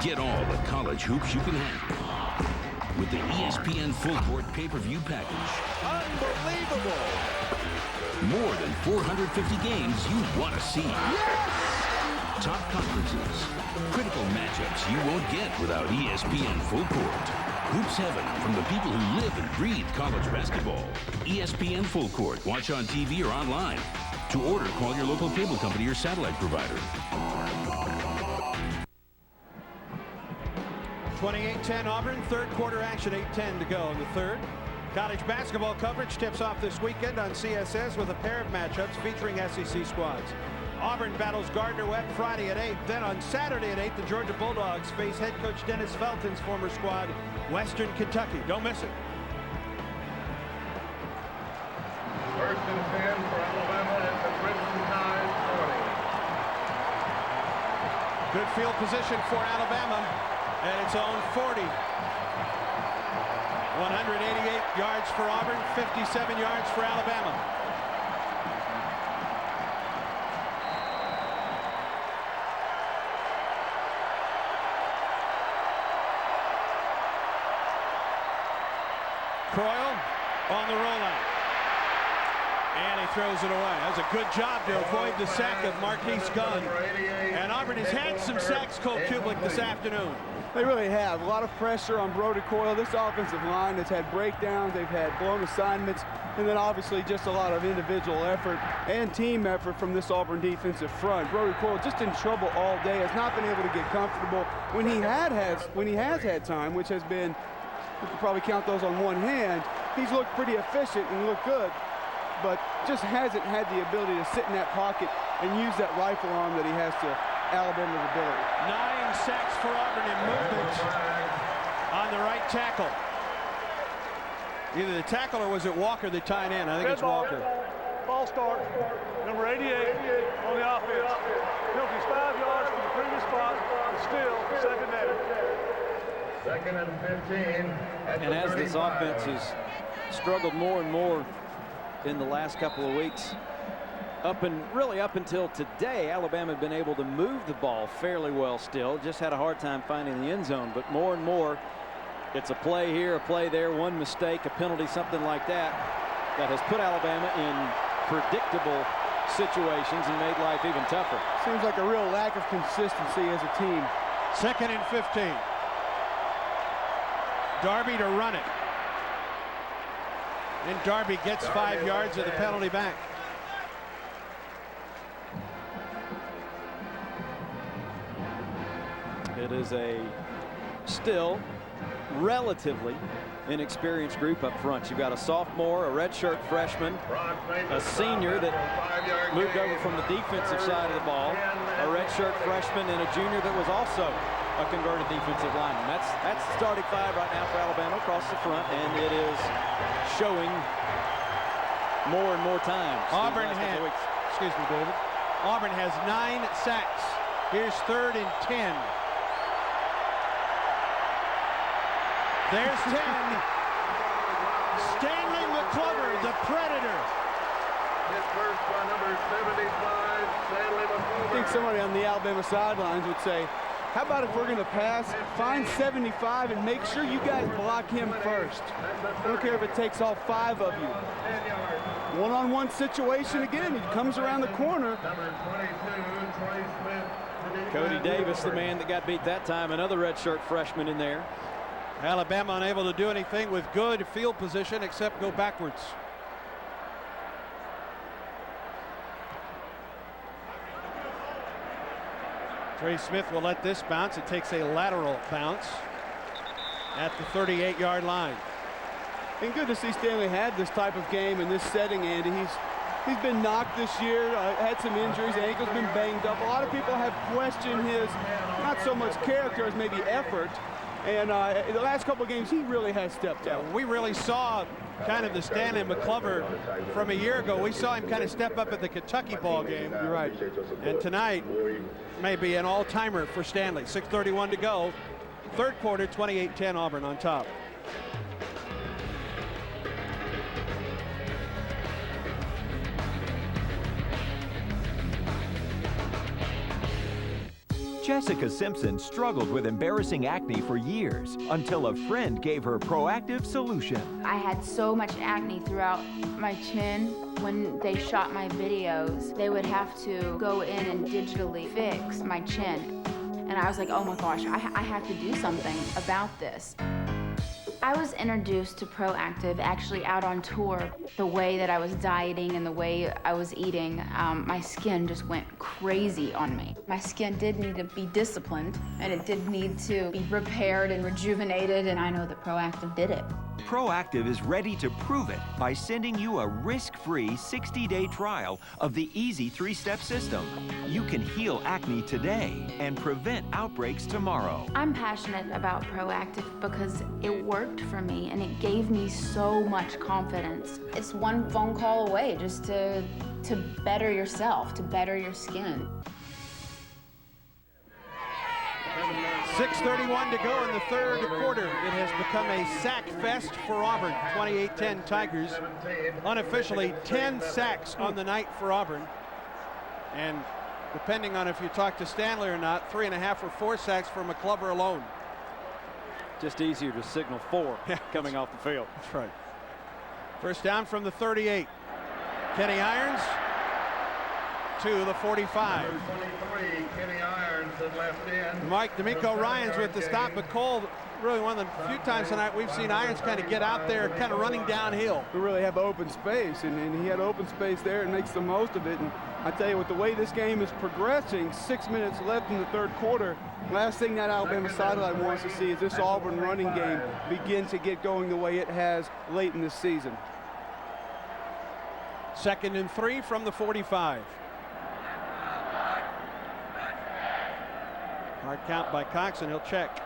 Get all the college hoops you can handle with the ESPN Full Court pay-per-view package. Unbelievable! More than 450 games you want to see. Yes! Top conferences. Critical matchups you won't get without ESPN Full Court. Hoops heaven from the people who live and breathe college basketball. ESPN Full Court. Watch on TV or online. To order, call your local cable company or satellite provider. 28-10 Auburn, third quarter action, 8:10 to go in the third. College basketball coverage tips off this weekend on CSS with a pair of matchups featuring SEC squads. Auburn battles Gardner-Webb Friday at 8. Then on Saturday at 8, the Georgia Bulldogs face head coach Dennis Felton's former squad, Western Kentucky. Don't miss it. First and 10 for Alabama at the Crimson Tide 40. Good field position for Alabama at its own 40. 188 yards for Auburn, 57 yards for Alabama. Croyle on the rollout. And he throws it away. That's a good job to avoid the sack of Marquise Gunn. And Auburn has had some sacks, Cole Kublik, this afternoon. They really have. A lot of pressure on Brody Coyle. This offensive line has had breakdowns. They've had blown assignments. And then obviously just a lot of individual effort and team effort from this Auburn defensive front. Brody Coyle just in trouble all day. Has not been able to get comfortable. When he has had time, which has been, you can probably count those on one hand, he's looked pretty efficient and looked good, but just hasn't had the ability to sit in that pocket and use that rifle arm that he has to Alabama's ability. 9 sacks for Auburn in movement on the right tackle. Either the tackle or was it Walker, the tight end? I think it's Walker. Ball start, number 88 on the offense. Penalty's 5 yards from the previous spot, but still second down. Second and 15. And as this offense has struggled more and more in the last couple of weeks, up until today, Alabama had been able to move the ball fairly well still. Just had a hard time finding the end zone, but more and more, it's a play here, a play there, one mistake, a penalty, something like that, that has put Alabama in predictable situations and made life even tougher. Seems like a real lack of consistency as a team. Second and 15. Darby to run it. And Darby gets 5 yards of the penalty back. It is a still relatively inexperienced group up front. You've got a sophomore, a redshirt freshman, a senior that moved over from the defensive side of the ball, a redshirt freshman, and a junior that was also a converted defensive lineman. That's the starting 5 right now for Alabama across the front, and it is showing more and more times. Auburn had, excuse me, David. Auburn has 9 sacks. Here's 3rd and 10. There's 10. Stanley McClover, the Predator. His first by number 75, Stanley McClover. I think somebody on the Alabama sidelines would say, how about if we're going to pass, find 75 and make sure you guys block him first. I don't care if it takes all 5 of you. One-on-one situation again. He comes around the corner. Cody Davis, the man that got beat that time, another redshirt freshman in there. Alabama unable to do anything with good field position except go backwards. Trey Smith will let this bounce. It takes a lateral bounce at the 38-yard line. And good to see Stanley had this type of game in this setting, Andy. He's been knocked this year, had some injuries, ankle's been banged up. A lot of people have questioned his, not so much character as maybe effort. And in the last couple of games, he really has stepped up. We really saw kind of the Stanley McClover from a year ago. We saw him kind of step up at the Kentucky ball game. You're right. And tonight may be an all-timer for Stanley. 6:31 to go. 3rd quarter, 28-10 Auburn on top. Jessica Simpson struggled with embarrassing acne for years until a friend gave her proactive solution. I had so much acne throughout my chin. When they shot my videos, they would have to go in and digitally fix my chin. And I was like, oh my gosh, I have to do something about this. I was introduced to Proactive actually out on tour. The way that I was dieting and the way I was eating, my skin just went crazy on me. My skin did need to be disciplined, and it did need to be repaired and rejuvenated, and I know that Proactive did it. Proactive is ready to prove it by sending you a risk-free 60-day trial of the easy 3-step system. You can heal acne today and prevent outbreaks tomorrow. I'm passionate about Proactive because it worked for me and it gave me so much confidence. It's one phone call away just to better yourself, to better your skin. 6:31 to go in the 3rd quarter. It has become a sack fest for Auburn. 28-10 Tigers. Unofficially 10 sacks on the night for Auburn. And depending on if you talk to Stanley or not, 3.5 or 4 sacks for McClover alone. Just easier to signal 4 coming off the field. That's right. First down from the 38. Kenny Irons to the 45. Number 23, Kenny Irons at left end. Mike D'Amico Ryans with the stop, but Cole, really one of the few times tonight we've seen Irons kind of get out there, kind of running downhill. We really have open space, and he had open space there and makes the most of it. And I tell you, with the way this game is progressing, 6 minutes left in the 3rd quarter, last thing that Alabama sideline wants to see is this Auburn running game begin to get going the way it has late in the season. 2nd and 3 from the 45. Hard count by Cox, and he'll check.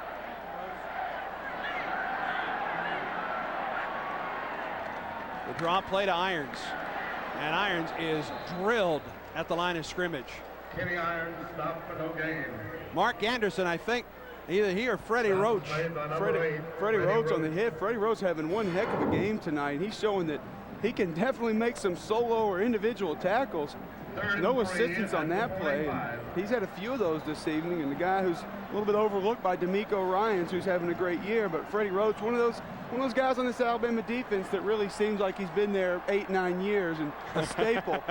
The draw play to Irons. And Irons is drilled at the line of scrimmage. Kenny Irons stopped for no gain. Mark Anderson, I think, either he or Freddie Roach. Freddie Roach on the hit. Freddie Roach having one heck of a game tonight. He's showing that he can definitely make some solo or individual tackles. No assistance on that play. And he's had a few of those this evening. And the guy who's a little bit overlooked by D'Amico Ryans, who's having a great year. But Freddie Roach, one of those guys on this Alabama defense that really seems like he's been there 8-9 years and a staple.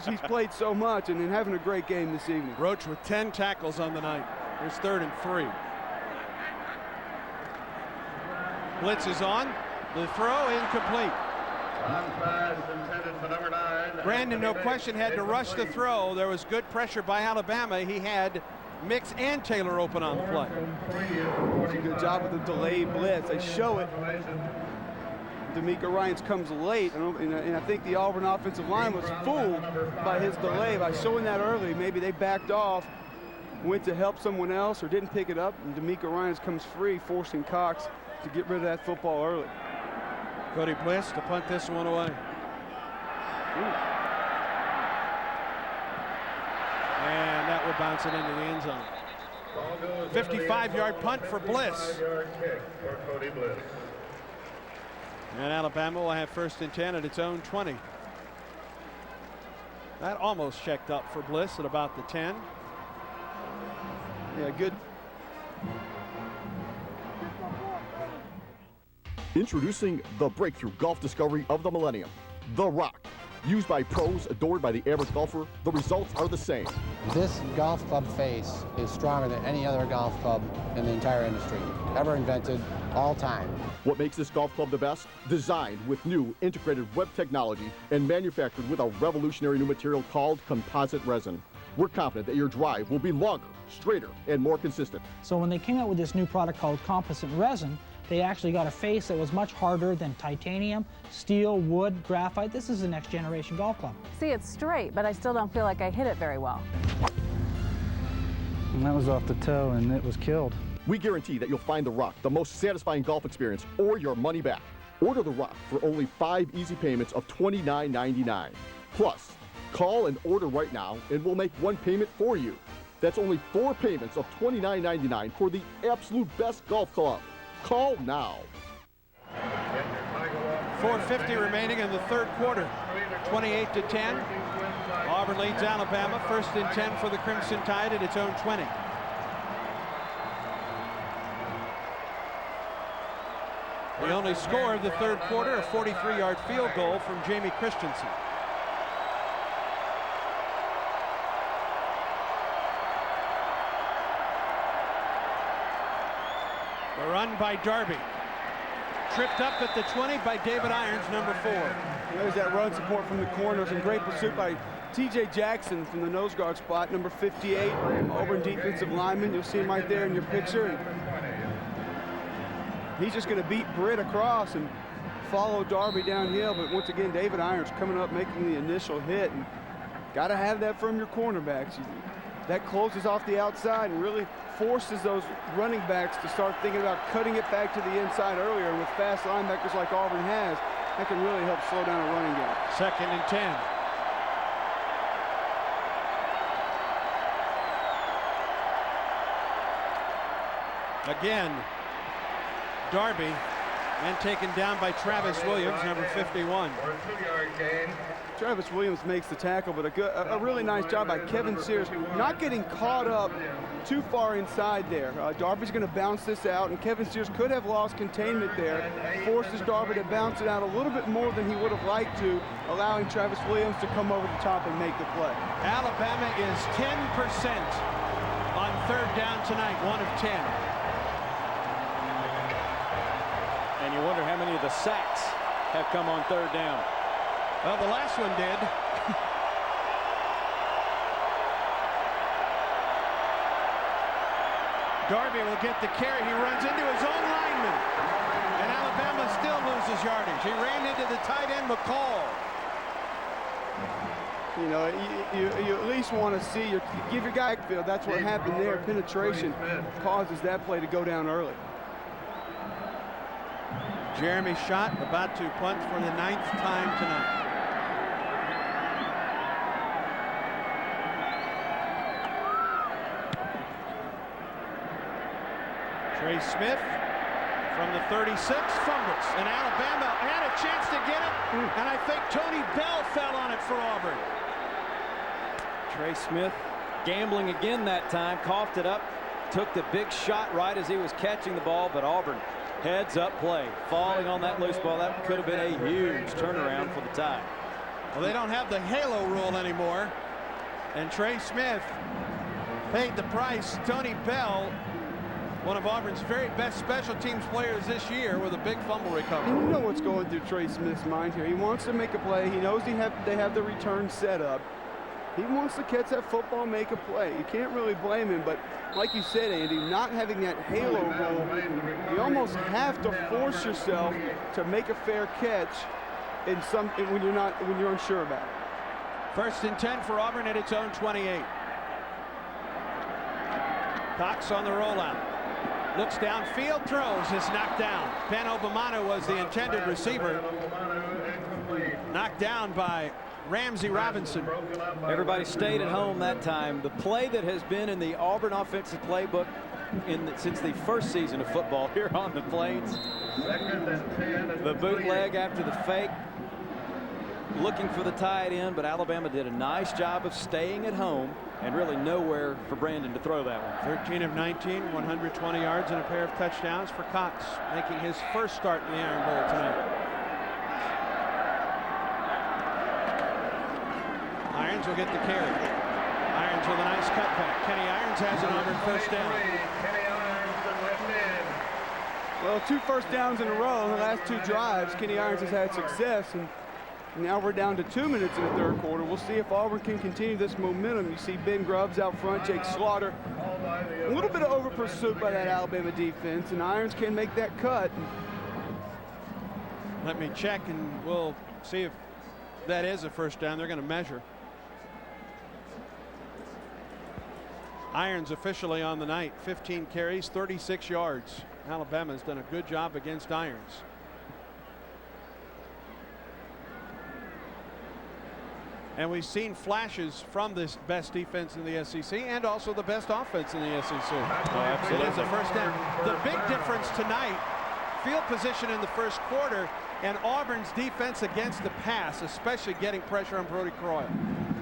he's played so much and having a great game this evening. Roach with 10 tackles on the night. Here's 3rd and 3. Blitz is on. The throw incomplete. Intended for number 9. Brandon, no question, had to rush the throw. There was good pressure by Alabama. He had Mix and Taylor open on the play. It's a good job with the delayed blitz. They show it. D'Amico Ryans comes late, and I think the Auburn offensive line was fooled by his delay. By showing that early, maybe they backed off, went to help someone else, or didn't pick it up, and D'Amico Ryans comes free, forcing Cox to get rid of that football early. Cody Bliss to punt this one away. And that will bounce it into the end zone. 55-yard punt for Bliss. And Alabama will have 1st and 10 at its own 20. That almost checked up for Bliss at about the 10. Yeah, good. Introducing the breakthrough golf discovery of the millennium, The Rock. Used by pros, adored by the average golfer, the results are the same. This golf club face is stronger than any other golf club in the entire industry, ever invented, all time. What makes this golf club the best? Designed with new integrated web technology and manufactured with a revolutionary new material called composite resin. We're confident that your drive will be longer, straighter, and more consistent. So when they came out with this new product called composite resin, they actually got a face that was much harder than titanium, steel, wood, graphite. This is the next generation golf club. See, it's straight, but I still don't feel like I hit it very well. And that was off the toe, and it was killed. We guarantee that you'll find The Rock the most satisfying golf experience or your money back. Order The Rock for only 5 easy payments of $29.99. Plus, call and order right now, and we'll make 1 payment for you. That's only 4 payments of $29.99 for the absolute best golf club. Call now. 4:50 remaining in the 3rd quarter. 28-10. Auburn leads Alabama. 1st and 10 for the Crimson Tide at its own 20. The only score of the 3rd quarter, a 43-yard field goal from Jamie Christensen. The run by Darby. Tripped up at the 20 by David Irons, number 4. There's that run support from the corners and great pursuit by T.J. Jackson from the nose guard spot, number 58, Auburn defensive lineman. You'll see him right there in your picture. And he's just going to beat Britt across and follow Darby downhill. But once again, David Irons coming up, making the initial hit. And got to have that from your cornerbacks. That closes off the outside and really forces those running backs to start thinking about cutting it back to the inside earlier. And with fast linebackers like Auburn has, that can really help slow down a running game. 2nd and 10. Again, Darby, and taken down by Travis Williams, number 51. Travis Williams makes the tackle, but a really nice job by Kevin Sears, not getting caught up too far inside there. Darby's going to bounce this out, and Kevin Sears could have lost containment there. Forces Darby to bounce it out a little bit more than he would have liked to, allowing Travis Williams to come over the top and make the play. Alabama is 10% on 3rd down tonight, 1 of 10. And you wonder how many of the sacks have come on 3rd down. Well, the last one did. Darby will get the carry. He runs into his own lineman. And Alabama still loses yardage. He ran into the tight end, McCall. You know, you at least want to see, give your guy field. That's what happened there. Penetration causes that play to go down early. Jeremy Schott about to punt for the 9th time tonight. Trey Smith from the 36 fumbles, and Alabama had a chance to get it, and I think Tony Bell fell on it for Auburn. Trey Smith gambling again that time, coughed it up, took the big shot right as he was catching the ball, but Auburn heads up play, falling on that loose ball. That could have been a huge turnaround for the Tide. Well, they don't have the halo rule anymore, and Trey Smith paid the price. Tony Bell, one of Auburn's very best special teams players this year, with a big fumble recovery. And you know what's going through Trey Smith's mind here. He wants to make a play. He knows they have the return set up. He wants to catch that football, make a play. You can't really blame him, but like you said, Andy, not having that halo rule, you almost have to force yourself to make a fair catch when you're unsure about it. 1st and 10 for Auburn at its own 28. Cox on the rollout. Looks downfield, throws, is knocked down. Ben Obamano was the intended receiver. Knocked down by Ramsey Robinson. Everybody stayed at home that time. The play that has been in the Auburn offensive playbook since the first season of football here on the Plains. The bootleg after the fake, looking for the tight end, but Alabama did a nice job of staying at home and really nowhere for Brandon to throw that one. 13 of 19, 120 yards and a pair of touchdowns for Cox, making his first start in the Iron Bowl tonight. Irons will get the carry. Irons with a nice cutback. Kenny Irons has an Auburn first down. Well, 2 first downs in a row in the last 2 drives. Kenny Irons has had success, and now we're down to 2 minutes in the third quarter. We'll see if Auburn can continue this momentum. You see Ben Grubbs out front, Jake Slaughter. A little bit of over pursuit by that Alabama defense, and Irons can make that cut. Let me check, and we'll see if that is a first down. They're going to measure. Irons officially on the night, 15 carries, 36 yards. Alabama's done a good job against Irons. And we've seen flashes from this best defense in the SEC and also the best offense in the SEC. It is a first down. The big difference tonight, field position in the first quarter and Auburn's defense against the pass, especially getting pressure on Brody Croyle.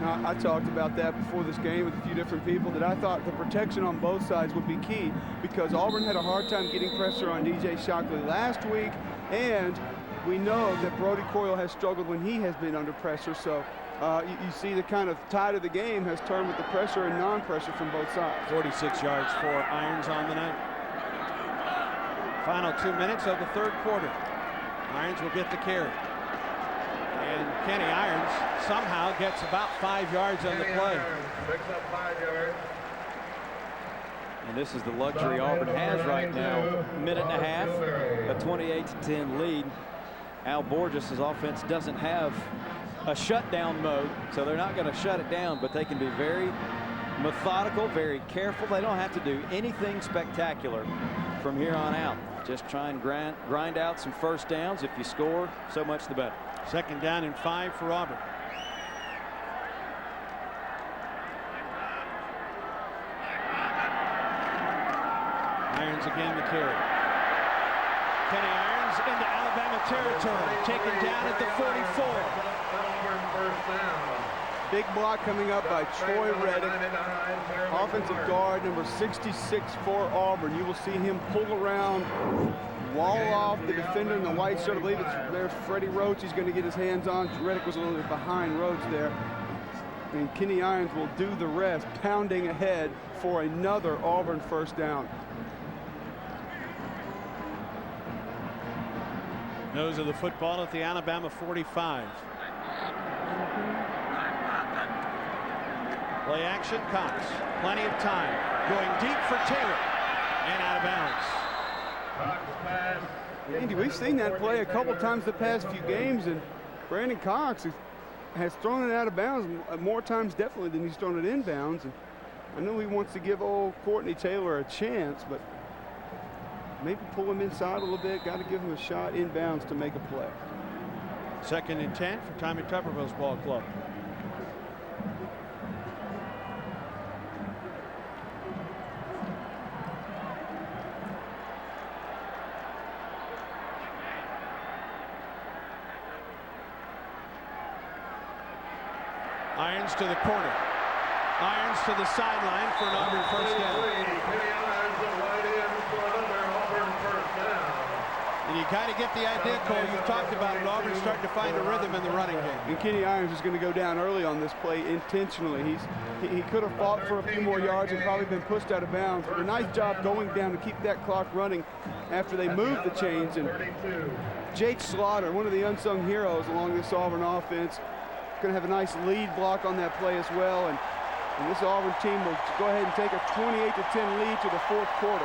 I talked about that before this game with a few different people, that I thought the protection on both sides would be key, because Auburn had a hard time getting pressure on DJ Shockley last week, and we know that Brody Croyle has struggled when he has been under pressure. So you see the kind of tide of the game has turned with the pressure and non-pressure from both sides. 46 yards for Irons on the night. Final 2 minutes of the third quarter. Irons will get the carry. And Kenny Irons somehow gets about 5 yards on the play. Picks up 5 yards. And this is the luxury Auburn has right now. Minute and a half, a 28-10 lead. Al Borges' offense doesn't have a shutdown mode, so they're not going to shut it down, but they can be very methodical, very careful. They don't have to do anything spectacular from here on out. Just try and grind out some first downs. If you score, so much the better. Second down and 5 for Auburn. Irons again the carry. Kenny Irons into Alabama territory, taken down at the 44. Big block coming up by Troy Reddick, offensive guard number 66 for Auburn. You will see him pull around, wall off the defender in the white shirt. I believe there's Freddie Roach. He's going to get his hands on. Reddick was a little bit behind Roach there. And Kenny Irons will do the rest, pounding ahead for another Auburn first down. Nose of the football at the Alabama 45. Play action, Cox. Plenty of time. Going deep for Taylor. And out of bounds. Andy, we've seen that play a couple times the past few games, and Brandon Cox has thrown it out of bounds more times definitely than he's thrown it inbounds. And I know he wants to give old Courtney Taylor a chance, but maybe pull him inside a little bit. Got to give him a shot inbounds to make a play. Second and 10 for Tommy Tuberville's ball club. Irons to the corner. Irons to the sideline for an Auburn first down. And you kind of get the idea, Cole, you've talked about it. Auburn's starting to find a rhythm in the running game. And Kenny Irons is going to go down early on this play intentionally. He could have fought for a few more yards and probably been pushed out of bounds. But a nice job going down to keep that clock running after they moved the chains. And Jake Slaughter, one of the unsung heroes along this Auburn offense, going to have a nice lead block on that play as well. And this Auburn team will go ahead and take a 28-10 lead to the fourth quarter.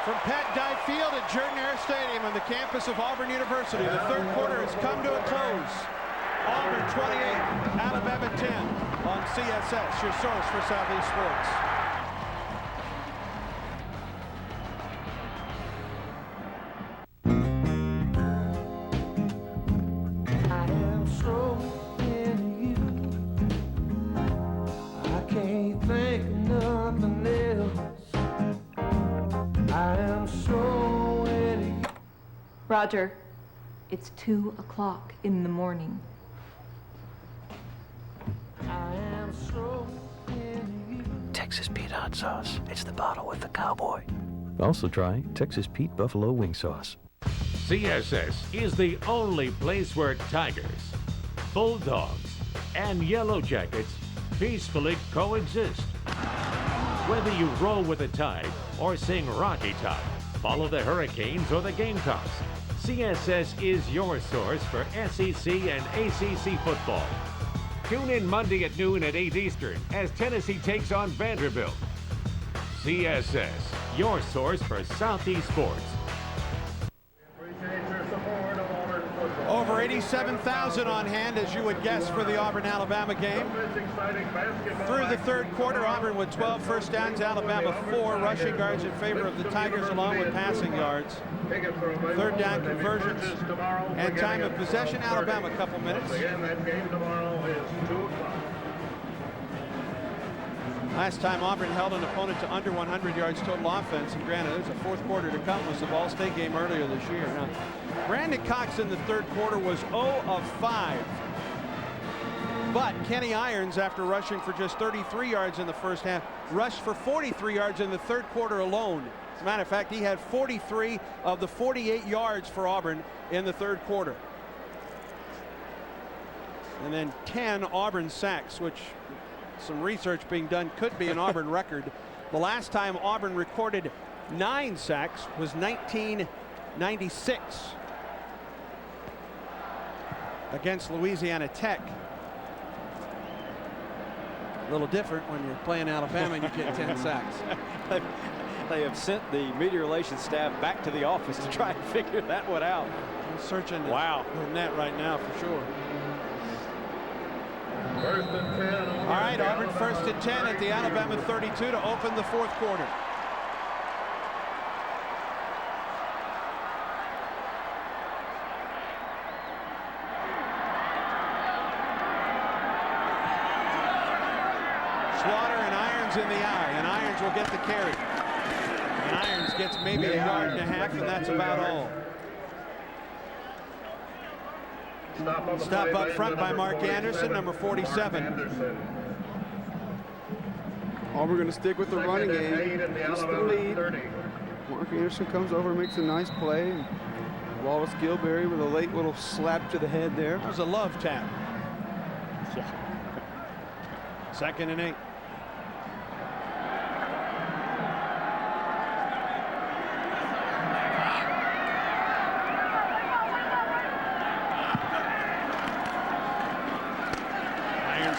From Pat Dye Field at Jordan-Hare Stadium on the campus of Auburn University, the third quarter has come to a close. Auburn 28, Alabama 10 on CSS, your source for Southeast Sports. I have Roger, it's 2 o'clock in the morning. Texas Pete hot sauce. It's the bottle with the cowboy. Also try Texas Pete Buffalo Wing Sauce. CSS is the only place where tigers, bulldogs, and yellow jackets peacefully coexist. Whether you roll with the tide or sing Rocky Top, follow the Hurricanes or the Gamecocks, CSS is your source for SEC and ACC football. Tune in Monday at noon at 8 Eastern as Tennessee takes on Vanderbilt. CSS, your source for Southeast sports. Over 87,000 on hand, as you would guess, for the Auburn-Alabama game. Through the third quarter, Auburn with 12 first downs, Alabama 4 rushing yards in favor of the Tigers, along with passing yards. Third down conversions and time of possession, Alabama a couple minutes. Last time Auburn held an opponent to under 100 yards total offense, and granted, there's a fourth quarter to come, was the Ball State game earlier this year. Now, Brandon Cox in the third quarter was 0 of 5. But Kenny Irons, after rushing for just 33 yards in the first half, rushed for 43 yards in the third quarter alone. As a matter of fact, he had 43 of the 48 yards for Auburn in the third quarter. And then 10 Auburn sacks, which some research being done could be an Auburn record. The last time Auburn recorded 9 sacks was 1996 against Louisiana Tech. A little different when you're playing Alabama and you get 10 sacks. They have sent the media relations staff back to the office to try and figure that one out. I'm searching wow. the net right now for sure. First and 10. All right, Auburn first and 10 at the Alabama 32 to open the fourth quarter. Slaughter and Irons in the eye, and Irons will get the carry. And Irons gets maybe a yard and a half, and that's about all. Stop up front by Mark Anderson, number 47. Auburn going to stick with the running game. Just the lead. Mark Anderson comes over, makes a nice play. Wallace Gilberry with a late little slap to the head there. That was a love tap. Second and 8.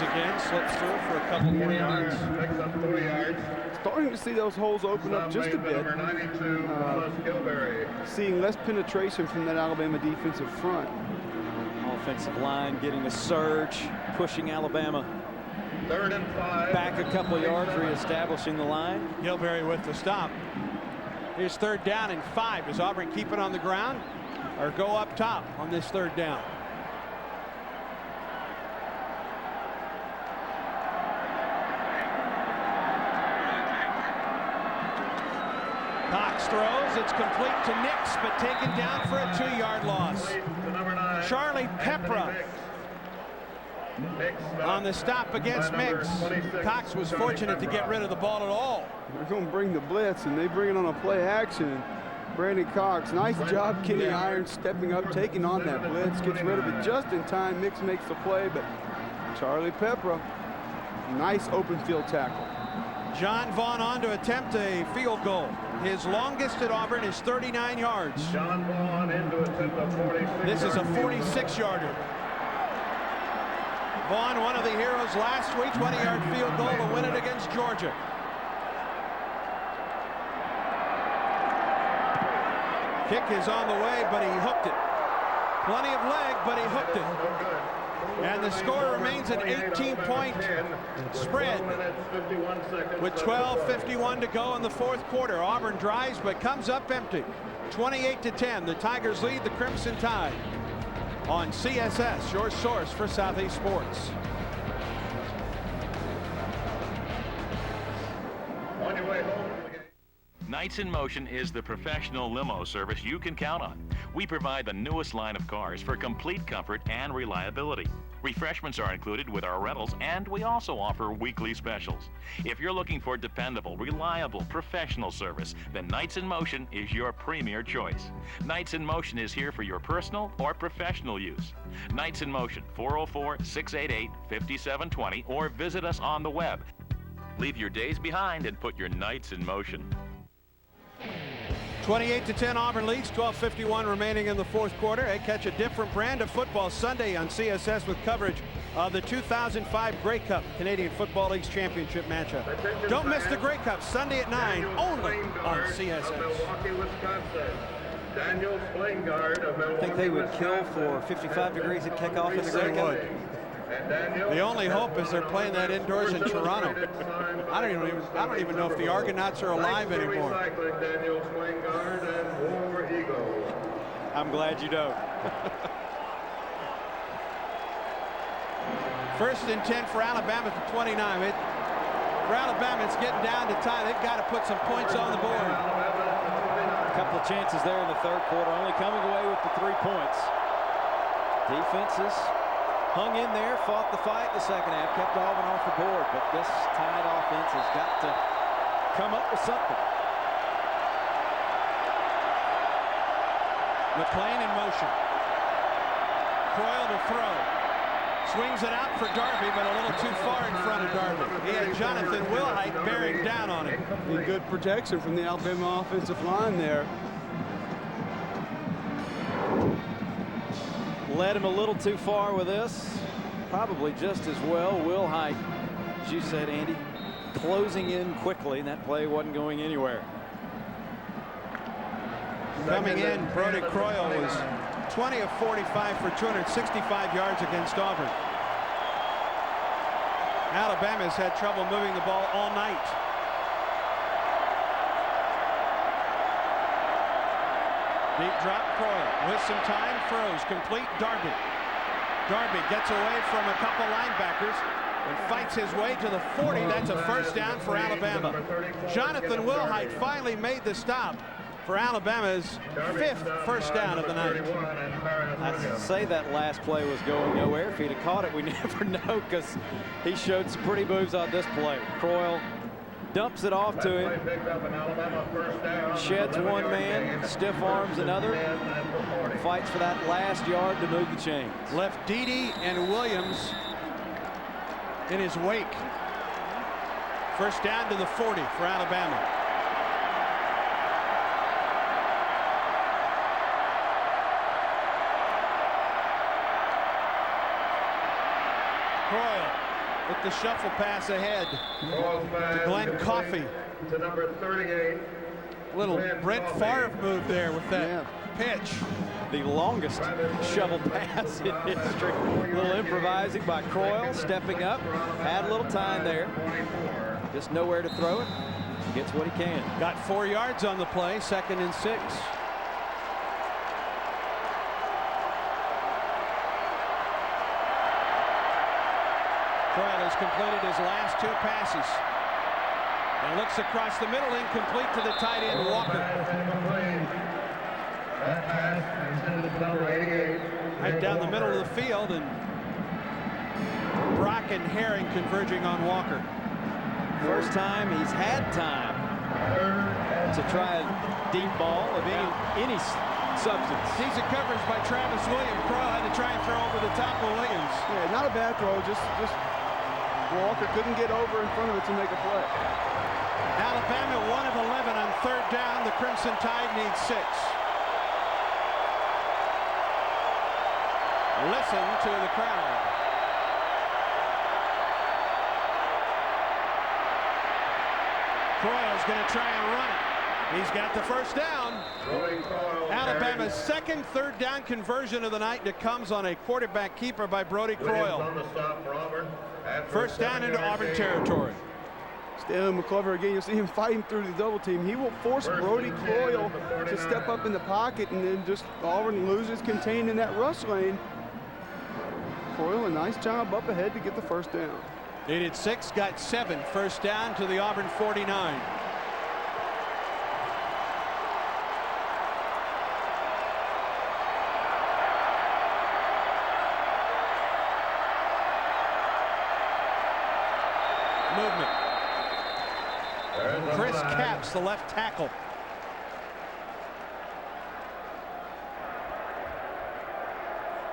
Again, slips through for a couple more yards. Starting to see those holes open up just a bit. Seeing less penetration from that Alabama defensive front. Offensive line getting a surge, pushing Alabama back a couple of yards, reestablishing the line. Gilberry with the stop. Here's third down and 5. Does Auburn keep it on the ground or go up top on this third down? Cox throws, it's complete to Nix, but taken down for a 2-yard loss. Charlie Pepra on the stop against Mix. Cox was fortunate to get rid of the ball at all. They're going to bring the blitz, and they bring it on a play action. Brandon Cox, nice job. Kenny Irons stepping up, taking on that blitz, gets rid of it just in time. Mix makes the play, but Charlie Pepra, nice open field tackle. John Vaughn on to attempt a field goal. His longest at Auburn is 39 yards. John Vaughn into attempt of 46. This is a 46-yarder. Vaughn, one of the heroes last week, 20-yard field goal to win it against Georgia. Kick is on the way, but he hooked it. Plenty of leg, but he hooked it. And the score remains an 18-point spread with 12:51 to go in the fourth quarter. Auburn drives but comes up empty. 28-10. The Tigers lead the Crimson Tide on CSS, your source for Southeast sports. On your way home. Nights in Motion is the professional limo service you can count on. We provide the newest line of cars for complete comfort and reliability. Refreshments are included with our rentals, and we also offer weekly specials. If you're looking for dependable, reliable, professional service, then Knights in Motion is your premier choice. Knights in Motion is here for your personal or professional use. Knights in Motion, 404-688-5720, or visit us on the web. Leave your days behind and put your nights in motion. 28-10 Auburn leads, 12:51 remaining in the fourth quarter. They catch a different brand of football Sunday on CSS with coverage of the 2005 Grey Cup, Canadian Football League's championship matchup. Don't miss the Grey Cup Sunday at 9, only on CSS. I think they would kill for 55 degrees at kickoff in the Grey Cup. The only hope is they're playing that indoors in Toronto. I don't even know if the Argonauts are alive anymore. I'm glad you don't. First and 10 for Alabama at the 29. For Alabama, it's getting down to time. They've got to put some points on the board. A couple of chances there in the third quarter, only coming away with the 3 points. Defenses hung in there, fought the fight the second half, kept Auburn off the board, but this tied offense has got to come up with something. McClain in motion. Croyle to throw. Swings it out for Darby, but a little too far in front of Darby. He had Jonathan Wilhite bearing down on him. Good protection from the Alabama offensive line there. Led him a little too far with this. Probably just as well. Wilhite, as you said, Andy, closing in quickly, and that play wasn't going anywhere. Coming in, Brody Croyle was 20 of 45 for 265 yards against Auburn. Alabama's had trouble moving the ball all night. Deep drop, Croyle with some time, throws complete. Darby gets away from a couple linebackers and fights his way to the 40. That's a first down for Alabama. Jonathan Wilhite finally made the stop for Alabama's 5th first down of the night. I say that last play was going nowhere. If he'd have caught it, we never know, because he showed some pretty moves on this play. Croyle dumps it off to him, sheds one man, stiff arms another, fights for that last yard to move the chains. Left Dede and Williams in his wake. First down to the 40 for Alabama. Croyle with the shuffle pass ahead to Glenn Coffey. To number 38. Little Brett Favre move there with that pitch. The longest shovel pass in history. A little improvising by Croyle, stepping up, had a little time there. Just nowhere to throw it. Gets what he can. Got 4 yards on the play, 2nd and 6. Croyle has completed his last 2 passes and looks across the middle, incomplete to the tight end Walker. Right down the middle of the field, and Brock and Herring converging on Walker. First time he's had time to try a deep ball of any substance. Decent coverage by Travis Williams. Croyle had to try and throw over the top of Williams. Yeah, not a bad throw. Just Walker couldn't get over in front of it to make a play. Alabama 1 of 11 on 3rd down. The Crimson Tide needs 6. Listen to the crowd. Croyle's going to try and run it. He's got the first down. Alabama's 2nd 3rd down conversion of the night that comes on a quarterback keeper by Brody Croyle. First down into Auburn territory. Stanley McClover again, you'll see him fighting through the double team. He will force Brody Croyle to step up in the pocket, and then just Auburn loses contained in that rush lane. Croyle, a nice job up ahead to get the first down. Needed 6, got 7. First down to the Auburn 49. movement. Chris Capps, the left tackle.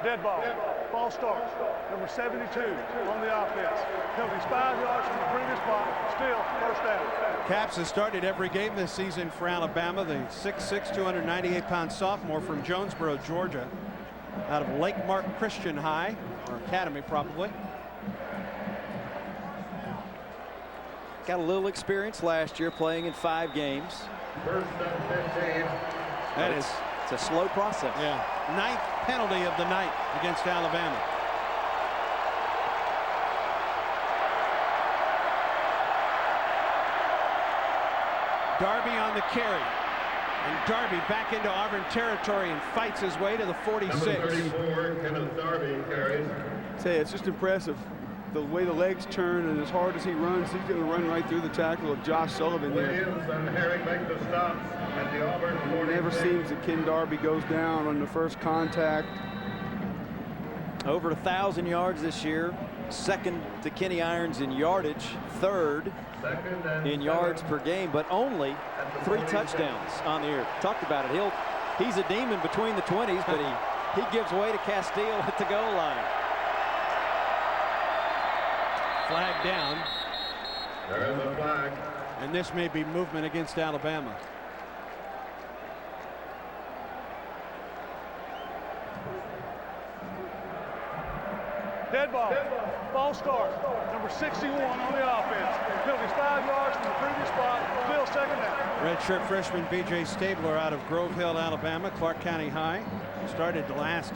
Dead ball. Ball start. Number 72 on the offense. Penalties 5 yards from the previous spot. Still first down. Capps has started every game this season for Alabama. The 6'6", 298-pound sophomore from Jonesboro, Georgia, out of Lake Mark Christian High, or Academy probably. Got a little experience last year playing in 5 games. First and 15. That is, it's a slow process. Yeah. 9th penalty of the night against Alabama. Darby on the carry. And Darby back into Auburn territory and fights his way to the 46. Number 34, Kenneth Darby carries. Say, it's just impressive. The way the legs turn and as hard as he runs, he's going to run right through the tackle of Josh Sullivan there. Williams and Herring make the stops at the Auburn 46. It never seems that Ken Darby goes down on the first contact. Over 1,000 yards this year. Second to Kenny Irons in yardage. Third in yards per game, but only 3 touchdowns on the year. Talked about it. He's a demon between the 20s, but he gives way to Castile at the goal line. Flag down. There is a flag. And this may be movement against Alabama. Dead ball. Ball start. Number 61 on the offense. Penalties 5 yards from the previous spot. Still second down. Redshirt freshman B.J. Stabler out of Grove Hill, Alabama, Clark County High. Started the last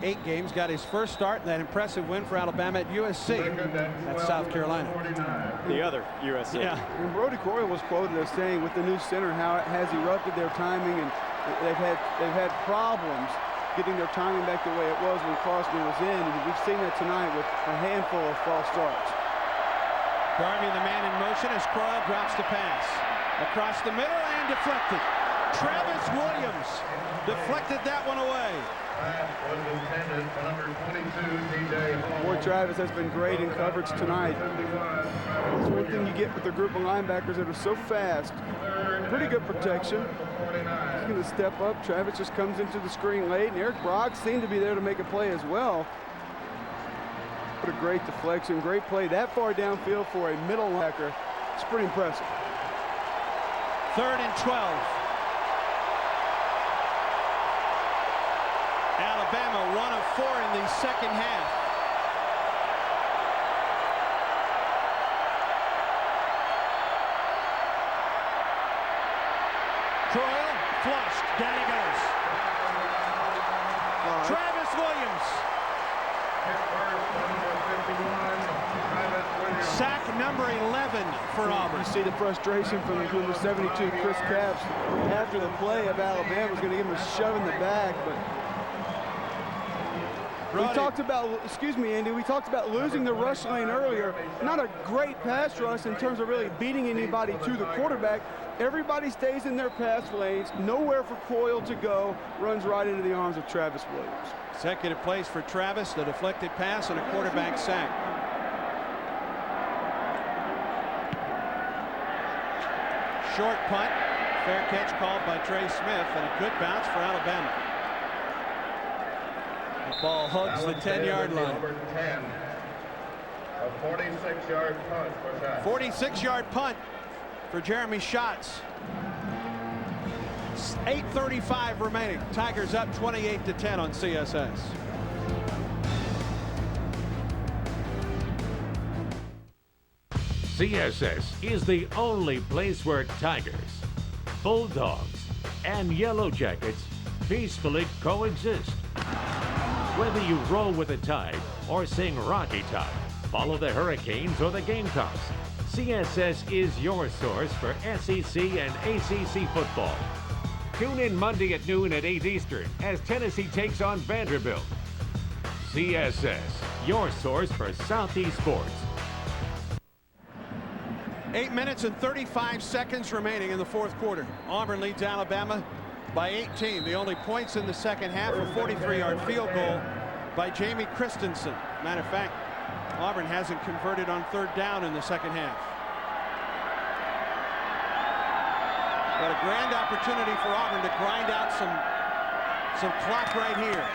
8 games, got his first start in that impressive win for Alabama at USC. That's South Carolina. The other USC. Yeah. And Brody Croyle was quoted as saying with the new center how it has erupted their timing, and they've had problems getting their timing back the way it was when Clausner was in. And we've seen that tonight with a handful of false starts. Darby the man in motion as Croyle drops the pass. Across the middle and deflected. Travis Williams deflected that one away. Was intended for number 22, DJ Hall. Boy, Travis has been great in coverage tonight. That's one thing you get with a group of linebackers that are so fast. Pretty good protection. He's going to step up. Travis just comes into the screen late, and Eric Brock seemed to be there to make a play as well. What a great deflection, great play that far downfield for a middle linebacker. It's pretty impressive. 3rd and 12. Alabama 1 of 4 in the second half. Croyle flushed. Down he goes. Travis Williams. Sack number 11 for Auburn. You see the frustration from number 72, Chris Capps, after the play of Alabama was going to give him a shove in the back, but we talked about, excuse me, Andy, we talked about losing the rush lane earlier. Not a great pass rush in terms of really beating anybody to the quarterback. Everybody stays in their pass lanes, nowhere for Croyle to go, runs right into the arms of Travis Williams. Consecutive plays for Travis, the deflected pass and a quarterback sack. Short punt, fair catch called by Trey Smith, and a good bounce for Alabama. The ball hugs the 10-yard line. Number 10, a 46-yard punt for that. 46-yard punt for Jeremy Schatz. 8:35 remaining. Tigers up 28-10 on CSS. CSS is the only place where Tigers, Bulldogs, and Yellow Jackets peacefully coexist. Whether you roll with the tide or sing Rocky Top, follow the Hurricanes or the Gamecocks, CSS is your source for SEC and ACC football. Tune in Monday at noon at 8 Eastern as Tennessee takes on Vanderbilt. CSS, your source for Southeast sports. 8 minutes and 35 seconds remaining in the fourth quarter. Auburn leads Alabama by 18. The only points in the second half, a 43-yard field goal by Jamie Christensen. Matter of fact, Auburn hasn't converted on third down in the second half. But a grand opportunity for Auburn to grind out some clock right here.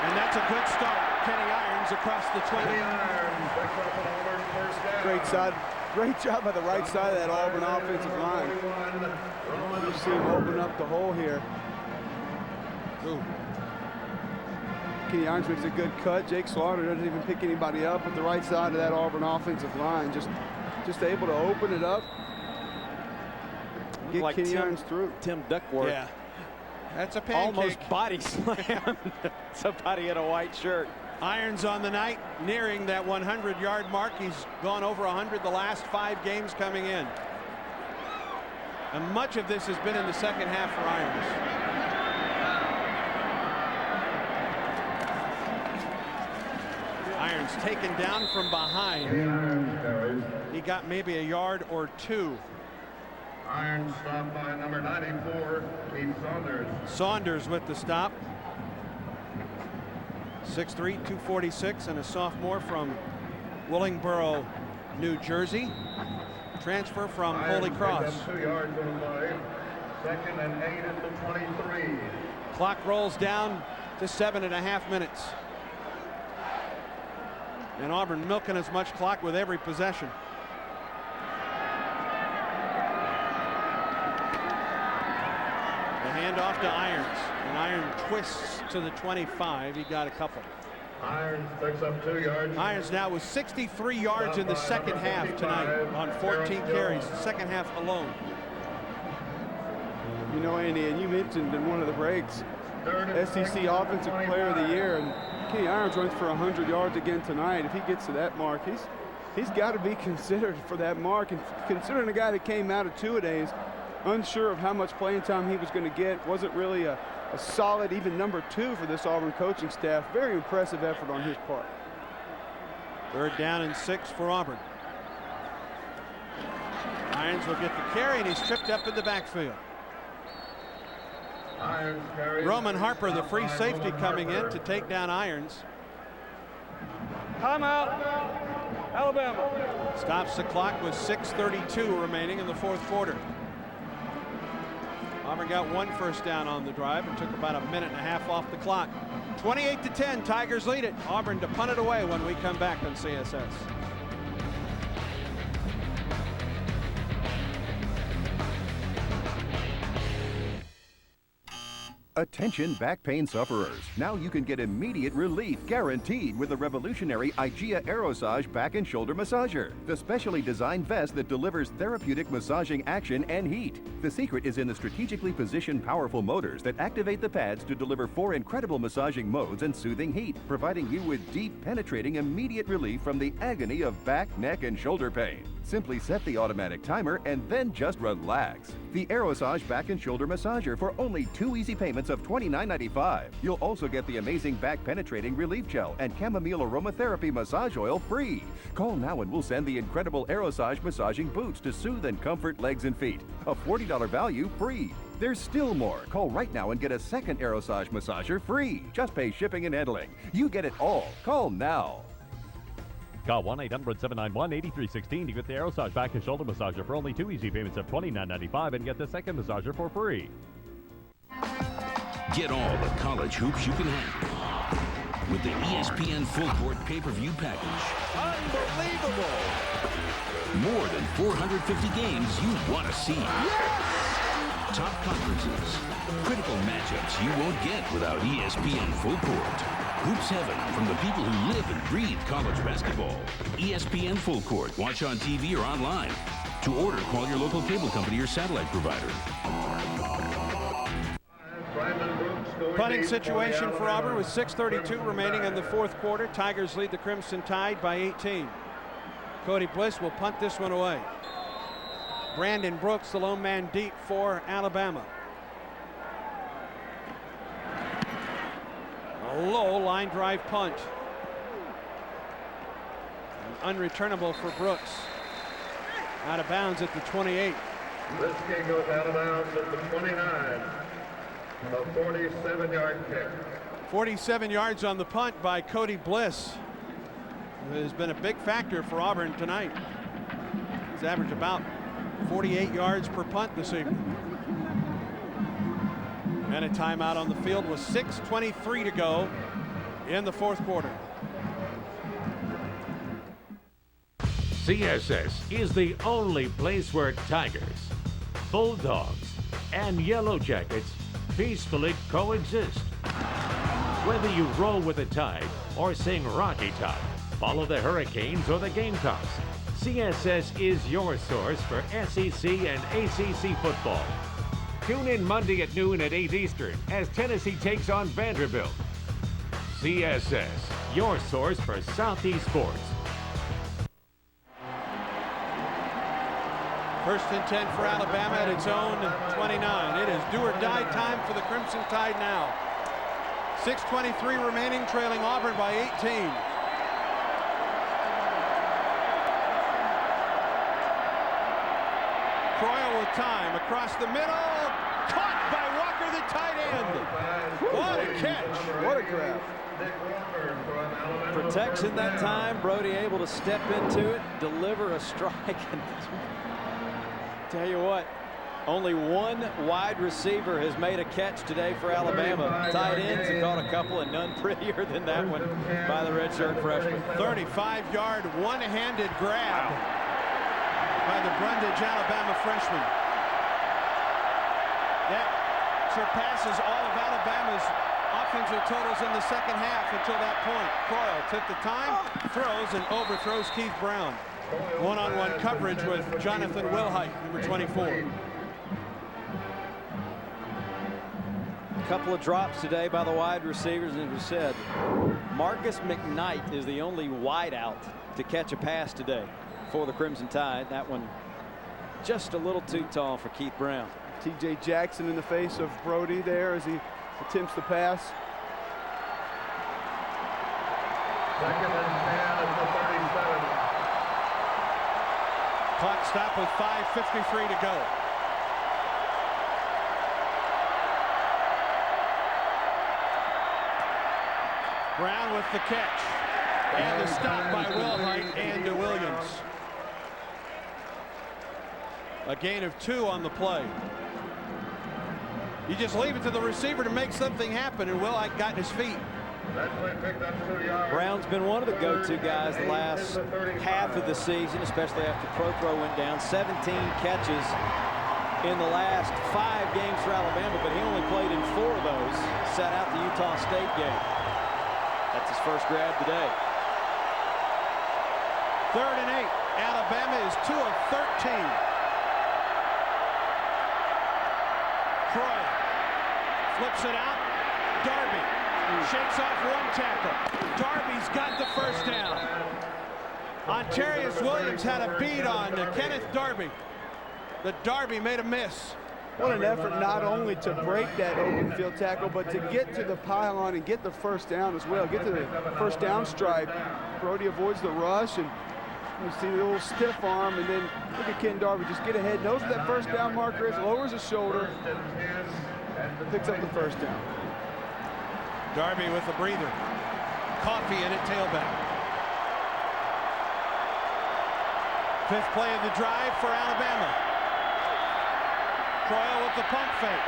And that's a good start. Kenny Irons across the 20. Great job by the right side of that Auburn offensive line. You see him open up the hole here. Ooh. Kenny Irons makes a good cut. Jake Slaughter doesn't even pick anybody up at the right side of that Auburn offensive line. Just able to open it up. Get like Kenny Irons through. Tim Duckworth. Yeah. That's a pancake. Almost body slam somebody in a white shirt. Irons on the night, nearing that 100-yard mark. He's gone over 100 the last 5 games coming in. And much of this has been in the second half for Irons. Irons taken down from behind. He got maybe a yard or 2. Irons stopped by number 94, Keith Saunders. Saunders with the stop. 6'3", 246, and a sophomore from Willingboro, New Jersey. Transfer from Holy Cross. 2 yards on the play. 2nd and 8 at the 23. Clock rolls down to 7.5 minutes. And Auburn milking as much clock with every possession. Handoff to Irons, and Irons twists to the 25. He got a couple. Irons picks up 2 yards. Irons now with 63 yards in the second half tonight on 14 carries, the second half alone. You know, Andy, and you mentioned in one of the breaks, SEC Offensive Player of the Year, and Kenny Irons runs for 100 yards again tonight. If he gets to that mark, he's got to be considered for that mark. And considering a guy that came out of two-a-days, unsure of how much playing time he was going to get, wasn't really a solid even number 2 for this Auburn coaching staff. Very impressive effort on his part. 3rd down and 6 for Auburn. Irons will get the carry, and he's tripped up in the backfield. Roman Harper, the free safety, coming in to take down Irons. Timeout, Alabama. Stops the clock with 6:32 remaining in the 4th quarter. Auburn got 1 first down on the drive and took about 1.5 minutes off the clock. 28-10, Tigers lead it. Auburn to punt it away when we come back on CSS. Attention back pain sufferers. Now you can get immediate relief guaranteed with the revolutionary IGEA Aerosage Back and Shoulder Massager, the specially designed vest that delivers therapeutic massaging action and heat. The secret is in the strategically positioned powerful motors that activate the pads to deliver 4 incredible massaging modes and soothing heat, providing you with deep, penetrating, immediate relief from the agony of back, neck, and shoulder pain. Simply set the automatic timer and then just relax. The Aerosage Back and Shoulder Massager for only 2 easy payments of $29.95. You'll also get the amazing back penetrating relief gel and chamomile aromatherapy massage oil free. Call now and we'll send the incredible Aerosage massaging boots to soothe and comfort legs and feet. A $40 value free. There's still more. Call right now and get a second Aerosage massager free. Just pay shipping and handling. You get it all. Call now. Call 1-800-791-8316 to get the Aerosage Back and Shoulder Massager for only 2 easy payments of $29.95 and get the second massager for free. Get all the college hoops you can handle with the ESPN Full Court pay-per-view package. Unbelievable! More than 450 games you want to see. Yes! Top conferences, critical matchups you won't get without ESPN Full Court. Hoops Heaven from the people who live and breathe college basketball. ESPN Full Court. Watch on TV or online. To order, call your local cable company or satellite provider. Punting situation for Auburn with 6:32 remaining in the 4th quarter. Tigers lead the Crimson Tide by 18. Cody Bliss will punt this one away. Brandon Brooks, the lone man deep for Alabama. A low line drive punt. And unreturnable for Brooks. Out of bounds at the 28. This kick goes out of bounds at the 29. A 47-yard kick. 47 yards on the punt by Cody Bliss. has been a big factor for Auburn tonight. He's averaged about 48 yards per punt this evening. And a timeout on the field with 6:23 to go in the fourth quarter. CSS is the only place where Tigers, Bulldogs, and Yellow Jackets peacefully coexist. Whether you roll with the Tide or sing Rocky Top, follow the Hurricanes or the Gamecocks, CSS is your source for SEC and ACC football. Tune in Monday at noon at 8 Eastern as Tennessee takes on Vanderbilt. CSS, your source for Southeast sports. First and 10 for Alabama at its own 29. It is do or die time for the Crimson Tide now. 6:23 remaining, trailing Auburn by 18. Croyle with time across the middle. Caught by Walker, the tight end. What a catch. What a grab. Protection that time. Brody able to step into it, deliver a strike. And tell you what, only one wide receiver has made a catch today for Alabama. Tight ends have caught a couple, and none prettier than that one by the redshirt freshman. 35-yard one-handed grab by the Brundage Alabama freshman. That surpasses all of Alabama's offensive totals in the second half until that point. Croyle took the time, throws, and overthrows Keith Brown. One-on-one coverage with Jonathan Wilhite, number 24. A couple of drops today by the wide receivers, as we said. Marcus McKnight is the only wideout to catch a pass today for the Crimson Tide. That one just a little too tall for Keith Brown. T.J. Jackson in the face of Brody there as he attempts the pass. Second and 10 at the 37. Clock stop with 5:53 to go. Brown with the catch. And the stop by Wilhite and Williams. A gain of 2 on the play. You just leave it to the receiver to make something happen, and Wilhite got his feet. Brown's been one of the go-to guys the last half of the season, especially after Prothro went down. 17 catches in the last 5 games for Alabama, but he only played in 4 of those. Sat out the Utah State game. That's his first grab today. 3rd and 8. Alabama is 2 of 13. Croyle flips it out. Darby shakes off one tackle. Darby's got the first down. Ontarius Williams had a beat on Kenneth Darby. The Darby made a miss. What an effort not only to break that open field tackle, but to get to the pylon and get the first down as well. Get to the first down stripe. Brody avoids the rush, and you see the little stiff arm, and then look at Ken Darby just get ahead, knows where that first down marker is, lowers his shoulder, picks up the first down. Darby with a breather. Coffee in at tailback. 5th play of the drive for Alabama. Croyle with the pump fake.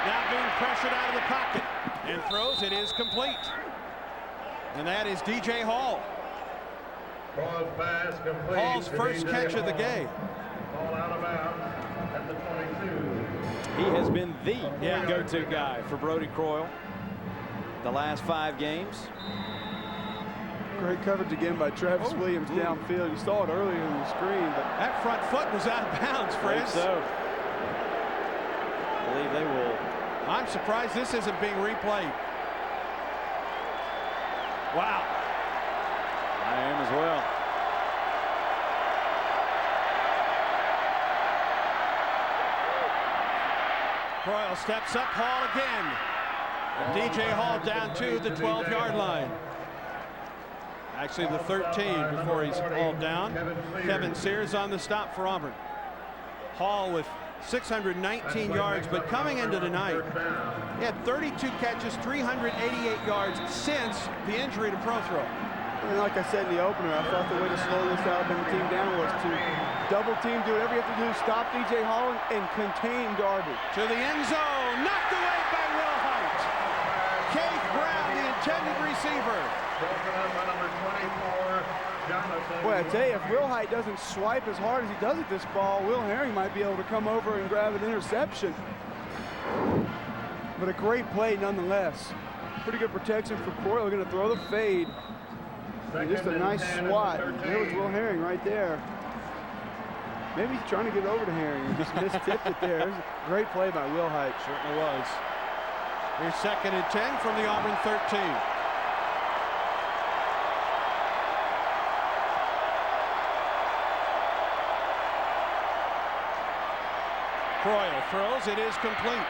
Now being pressured out of the pocket. And throws. It is complete. And that is DJ Hall. Hall's first catch of the game. Ball out of bounds at the 22. He has been the go-to guy for Brody Croyle the last 5 games. Great coverage again by Travis Williams downfield. You saw it earlier in the screen, but that front foot was out of bounds, Fritz. So I believe they will. I'm surprised this isn't being replayed. Wow. I am as well. Croyle steps up, Hall again. And DJ Hall down to the 12-yard line. Actually the 13 before he's hauled down. Kevin Sears on the stop for Auburn. Hall with 619 yards, but coming into tonight, he had 32 catches, 388 yards since the injury to Prothro. And like I said in the opener, I thought the way to slow this Alabama team down was to double team, do whatever you have to do, stop DJ Holland and contain Darby. To the end zone, knocked away by Will Hite. Keith Brown, the intended receiver. Boy, I tell you, if Will Hite doesn't swipe as hard as he does at this ball, Will Herring might be able to come over and grab an interception. But a great play nonetheless. Pretty good protection for Coyle. They're going to throw the fade. And just a nice swat. There was Will Herring right there. Maybe he's trying to get over to Herring and just mistipped it there. It was a great play by Will Hite. Certainly was. Here's 2nd and 10 from the Auburn 13. Croyle throws, it is complete.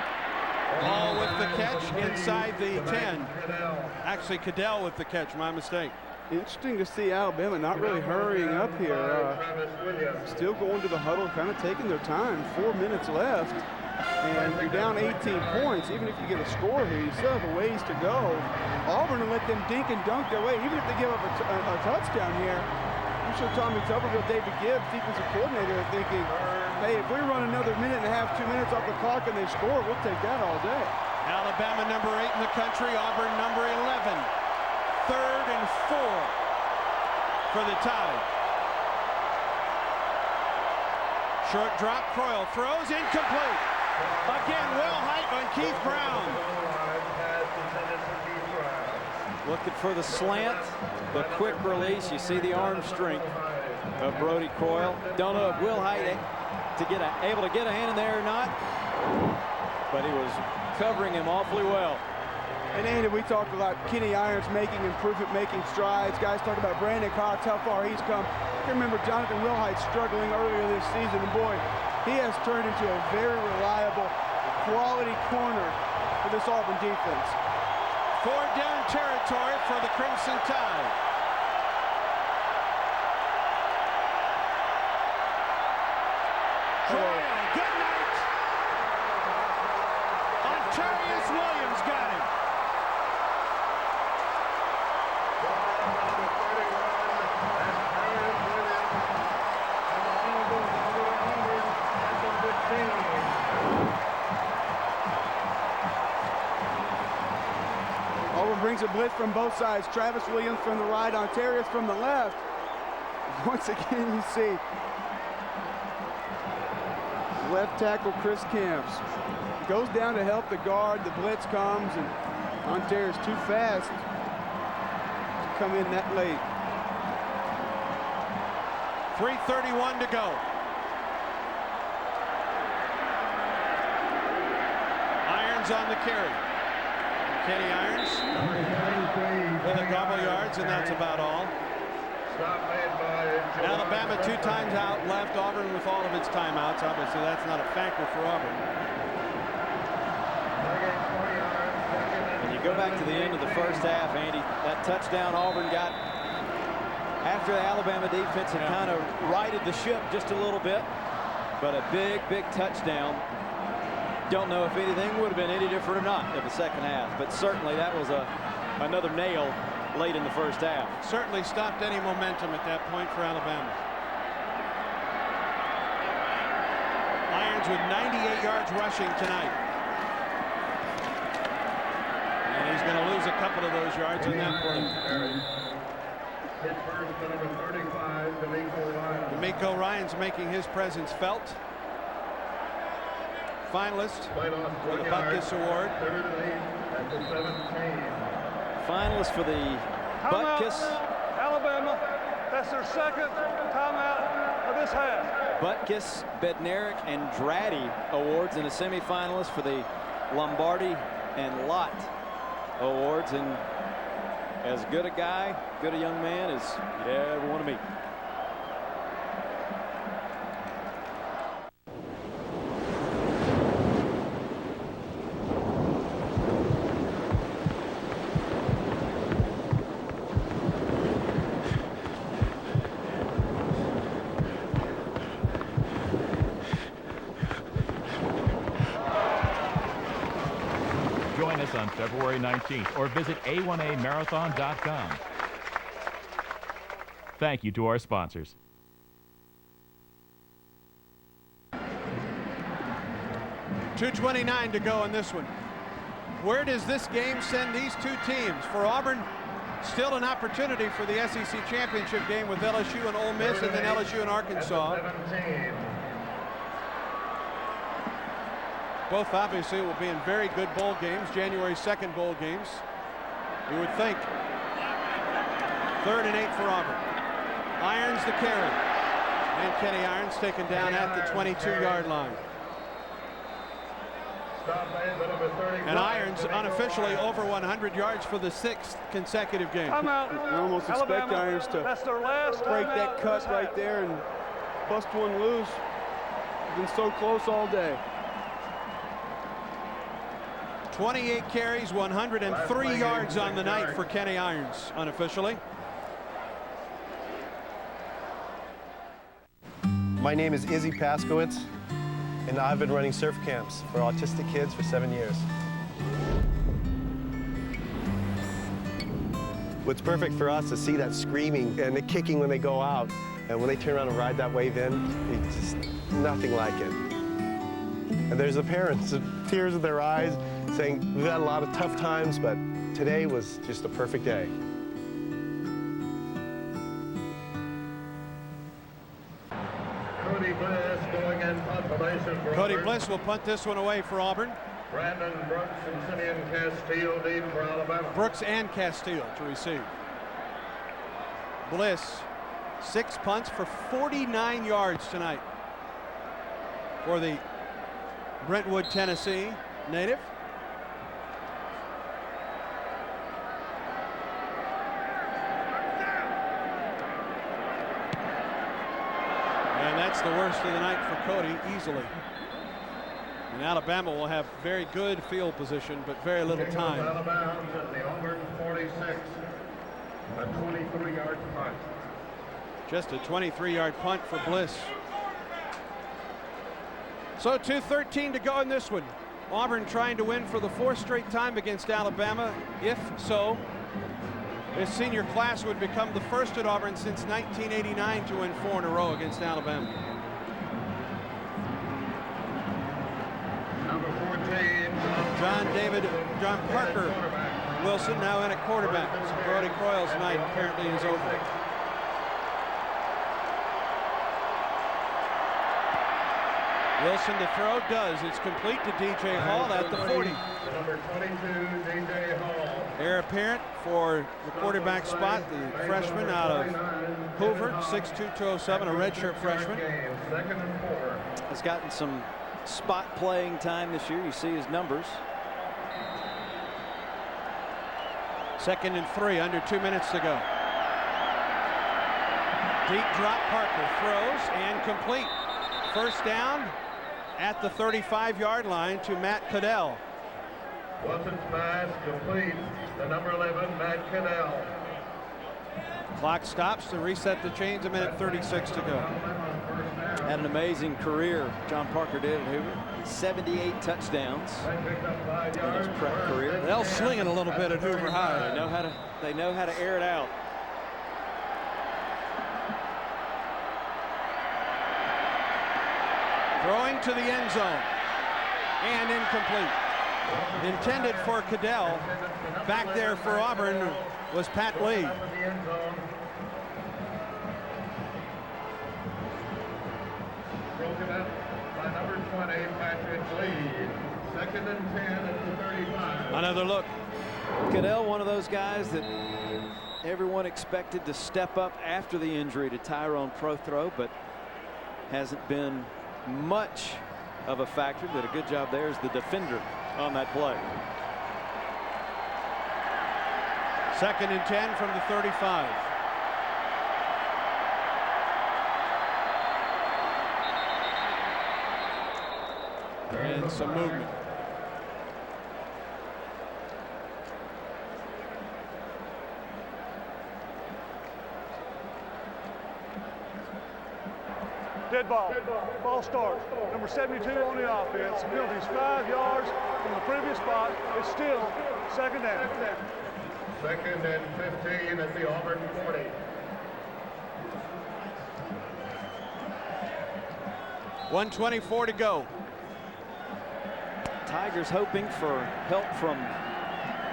Ball with the catch inside the 10. Actually, Cadell with the catch, my mistake. Interesting to see Alabama not really hurrying up here. Still going to the huddle, kind of taking their time. 4 minutes left. And you're down 18 points. Even if you get a score here, you still have a ways to go. Auburn will let them dink and dunk their way. Even if they give up a touchdown here, I'm sure Tommy Tuberville, David Gibbs, defensive coordinator, are thinking, hey, if we run another minute and a half, 2 minutes off the clock and they score, we'll take that all day. Alabama number 8 in the country, Auburn number 11. 3rd and 4 for the Tide. Short drop, Croyle throws, incomplete. Again, Will Hite on Keith Brown. Looking for the slant, the quick release. You see the arm strength of Brody Croyle. Don't know if Will Hite able to get a hand in there or not, but he was covering him awfully well. And Andy, we talked about Kenny Irons making improvement, making strides. Guys talk about Brandon Cox, how far he's come. I remember Jonathan Wilhite struggling earlier this season, and boy, he has turned into a very reliable, quality corner for this Auburn defense. 4th down territory for the Crimson Tide. Croyle, good night. Ontarius Williams got him. Auburn brings a blitz from both sides. Travis Williams from the right, Ontarius from the left. Once again, you see left tackle Chris Camps goes down to help the guard. The blitz comes, and Ontarius too fast to come in that late. 3:31 to go. Irons on the carry. Kenny Irons with a couple yards, and that's about all. Alabama 2 times out left. Auburn with all of its timeouts. Obviously, that's not a factor for Auburn. And you go back to the end of the first half, Andy, that touchdown Auburn got after the Alabama defense had kind of righted the ship just a little bit, but a big, big touchdown. Don't know if anything would have been any different or not in the second half, but certainly that was another nail late in the first half. Certainly stopped any momentum at that point for Alabama. Irons with 98 yards rushing tonight. And he's going to lose a couple of those yards on that play. D'Amico Ryan's making his presence felt. Finalist for the Butkus Award. Finalist for the Butkus. Alabama, that's their second timeout of this half. Butkus, Bednarik, and Draddy awards, and a semifinalist for the Lombardi and Lott awards. And as good a guy, good a young man as you'd ever want to meet. Join us on February 19th or visit a1amarathon.com. Thank you to our sponsors. .229 to go in this one. Where does this game send these two teams? For Auburn, still an opportunity for the SEC championship game with LSU and Ole Miss, and then LSU and Arkansas. Both obviously will be in very good bowl games, January 2nd bowl games, you would think. 3rd and 8 for Auburn. Irons the carry. And Kenny Irons taken down at the 22-yard line. And Irons unofficially over 100 yards for the 6th consecutive game. You almost expect Irons to break that cut right there and bust one loose. Been so close all day. 28 carries, 103 yards on the night for Kenny Irons unofficially. My name is Izzy Paskowitz, and I've been running surf camps for autistic kids for 7 years. What's perfect for us is see that screaming and the kicking when they go out, and when they turn around and ride that wave in, it's just nothing like it. And there's the parents, tears in their eyes, saying, we've had a lot of tough times, but today was just a perfect day. Cody Bliss going in punt formation for Cody Auburn. Bliss will punt this one away for Auburn. Brandon Brooks and Simeon Castile deep for Alabama. Brooks and Castile to receive. Bliss, 6 punts for 49 yards tonight for the Brentwood, Tennessee native. And that's the worst of the night for Cody, easily. And Alabama will have very good field position, but very little time. Out of bounds at the Auburn 46. A 23-yard punt. Just a 23-yard punt for Bliss. So 2:13 to go in this one. Auburn trying to win for the 4th straight time against Alabama. If so, his senior class would become the first at Auburn since 1989 to win 4 in a row against Alabama. Number 14. John Parker Wilson now in at quarterback. So Brody Croyle's night apparently is over. Wilson to throw, does. It's complete to DJ Hall at the 40. Number 22, DJ Hall. Heir apparent for the quarterback spot, the freshman out of Hoover, 6'2", 207, a redshirt freshman. Second and 4. Has gotten some spot playing time this year. You see his numbers. 2nd and 3, under 2 minutes to go. Deep drop, Parker throws and complete. First down at the 35-yard line to Matt Cadell. Wilson's pass complete to number 11, Matt Cadell. Clock stops to reset the chains, a minute 36 to go. Had an amazing career, John Parker did at Hoover. 78 touchdowns in his prep career. They'll sling it a little bit at Hoover High. They know how to air it out. Throwing to the end zone and incomplete. Intended for Cadell. Back there for Auburn was Pat Lee. Broken up by number 20, Patrick Lee. 2nd and 10 at the 35. Another look. Cadell, one of those guys that everyone expected to step up after the injury to Tyrone Prothro, but hasn't been much of a factor. Did a good job there as the defender on that play. 2nd and 10 from the 35. And some movement. Dead ball. Ball start. Number 72 on the offense. Penalties 5 yards from the previous spot. It's still 2nd down. 2nd and 15 at the Auburn 40. 1:24 to go. Tigers hoping for help from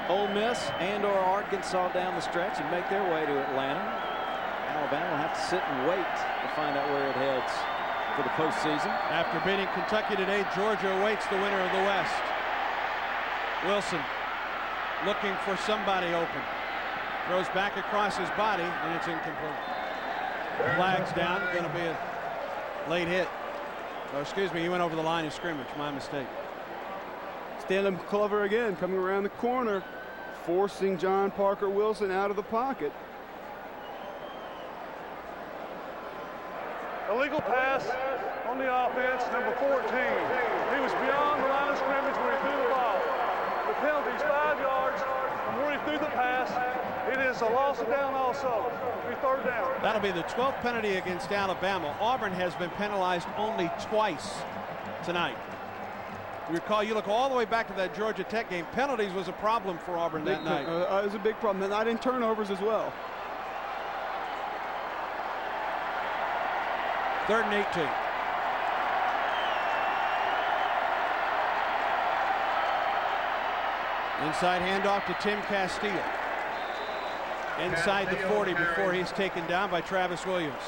Ole Miss and/or Arkansas down the stretch and make their way to Atlanta. Alabama will have to sit and wait to find out where it heads for the postseason. After beating Kentucky today, Georgia awaits the winner of the West. Wilson looking for somebody open. Throws back across his body, and it's incomplete. Flag's down. Going to be a late hit. Oh, excuse me, he went over the line of scrimmage. My mistake. Stanley Clover again, coming around the corner, forcing John Parker Wilson out of the pocket. Illegal pass on the offense, number 14. He was beyond the line of scrimmage when he threw the ball. The penalty's 5 yards from where he threw the pass. It is a loss of down also. It'll be third down. That'll be the 12th penalty against Alabama. Auburn has been penalized only twice tonight. You recall, you look all the way back to that Georgia Tech game. Penalties was a problem for Auburn that night. It was a big problem that night, in turnovers as well. 3rd and 18. Inside handoff to Tim Castile. Inside the 40 before he's taken down by Travis Williams.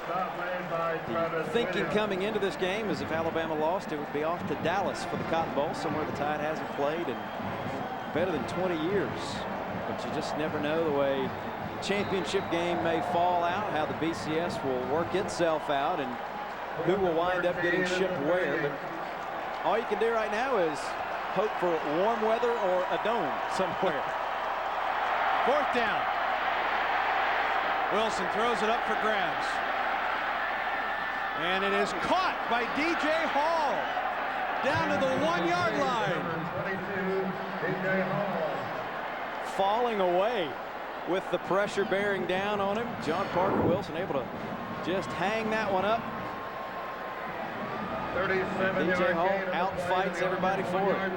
The thinking coming into this game is if Alabama lost, it would be off to Dallas for the Cotton Bowl, somewhere the Tide hasn't played in better than 20 years. But you just never know the way championship game may fall out, how the BCS will work itself out, and who will wind up getting shipped where. But all you can do right now is hope for warm weather or a dome somewhere. 4th down. Wilson throws it up for grabs. And it is caught by DJ Hall down to the 1-yard line. Falling away with the pressure bearing down on him. John Parker Wilson able to just hang that one up. DJ Hall outfights everybody for it.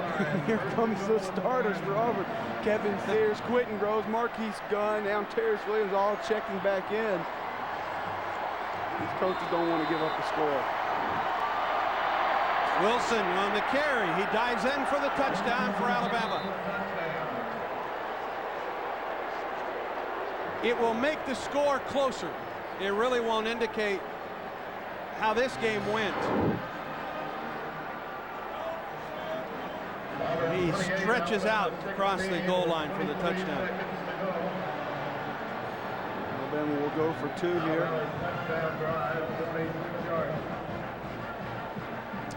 Here comes the starters for Auburn. Kevin Sears, Quentin Groves, Marquise Gunn, now Terrence Williams all checking back in. These coaches don't want to give up the score. Wilson on the carry. He dives in for the touchdown for Alabama. It will make the score closer. It really won't indicate how this game went. He stretches out across the goal line for the touchdown. Alabama will go for 2 here.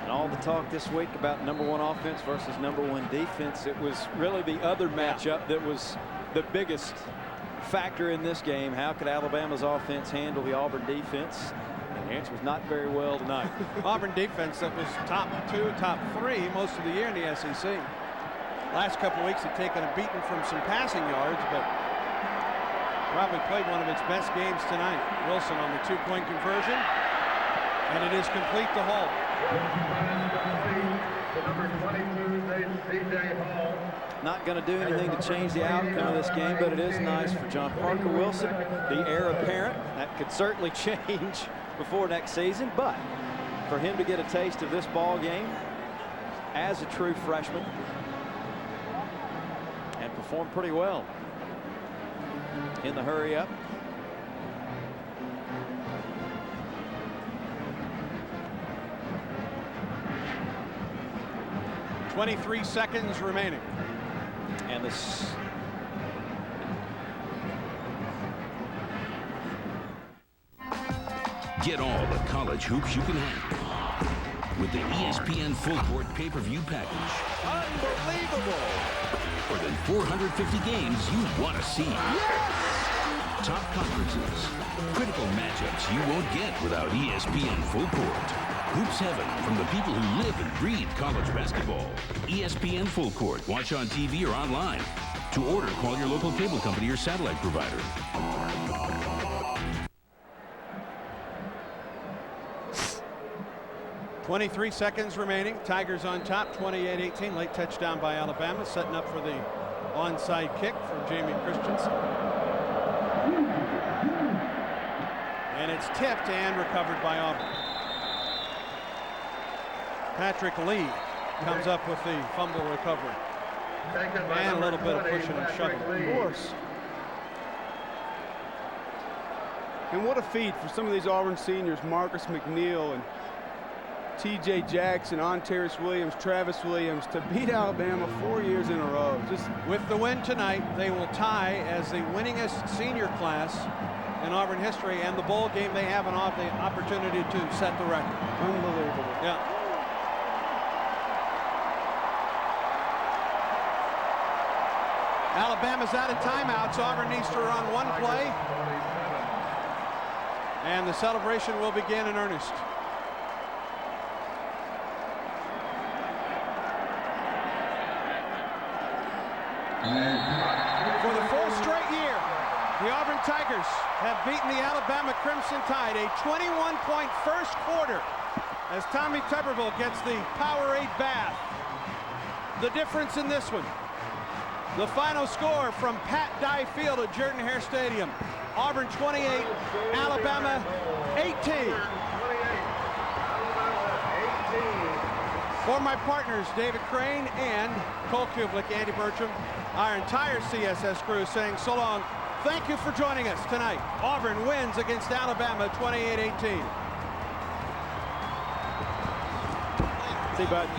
And all the talk this week about #1 offense versus #1 defense, it was really the other matchup that was the biggest factor in this game. How could Alabama's offense handle the Auburn defense? And the answer was not very well tonight. Auburn defense that was top 2, top 3 most of the year in the SEC. Last couple weeks had taken a beating from some passing yards, but probably played one of its best games tonight. Wilson on the 2-point conversion, and it is complete to Hall. Not going to do anything to change the outcome of this game, but it is nice for John Parker Wilson, the heir apparent. That could certainly change before next season, but for him to get a taste of this ball game as a true freshman and perform pretty well in the hurry up. .23 seconds remaining. And this get all the college hoops you can handle with the ESPN Full Court pay-per-view package. Unbelievable! More than 450 games you want to see. Yes! Top conferences, critical matchups you won't get without ESPN Full Court. Hoops Heaven from the people who live and breathe college basketball. ESPN Full Court. Watch on TV or online. To order, call your local cable company or satellite provider. .23 seconds remaining. Tigers on top, 28-18. Late touchdown by Alabama, setting up for the onside kick from Jamie Christensen. And it's tipped and recovered by Auburn. Patrick Lee comes up with the fumble recovery. And a little bit of pushing and shoving. Of course. And what a feat for some of these Auburn seniors, Marcus McNeil and T.J. Jackson, Ontaris Williams, Travis Williams, to beat Alabama 4 years in a row. Just with the win tonight, they will tie as the winningest senior class in Auburn history, and the bowl game they have the opportunity to set the record. Unbelievable. Yeah. Alabama's out of timeouts. Auburn needs to run one play, and the celebration will begin in earnest. For the fourth straight year, the Auburn Tigers have beaten the Alabama Crimson Tide, a 21-point first quarter as Tommy Tuberville gets the Powerade bath. The difference in this one, the final score from Pat Dye Field at Jordan-Hare Stadium, Auburn 28, Alabama 18. For my partners, David Crane and Cole Kublik, Andy Bertram, our entire CSS crew saying so long. Thank you for joining us tonight. Auburn wins against Alabama 28-18. See you, bud.